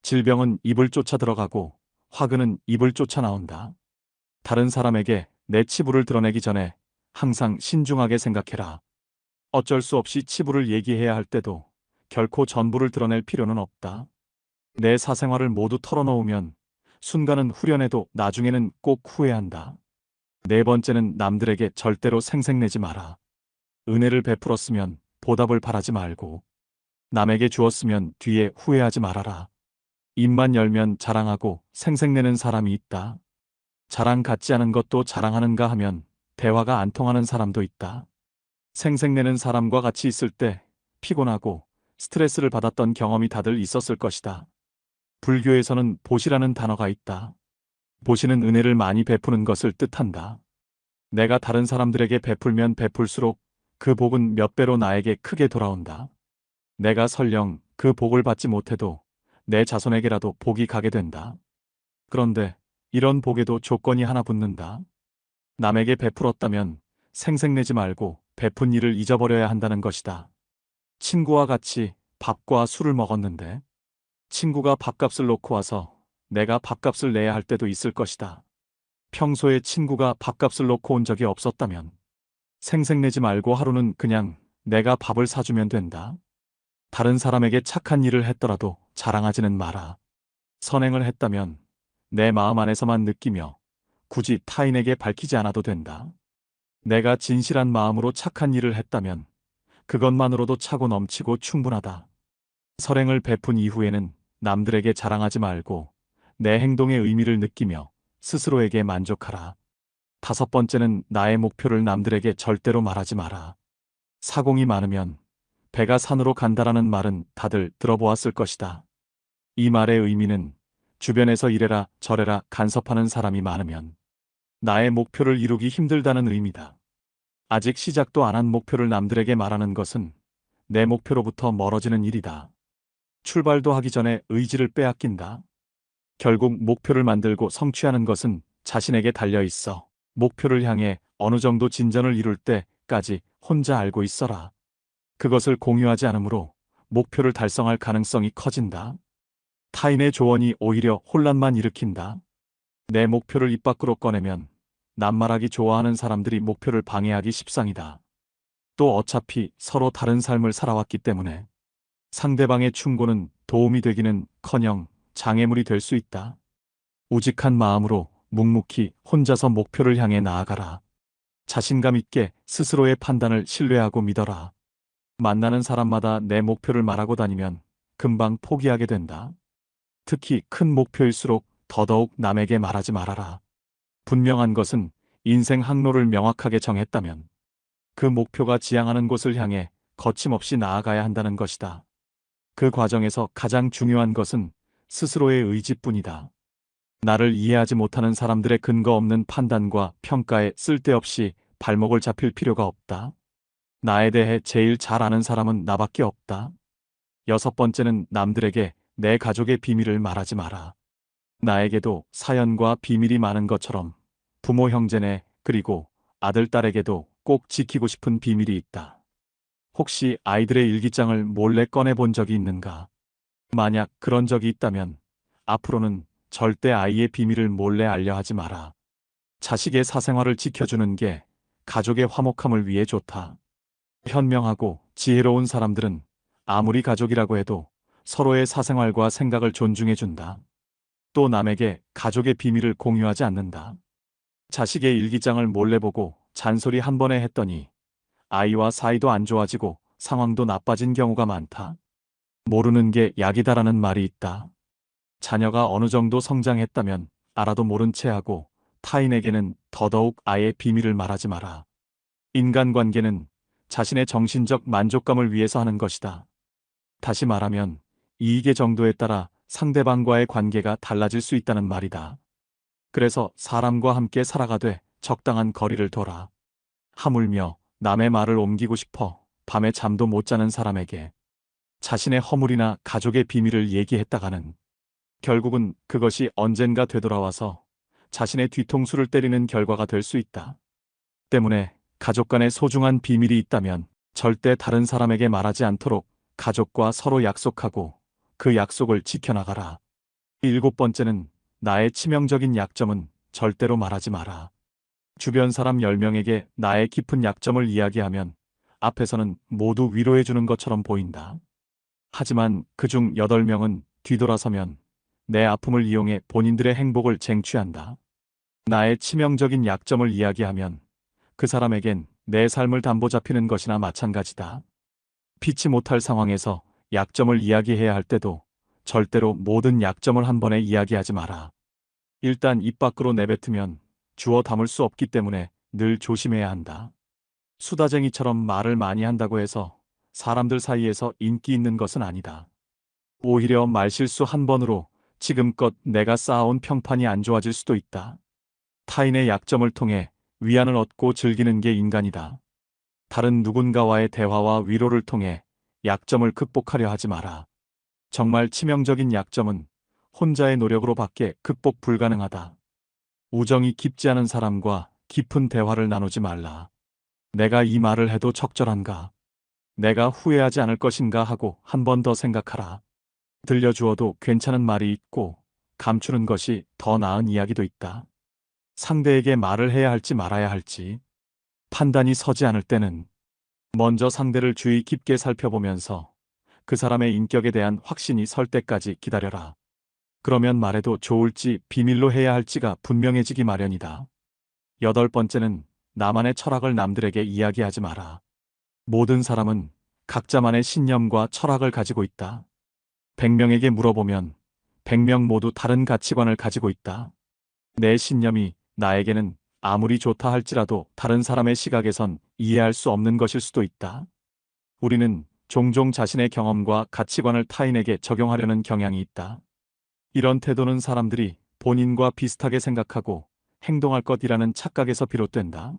질병은 입을 쫓아 들어가고 화근은 입을 쫓아 나온다. 다른 사람에게 내 치부를 드러내기 전에 항상 신중하게 생각해라. 어쩔 수 없이 치부를 얘기해야 할 때도 결코 전부를 드러낼 필요는 없다. 내 사생활을 모두 털어놓으면 순간은 후련해도 나중에는 꼭 후회한다. 네 번째는 남들에게 절대로 생색내지 마라. 은혜를 베풀었으면 보답을 바라지 말고 남에게 주었으면 뒤에 후회하지 말아라. 입만 열면 자랑하고 생색내는 사람이 있다. 자랑 같지 않은 것도 자랑하는가 하면 대화가 안 통하는 사람도 있다. 생색내는 사람과 같이 있을 때 피곤하고 스트레스를 받았던 경험이 다들 있었을 것이다. 불교에서는 보시라는 단어가 있다. 보시는 은혜를 많이 베푸는 것을 뜻한다. 내가 다른 사람들에게 베풀면 베풀수록 그 복은 몇 배로 나에게 크게 돌아온다. 내가 설령 그 복을 받지 못해도 내 자손에게라도 복이 가게 된다. 그런데 이런 복에도 조건이 하나 붙는다. 남에게 베풀었다면 생색내지 말고 베푼 일을 잊어버려야 한다는 것이다. 친구와 같이 밥과 술을 먹었는데 친구가 밥값을 놓고 와서 내가 밥값을 내야 할 때도 있을 것이다. 평소에 친구가 밥값을 놓고 온 적이 없었다면 생색내지 말고 하루는 그냥 내가 밥을 사주면 된다. 다른 사람에게 착한 일을 했더라도 자랑하지는 마라. 선행을 했다면 내 마음 안에서만 느끼며 굳이 타인에게 밝히지 않아도 된다. 내가 진실한 마음으로 착한 일을 했다면 그것만으로도 차고 넘치고 충분하다. 선행을 베푼 이후에는 남들에게 자랑하지 말고 내 행동의 의미를 느끼며 스스로에게 만족하라. 다섯 번째는 나의 목표를 남들에게 절대로 말하지 마라. 사공이 많으면 배가 산으로 간다라는 말은 다들 들어보았을 것이다. 이 말의 의미는 주변에서 이래라 저래라 간섭하는 사람이 많으면 나의 목표를 이루기 힘들다는 의미다. 아직 시작도 안 한 목표를 남들에게 말하는 것은 내 목표로부터 멀어지는 일이다. 출발도 하기 전에 의지를 빼앗긴다. 결국 목표를 만들고 성취하는 것은 자신에게 달려 있어. 목표를 향해 어느 정도 진전을 이룰 때까지 혼자 알고 있어라. 그것을 공유하지 않으므로 목표를 달성할 가능성이 커진다. 타인의 조언이 오히려 혼란만 일으킨다. 내 목표를 입 밖으로 꺼내면 낱말하기 좋아하는 사람들이 목표를 방해하기 십상이다. 또 어차피 서로 다른 삶을 살아왔기 때문에 상대방의 충고는 도움이 되기는 커녕 장애물이 될 수 있다. 우직한 마음으로 묵묵히 혼자서 목표를 향해 나아가라. 자신감 있게 스스로의 판단을 신뢰하고 믿어라. 만나는 사람마다 내 목표를 말하고 다니면 금방 포기하게 된다. 특히 큰 목표일수록 더더욱 남에게 말하지 말아라. 분명한 것은 인생 항로를 명확하게 정했다면 그 목표가 지향하는 곳을 향해 거침없이 나아가야 한다는 것이다. 그 과정에서 가장 중요한 것은 스스로의 의지뿐이다. 나를 이해하지 못하는 사람들의 근거 없는 판단과 평가에 쓸데없이 발목을 잡힐 필요가 없다. 나에 대해 제일 잘 아는 사람은 나밖에 없다. 여섯 번째는 남들에게 내 가족의 비밀을 말하지 마라. 나에게도 사연과 비밀이 많은 것처럼 부모 형제네 그리고 아들 딸에게도 꼭 지키고 싶은 비밀이 있다. 혹시 아이들의 일기장을 몰래 꺼내본 적이 있는가? 만약 그런 적이 있다면 앞으로는 절대 아이의 비밀을 몰래 알려 하지 마라. 자식의 사생활을 지켜주는 게 가족의 화목함을 위해 좋다. 현명하고 지혜로운 사람들은 아무리 가족이라고 해도 서로의 사생활과 생각을 존중해준다. 또 남에게 가족의 비밀을 공유하지 않는다. 자식의 일기장을 몰래 보고 잔소리 한 번에 했더니 아이와 사이도 안 좋아지고 상황도 나빠진 경우가 많다. 모르는 게 약이다라는 말이 있다. 자녀가 어느 정도 성장했다면 알아도 모른 채 하고 타인에게는 더더욱 아예 비밀을 말하지 마라. 인간관계는 자신의 정신적 만족감을 위해서 하는 것이다. 다시 말하면 이익의 정도에 따라 상대방과의 관계가 달라질 수 있다는 말이다. 그래서 사람과 함께 살아가되 적당한 거리를 둬라. 하물며 남의 말을 옮기고 싶어 밤에 잠도 못 자는 사람에게 자신의 허물이나 가족의 비밀을 얘기했다가는 결국은 그것이 언젠가 되돌아와서 자신의 뒤통수를 때리는 결과가 될 수 있다. 때문에 가족 간의 소중한 비밀이 있다면 절대 다른 사람에게 말하지 않도록 가족과 서로 약속하고 그 약속을 지켜나가라. 일곱 번째는 나의 치명적인 약점은 절대로 말하지 마라. 주변 사람 10명에게 나의 깊은 약점을 이야기하면 앞에서는 모두 위로해주는 것처럼 보인다. 하지만 그중 8명은 뒤돌아서면 내 아픔을 이용해 본인들의 행복을 쟁취한다. 나의 치명적인 약점을 이야기하면 그 사람에겐 내 삶을 담보 잡히는 것이나 마찬가지다. 피치 못할 상황에서 약점을 이야기해야 할 때도 절대로 모든 약점을 한 번에 이야기하지 마라. 일단 입 밖으로 내뱉으면 주워 담을 수 없기 때문에 늘 조심해야 한다. 수다쟁이처럼 말을 많이 한다고 해서 사람들 사이에서 인기 있는 것은 아니다. 오히려 말실수 한 번으로 지금껏 내가 쌓아온 평판이 안 좋아질 수도 있다. 타인의 약점을 통해 위안을 얻고 즐기는 게 인간이다. 다른 누군가와의 대화와 위로를 통해 약점을 극복하려 하지 마라. 정말 치명적인 약점은 혼자의 노력으로 밖에 극복 불가능하다. 우정이 깊지 않은 사람과 깊은 대화를 나누지 말라. 내가 이 말을 해도 적절한가? 내가 후회하지 않을 것인가 하고 한 번 더 생각하라. 들려주어도 괜찮은 말이 있고 감추는 것이 더 나은 이야기도 있다. 상대에게 말을 해야 할지 말아야 할지 판단이 서지 않을 때는 먼저 상대를 주의 깊게 살펴보면서 그 사람의 인격에 대한 확신이 설 때까지 기다려라. 그러면 말해도 좋을지 비밀로 해야 할지가 분명해지기 마련이다. 여덟 번째는 나만의 철학을 남들에게 이야기하지 마라. 모든 사람은 각자만의 신념과 철학을 가지고 있다. 100명에게 물어보면 100명 모두 다른 가치관을 가지고 있다. 내 신념이 나에게는 아무리 좋다 할지라도 다른 사람의 시각에선 이해할 수 없는 것일 수도 있다. 우리는 종종 자신의 경험과 가치관을 타인에게 적용하려는 경향이 있다. 이런 태도는 사람들이 본인과 비슷하게 생각하고 행동할 것이라는 착각에서 비롯된다.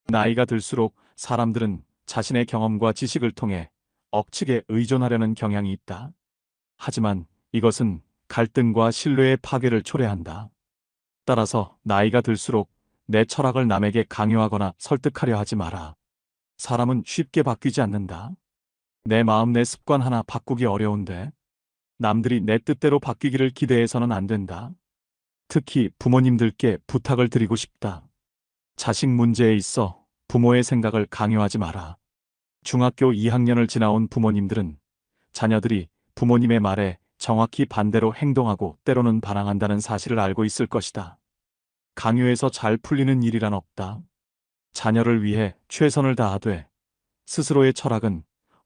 나이가 들수록 사람들은 자신의 경험과 지식을 통해 억측에 의존하려는 경향이 있다. 하지만 이것은 갈등과 신뢰의 파괴를 초래한다. 따라서 나이가 들수록 내 철학을 남에게 강요하거나 설득하려 하지 마라. 사람은 쉽게 바뀌지 않는다. 내 마음, 내 습관 하나 바꾸기 어려운데 남들이 내 뜻대로 바뀌기를 기대해서는 안 된다. 특히 부모님들께 부탁을 드리고 싶다. 자식 문제에 있어 부모의 생각을 강요하지 마라. 중학교 2학년을 지나온 부모님들은 자녀들이 부모님의 말에 정확히 반대로 행동하고 때로는 반항한다는 사실을 알고 있을 것이다. 강요해서 잘 풀리는 일이란 없다. 자녀를 위해 최선을 다하되 스스로의 철학은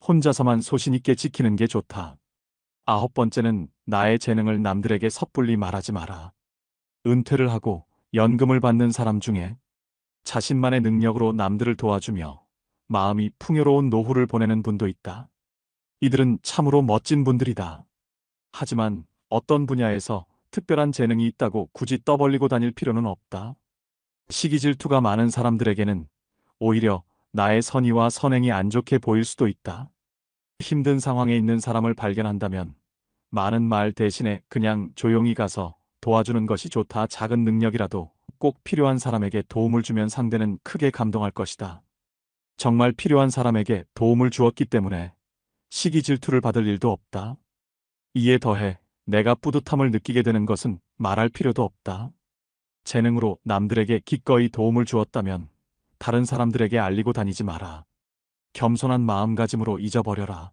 혼자서만 소신 있게 지키는 게 좋다. 아홉 번째는 나의 재능을 남들에게 섣불리 말하지 마라. 은퇴를 하고 연금을 받는 사람 중에 자신만의 능력으로 남들을 도와주며 마음이 풍요로운 노후를 보내는 분도 있다. 이들은 참으로 멋진 분들이다. 하지만 어떤 분야에서 특별한 재능이 있다고 굳이 떠벌리고 다닐 필요는 없다. 시기 질투가 많은 사람들에게는 오히려 나의 선의와 선행이 안 좋게 보일 수도 있다. 힘든 상황에 있는 사람을 발견한다면 많은 말 대신에 그냥 조용히 가서 도와주는 것이 좋다. 작은 능력이라도 꼭 필요한 사람에게 도움을 주면 상대는 크게 감동할 것이다. 정말 필요한 사람에게 도움을 주었기 때문에 시기 질투를 받을 일도 없다. 이에 더해 내가 뿌듯함을 느끼게 되는 것은 말할 필요도 없다. 재능으로 남들에게 기꺼이 도움을 주었다면 다른 사람들에게 알리고 다니지 마라. 겸손한 마음가짐으로 잊어버려라.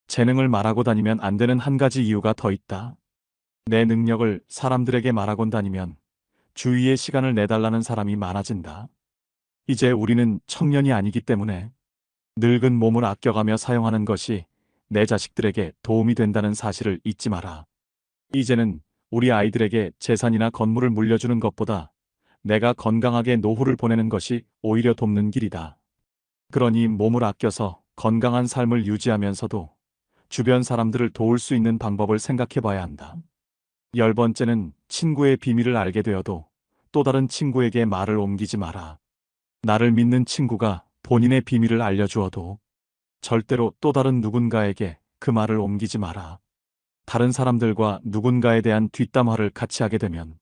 재능을 말하고 다니면 안 되는 한 가지 이유가 더 있다. 내 능력을 사람들에게 말하곤 다니면 주위에 시간을 내달라는 사람이 많아진다. 이제 우리는 청년이 아니기 때문에 늙은 몸을 아껴가며 사용하는 것이 내 자식들에게 도움이 된다는 사실을 잊지 마라. 이제는 우리 아이들에게 재산이나 건물을 물려주는 것보다 내가 건강하게 노후를 보내는 것이 오히려 돕는 길이다. 그러니 몸을 아껴서 건강한 삶을 유지하면서도 주변 사람들을 도울 수 있는 방법을 생각해 봐야 한다. 열 번째는 친구의 비밀을 알게 되어도 또 다른 친구에게 말을 옮기지 마라. 나를 믿는 친구가 본인의 비밀을 알려주어도 절대로 또 다른 누군가에게 그 말을 옮기지 마라. 다른 사람들과 누군가에 대한 뒷담화를 같이 하게 되면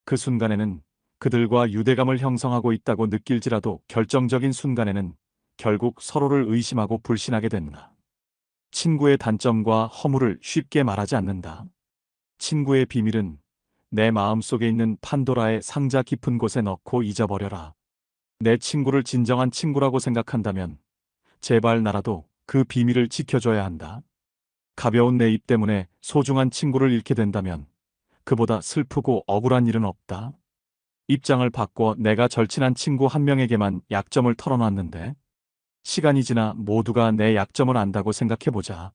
그 순간에는 그들과 유대감을 형성하고 있다고 느낄지라도 결정적인 순간에는 결국 서로를 의심하고 불신하게 된다. 친구의 단점과 허물을 쉽게 말하지 않는다. 친구의 비밀은 내 마음속에 있는 판도라의 상자 깊은 곳에 넣고 잊어버려라. 내 친구를 진정한 친구라고 생각한다면 제발 나라도 그 비밀을 지켜줘야 한다. 가벼운 내 입 때문에 소중한 친구를 잃게 된다면 그보다 슬프고 억울한 일은 없다. 입장을 바꿔 내가 절친한 친구 한 명에게만 약점을 털어놨는데 시간이 지나 모두가 내 약점을 안다고 생각해보자.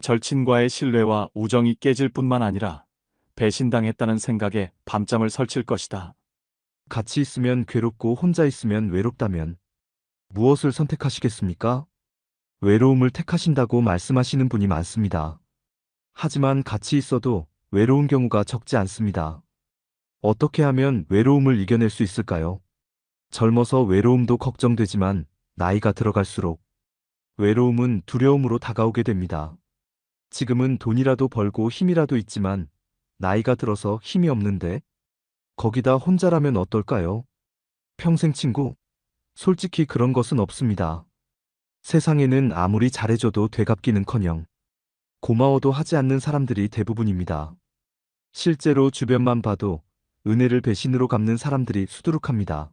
절친과의 신뢰와 우정이 깨질 뿐만 아니라 배신당했다는 생각에 밤잠을 설칠 것이다. 같이 있으면 괴롭고 혼자 있으면 외롭다면 무엇을 선택하시겠습니까? 외로움을 택하신다고 말씀하시는 분이 많습니다. 하지만 같이 있어도 외로운 경우가 적지 않습니다. 어떻게 하면 외로움을 이겨낼 수 있을까요? 젊어서 외로움도 걱정되지만 나이가 들어갈수록 외로움은 두려움으로 다가오게 됩니다. 지금은 돈이라도 벌고 힘이라도 있지만 나이가 들어서 힘이 없는데 거기다 혼자라면 어떨까요? 평생 친구? 솔직히 그런 것은 없습니다. 세상에는 아무리 잘해줘도 되갚기는커녕 고마워도 하지 않는 사람들이 대부분입니다. 실제로 주변만 봐도 은혜를 배신으로 갚는 사람들이 수두룩합니다.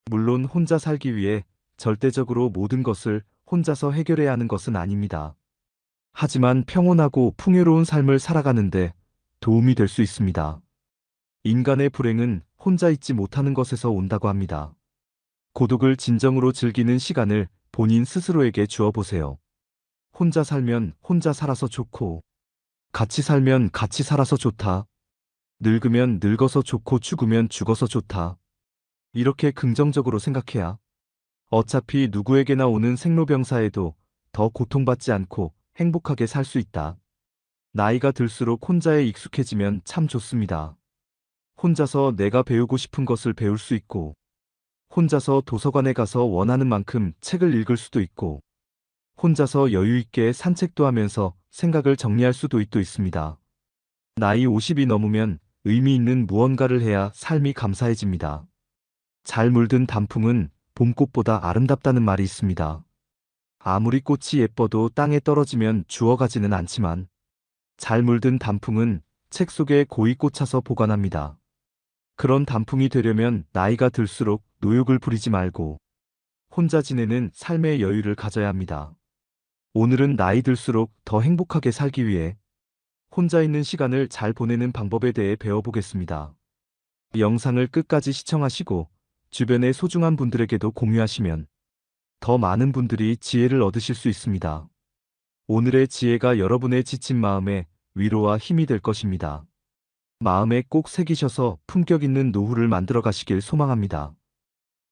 물론 혼자 살기 위해 절대적으로 모든 것을 혼자서 해결해야 하는 것은 아닙니다. 하지만 평온하고 풍요로운 삶을 살아가는데 도움이 될 수 있습니다. 인간의 불행은 혼자 있지 못하는 것에서 온다고 합니다. 고독을 진정으로 즐기는 시간을 본인 스스로에게 주어 보세요. 혼자 살면 혼자 살아서 좋고, 같이 살면 같이 살아서 좋다. 늙으면 늙어서 좋고 죽으면 죽어서 좋다. 이렇게 긍정적으로 생각해야 어차피 누구에게나 오는 생로병사에도 더 고통받지 않고 행복하게 살 수 있다. 나이가 들수록 혼자에 익숙해지면 참 좋습니다. 혼자서 내가 배우고 싶은 것을 배울 수 있고, 혼자서 도서관에 가서 원하는 만큼 책을 읽을 수도 있고, 혼자서 여유 있게 산책도 하면서 생각을 정리할 수도 있습니다. 나이 50이 넘으면 의미 있는 무언가를 해야 삶이 감사해집니다. 잘 물든 단풍은 봄꽃보다 아름답다는 말이 있습니다. 아무리 꽃이 예뻐도 땅에 떨어지면 주워가지는 않지만 잘 물든 단풍은 책 속에 고이 꽂혀서 보관합니다. 그런 단풍이 되려면 나이가 들수록 노욕을 부리지 말고 혼자 지내는 삶의 여유를 가져야 합니다. 오늘은 나이 들수록 더 행복하게 살기 위해 혼자 있는 시간을 잘 보내는 방법에 대해 배워보겠습니다. 영상을 끝까지 시청하시고 주변의 소중한 분들에게도 공유하시면 더 많은 분들이 지혜를 얻으실 수 있습니다. 오늘의 지혜가 여러분의 지친 마음에 위로와 힘이 될 것입니다. 마음에 꼭 새기셔서 품격 있는 노후를 만들어 가시길 소망합니다.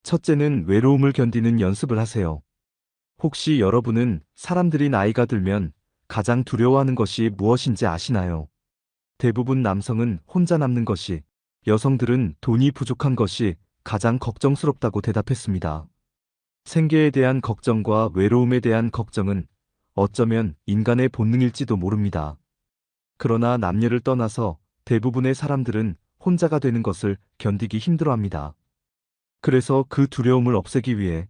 첫째는 외로움을 견디는 연습을 하세요. 혹시 여러분은 사람들이 나이가 들면 가장 두려워하는 것이 무엇인지 아시나요? 대부분 남성은 혼자 남는 것이, 여성들은 돈이 부족한 것이 가장 걱정스럽다고 대답했습니다. 생계에 대한 걱정과 외로움에 대한 걱정은 어쩌면 인간의 본능일지도 모릅니다. 그러나 남녀를 떠나서 대부분의 사람들은 혼자가 되는 것을 견디기 힘들어합니다. 그래서 그 두려움을 없애기 위해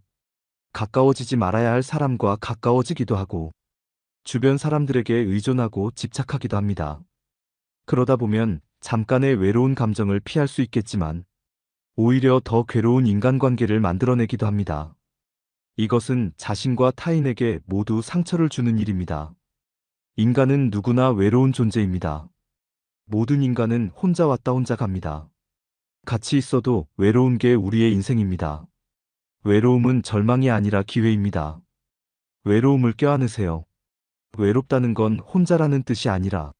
가까워지지 말아야 할 사람과 가까워지기도 하고 주변 사람들에게 의존하고 집착하기도 합니다. 그러다 보면 잠깐의 외로운 감정을 피할 수 있겠지만 오히려 더 괴로운 인간관계를 만들어내기도 합니다. 이것은 자신과 타인에게 모두 상처를 주는 일입니다. 인간은 누구나 외로운 존재입니다. 모든 인간은 혼자 왔다 혼자 갑니다. 같이 있어도 외로운 게 우리의 인생입니다. 외로움은 절망이 아니라 기회입니다. 외로움을 껴안으세요. 외롭다는 건 혼자라는 뜻이 아니라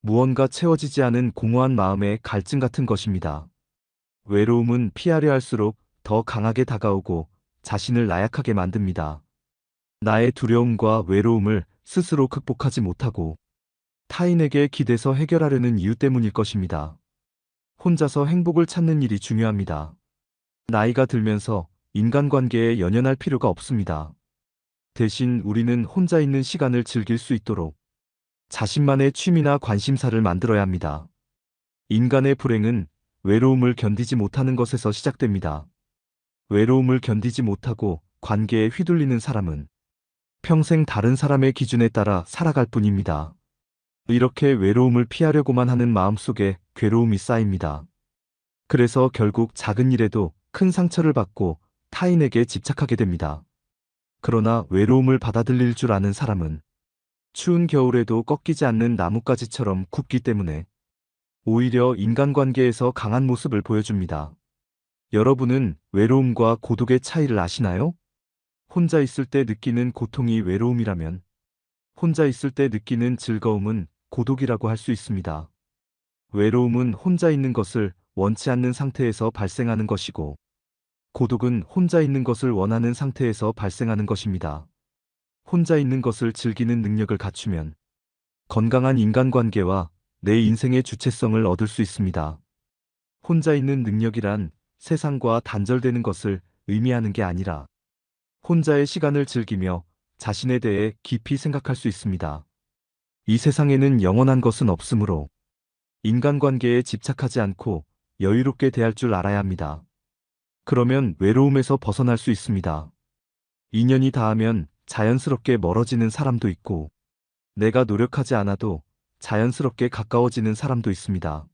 무언가 채워지지 않은 공허한 마음의 갈증 같은 것입니다. 외로움은 피하려 할수록 더 강하게 다가오고 자신을 나약하게 만듭니다. 나의 두려움과 외로움을 스스로 극복하지 못하고 타인에게 기대서 해결하려는 이유 때문일 것입니다. 혼자서 행복을 찾는 일이 중요합니다. 나이가 들면서 인간관계에 연연할 필요가 없습니다. 대신 우리는 혼자 있는 시간을 즐길 수 있도록 자신만의 취미나 관심사를 만들어야 합니다. 인간의 불행은 외로움을 견디지 못하는 것에서 시작됩니다. 외로움을 견디지 못하고 관계에 휘둘리는 사람은 평생 다른 사람의 기준에 따라 살아갈 뿐입니다. 이렇게 외로움을 피하려고만 하는 마음속에 괴로움이 쌓입니다. 그래서 결국 작은 일에도 큰 상처를 받고 타인에게 집착하게 됩니다. 그러나 외로움을 받아들일 줄 아는 사람은 추운 겨울에도 꺾이지 않는 나뭇가지처럼 굽기 때문에 오히려 인간관계에서 강한 모습을 보여줍니다. 여러분은 외로움과 고독의 차이를 아시나요? 혼자 있을 때 느끼는 고통이 외로움이라면 혼자 있을 때 느끼는 즐거움은 고독이라고 할 수 있습니다. 외로움은 혼자 있는 것을 원치 않는 상태에서 발생하는 것이고 고독은 혼자 있는 것을 원하는 상태에서 발생하는 것입니다. 혼자 있는 것을 즐기는 능력을 갖추면 건강한 인간관계와 내 인생의 주체성을 얻을 수 있습니다. 혼자 있는 능력이란 세상과 단절되는 것을 의미하는 게 아니라 혼자의 시간을 즐기며 자신에 대해 깊이 생각할 수 있습니다. 이 세상에는 영원한 것은 없으므로 인간관계에 집착하지 않고 여유롭게 대할 줄 알아야 합니다. 그러면 외로움에서 벗어날 수 있습니다. 인연이 닿으면 자연스럽게 멀어지는 사람도 있고, 내가 노력하지 않아도 자연스럽게 가까워지는 사람도 있습니다.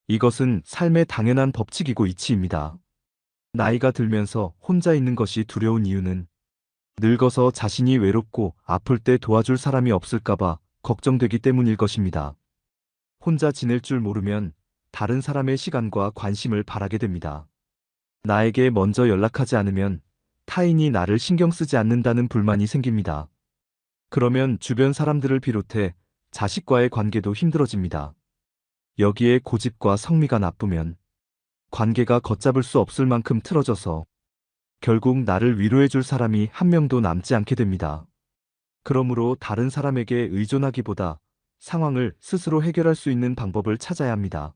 이것은 삶의 당연한 법칙이고 이치입니다. 나이가 들면서 혼자 있는 것이 두려운 이유는 늙어서 자신이 외롭고 아플 때 도와줄 사람이 없을까봐 걱정되기 때문일 것입니다. 혼자 지낼 줄 모르면 다른 사람의 시간과 관심을 바라게 됩니다. 나에게 먼저 연락하지 않으면 타인이 나를 신경 쓰지 않는다는 불만이 생깁니다. 그러면 주변 사람들을 비롯해 자식과의 관계도 힘들어집니다. 여기에 고집과 성미가 나쁘면 관계가 걷잡을 수 없을 만큼 틀어져서 결국 나를 위로해 줄 사람이 한 명도 남지 않게 됩니다. 그러므로 다른 사람에게 의존하기보다 상황을 스스로 해결할 수 있는 방법을 찾아야 합니다.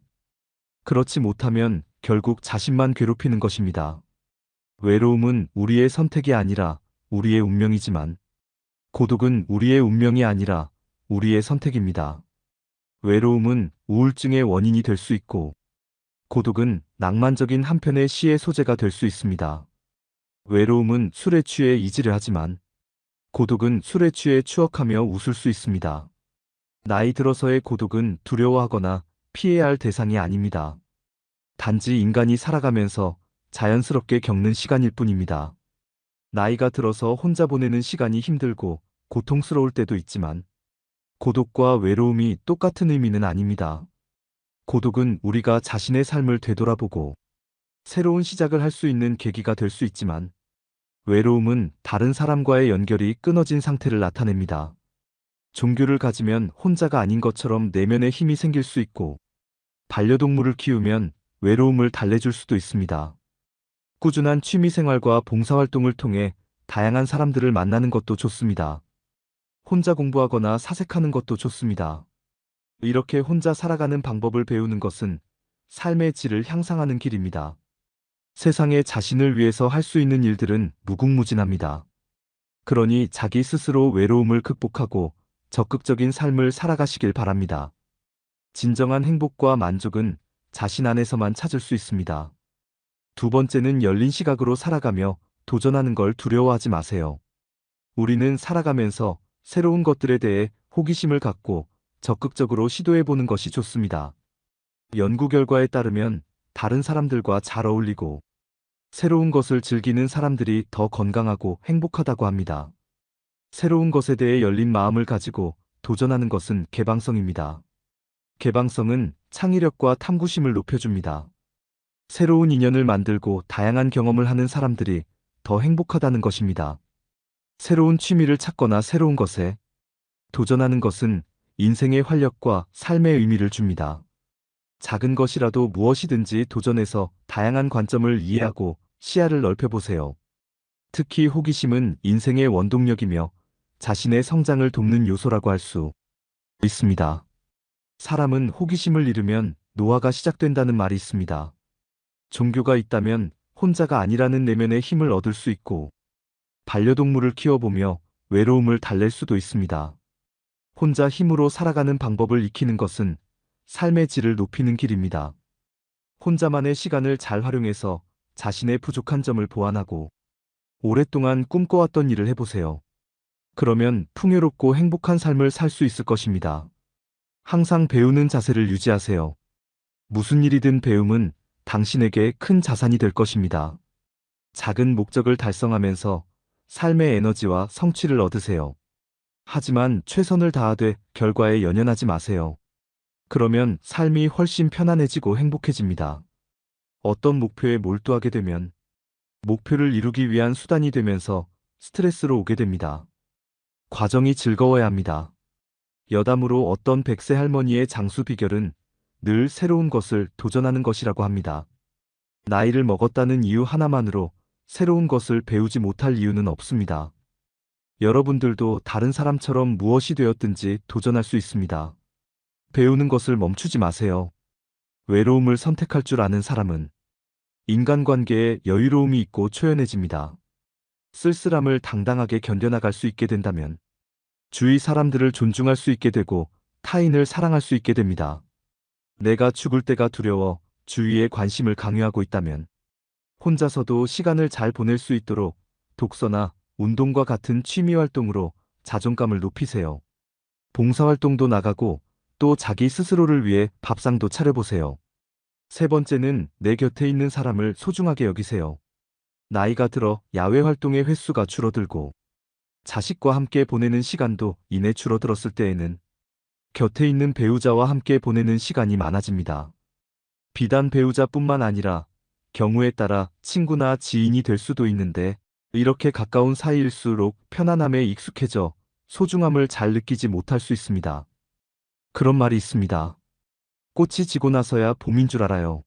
그렇지 못하면 결국 자신만 괴롭히는 것입니다. 외로움은 우리의 선택이 아니라 우리의 운명이지만 고독은 우리의 운명이 아니라 우리의 선택입니다. 외로움은 우울증의 원인이 될 수 있고 고독은 낭만적인 한편의 시의 소재가 될 수 있습니다. 외로움은 술에 취해 잊으려 하지만 고독은 술에 취해 추억하며 웃을 수 있습니다. 나이 들어서의 고독은 두려워하거나 피해야 할 대상이 아닙니다. 단지 인간이 살아가면서 자연스럽게 겪는 시간일 뿐입니다. 나이가 들어서 혼자 보내는 시간이 힘들고 고통스러울 때도 있지만 고독과 외로움이 똑같은 의미는 아닙니다. 고독은 우리가 자신의 삶을 되돌아보고 새로운 시작을 할 수 있는 계기가 될 수 있지만 외로움은 다른 사람과의 연결이 끊어진 상태를 나타냅니다. 종교를 가지면 혼자가 아닌 것처럼 내면에 힘이 생길 수 있고 반려동물을 키우면 외로움을 달래줄 수도 있습니다. 꾸준한 취미생활과 봉사활동을 통해 다양한 사람들을 만나는 것도 좋습니다. 혼자 공부하거나 사색하는 것도 좋습니다. 이렇게 혼자 살아가는 방법을 배우는 것은 삶의 질을 향상하는 길입니다. 세상에 자신을 위해서 할 수 있는 일들은 무궁무진합니다. 그러니 자기 스스로 외로움을 극복하고 적극적인 삶을 살아가시길 바랍니다. 진정한 행복과 만족은 자신 안에서만 찾을 수 있습니다. 두 번째는 열린 시각으로 살아가며 도전하는 걸 두려워하지 마세요. 우리는 살아가면서 새로운 것들에 대해 호기심을 갖고 적극적으로 시도해보는 것이 좋습니다. 연구 결과에 따르면 다른 사람들과 잘 어울리고 새로운 것을 즐기는 사람들이 더 건강하고 행복하다고 합니다. 새로운 것에 대해 열린 마음을 가지고 도전하는 것은 개방성입니다. 개방성은 창의력과 탐구심을 높여줍니다. 새로운 인연을 만들고 다양한 경험을 하는 사람들이 더 행복하다는 것입니다. 새로운 취미를 찾거나 새로운 것에 도전하는 것은 인생의 활력과 삶의 의미를 줍니다. 작은 것이라도 무엇이든지 도전해서 다양한 관점을 이해하고 시야를 넓혀보세요. 특히 호기심은 인생의 원동력이며 자신의 성장을 돕는 요소라고 할 수 있습니다. 사람은 호기심을 잃으면 노화가 시작된다는 말이 있습니다. 종교가 있다면 혼자가 아니라는 내면의 힘을 얻을 수 있고 반려동물을 키워보며 외로움을 달랠 수도 있습니다. 혼자 힘으로 살아가는 방법을 익히는 것은 삶의 질을 높이는 길입니다. 혼자만의 시간을 잘 활용해서 자신의 부족한 점을 보완하고 오랫동안 꿈꿔왔던 일을 해보세요. 그러면 풍요롭고 행복한 삶을 살 수 있을 것입니다. 항상 배우는 자세를 유지하세요. 무슨 일이든 배움은 당신에게 큰 자산이 될 것입니다. 작은 목적을 달성하면서 삶의 에너지와 성취를 얻으세요. 하지만 최선을 다하되 결과에 연연하지 마세요. 그러면 삶이 훨씬 편안해지고 행복해집니다. 어떤 목표에 몰두하게 되면 목표를 이루기 위한 수단이 되면서 스트레스로 오게 됩니다. 과정이 즐거워야 합니다. 여담으로 어떤 100세 할머니의 장수 비결은 늘 새로운 것을 도전하는 것이라고 합니다. 나이를 먹었다는 이유 하나만으로 새로운 것을 배우지 못할 이유는 없습니다. 여러분들도 다른 사람처럼 무엇이 되었든지 도전할 수 있습니다. 배우는 것을 멈추지 마세요. 외로움을 선택할 줄 아는 사람은 인간관계에 여유로움이 있고 초연해집니다. 쓸쓸함을 당당하게 견뎌나갈 수 있게 된다면 주위 사람들을 존중할 수 있게 되고 타인을 사랑할 수 있게 됩니다. 내가 죽을 때가 두려워 주위에 관심을 강요하고 있다면 혼자서도 시간을 잘 보낼 수 있도록 독서나 운동과 같은 취미 활동으로 자존감을 높이세요. 봉사활동도 나가고 또 자기 스스로를 위해 밥상도 차려보세요. 세 번째는 내 곁에 있는 사람을 소중하게 여기세요. 나이가 들어 야외 활동의 횟수가 줄어들고 자식과 함께 보내는 시간도 이내 줄어들었을 때에는 곁에 있는 배우자와 함께 보내는 시간이 많아집니다. 비단 배우자뿐만 아니라 경우에 따라 친구나 지인이 될 수도 있는데 이렇게 가까운 사이일수록 편안함에 익숙해져 소중함을 잘 느끼지 못할 수 있습니다. 그런 말이 있습니다. 꽃이 지고 나서야 봄인 줄 알아요.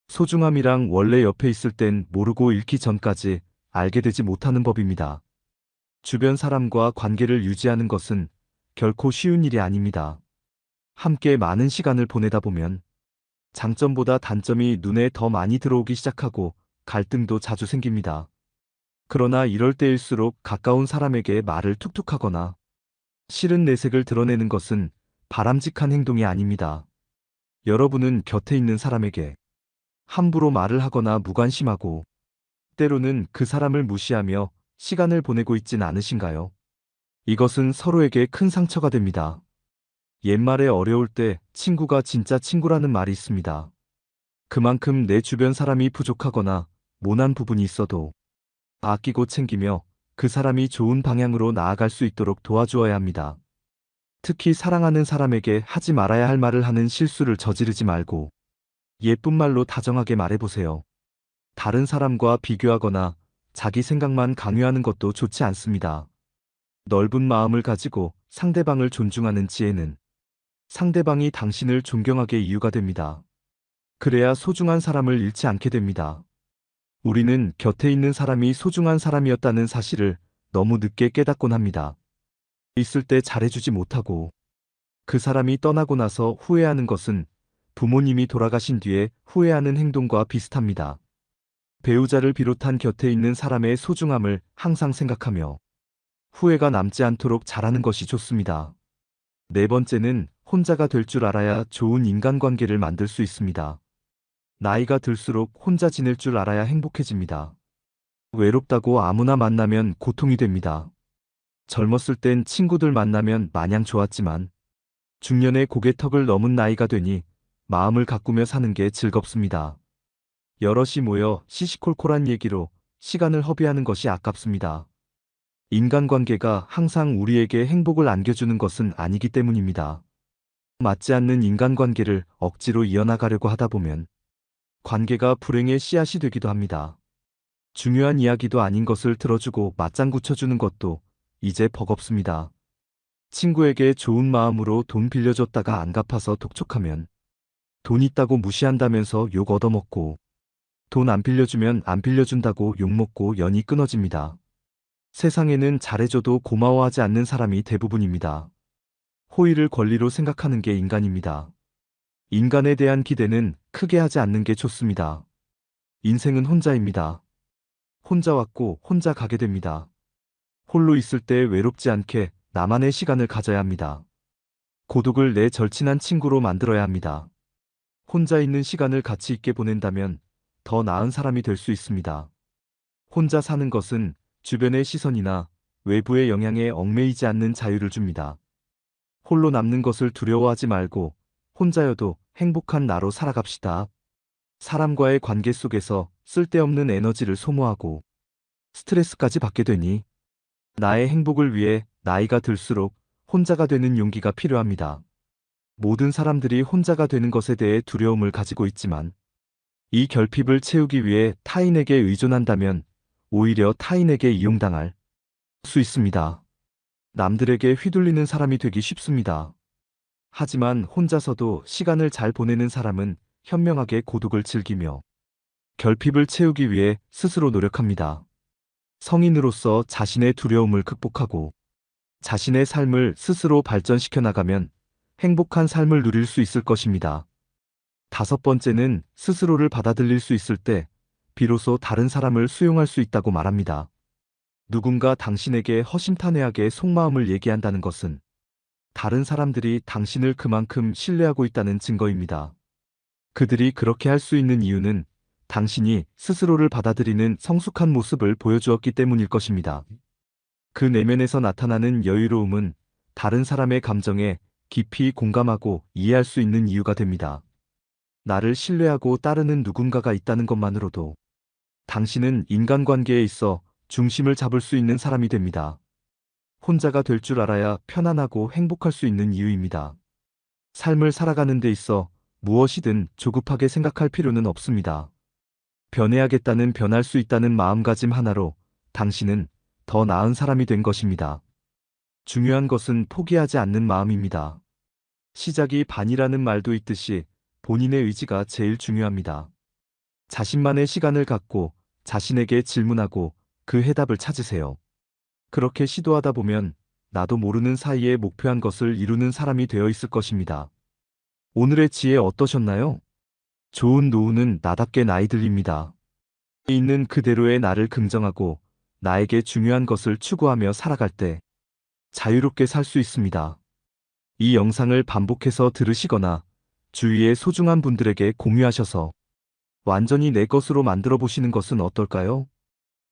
소중함이랑 원래 옆에 있을 땐 모르고 잃기 전까지 알게 되지 못하는 법입니다. 주변 사람과 관계를 유지하는 것은 결코 쉬운 일이 아닙니다. 함께 많은 시간을 보내다 보면 장점보다 단점이 눈에 더 많이 들어오기 시작하고 갈등도 자주 생깁니다. 그러나 이럴 때일수록 가까운 사람에게 말을 툭툭 하거나 싫은 내색을 드러내는 것은 바람직한 행동이 아닙니다. 여러분은 곁에 있는 사람에게 함부로 말을 하거나 무관심하고 때로는 그 사람을 무시하며 시간을 보내고 있진 않으신가요? 이것은 서로에게 큰 상처가 됩니다. 옛말에 어려울 때 친구가 진짜 친구라는 말이 있습니다. 그만큼 내 주변 사람이 부족하거나 모난 부분이 있어도 아끼고 챙기며 그 사람이 좋은 방향으로 나아갈 수 있도록 도와주어야 합니다. 특히 사랑하는 사람에게 하지 말아야 할 말을 하는 실수를 저지르지 말고 예쁜 말로 다정하게 말해보세요. 다른 사람과 비교하거나 자기 생각만 강요하는 것도 좋지 않습니다. 넓은 마음을 가지고 상대방을 존중하는 지혜는 상대방이 당신을 존경하게 이유가 됩니다. 그래야 소중한 사람을 잃지 않게 됩니다. 우리는 곁에 있는 사람이 소중한 사람이었다는 사실을 너무 늦게 깨닫곤 합니다. 있을 때 잘해주지 못하고 그 사람이 떠나고 나서 후회하는 것은 부모님이 돌아가신 뒤에 후회하는 행동과 비슷합니다. 배우자를 비롯한 곁에 있는 사람의 소중함을 항상 생각하며 후회가 남지 않도록 잘하는 것이 좋습니다. 네 번째는 혼자가 될 줄 알아야 좋은 인간관계를 만들 수 있습니다. 나이가 들수록 혼자 지낼 줄 알아야 행복해집니다. 외롭다고 아무나 만나면 고통이 됩니다. 젊었을 땐 친구들 만나면 마냥 좋았지만 중년의 고개턱을 넘은 나이가 되니 마음을 가꾸며 사는 게 즐겁습니다. 여럿이 모여 시시콜콜한 얘기로 시간을 허비하는 것이 아깝습니다. 인간관계가 항상 우리에게 행복을 안겨주는 것은 아니기 때문입니다. 맞지 않는 인간관계를 억지로 이어나가려고 하다 보면 관계가 불행의 씨앗이 되기도 합니다. 중요한 이야기도 아닌 것을 들어주고 맞장구 쳐주는 것도 이제 버겁습니다. 친구에게 좋은 마음으로 돈 빌려줬다가 안 갚아서 독촉하면 돈 있다고 무시한다면서 욕 얻어먹고 돈 안 빌려주면 안 빌려준다고 욕먹고 연이 끊어집니다. 세상에는 잘해줘도 고마워하지 않는 사람이 대부분입니다. 호의를 권리로 생각하는 게 인간입니다. 인간에 대한 기대는 크게 하지 않는 게 좋습니다. 인생은 혼자입니다. 혼자 왔고 혼자 가게 됩니다. 홀로 있을 때 외롭지 않게 나만의 시간을 가져야 합니다. 고독을 내 절친한 친구로 만들어야 합니다. 혼자 있는 시간을 가치 있게 보낸다면 더 나은 사람이 될 수 있습니다. 혼자 사는 것은 주변의 시선이나 외부의 영향에 얽매이지 않는 자유를 줍니다. 홀로 남는 것을 두려워하지 말고 혼자여도 행복한 나로 살아갑시다. 사람과의 관계 속에서 쓸데없는 에너지를 소모하고 스트레스까지 받게 되니 나의 행복을 위해 나이가 들수록 혼자가 되는 용기가 필요합니다. 모든 사람들이 혼자가 되는 것에 대해 두려움을 가지고 있지만 이 결핍을 채우기 위해 타인에게 의존한다면 오히려 타인에게 이용당할 수 있습니다. 남들에게 휘둘리는 사람이 되기 쉽습니다. 하지만 혼자서도 시간을 잘 보내는 사람은 현명하게 고독을 즐기며 결핍을 채우기 위해 스스로 노력합니다. 성인으로서 자신의 두려움을 극복하고 자신의 삶을 스스로 발전시켜 나가면 행복한 삶을 누릴 수 있을 것입니다. 다섯 번째는 스스로를 받아들일 수 있을 때 비로소 다른 사람을 수용할 수 있다고 말합니다. 누군가 당신에게 허심탄회하게 속마음을 얘기한다는 것은 다른 사람들이 당신을 그만큼 신뢰하고 있다는 증거입니다. 그들이 그렇게 할 수 있는 이유는 당신이 스스로를 받아들이는 성숙한 모습을 보여주었기 때문일 것입니다. 그 내면에서 나타나는 여유로움은 다른 사람의 감정에 깊이 공감하고 이해할 수 있는 이유가 됩니다. 나를 신뢰하고 따르는 누군가가 있다는 것만으로도 당신은 인간관계에 있어 중심을 잡을 수 있는 사람이 됩니다. 혼자가 될 줄 알아야 편안하고 행복할 수 있는 이유입니다. 삶을 살아가는 데 있어 무엇이든 조급하게 생각할 필요는 없습니다. 변해야겠다는 변할 수 있다는 마음가짐 하나로 당신은 더 나은 사람이 된 것입니다. 중요한 것은 포기하지 않는 마음입니다. 시작이 반이라는 말도 있듯이 본인의 의지가 제일 중요합니다. 자신만의 시간을 갖고 자신에게 질문하고 그 해답을 찾으세요. 그렇게 시도하다 보면 나도 모르는 사이에 목표한 것을 이루는 사람이 되어 있을 것입니다. 오늘의 지혜 어떠셨나요? 좋은 노후는 나답게 나이 들립니다. 있는 그대로의 나를 긍정하고 나에게 중요한 것을 추구하며 살아갈 때 자유롭게 살 수 있습니다. 이 영상을 반복해서 들으시거나 주위의 소중한 분들에게 공유하셔서 완전히 내 것으로 만들어 보시는 것은 어떨까요?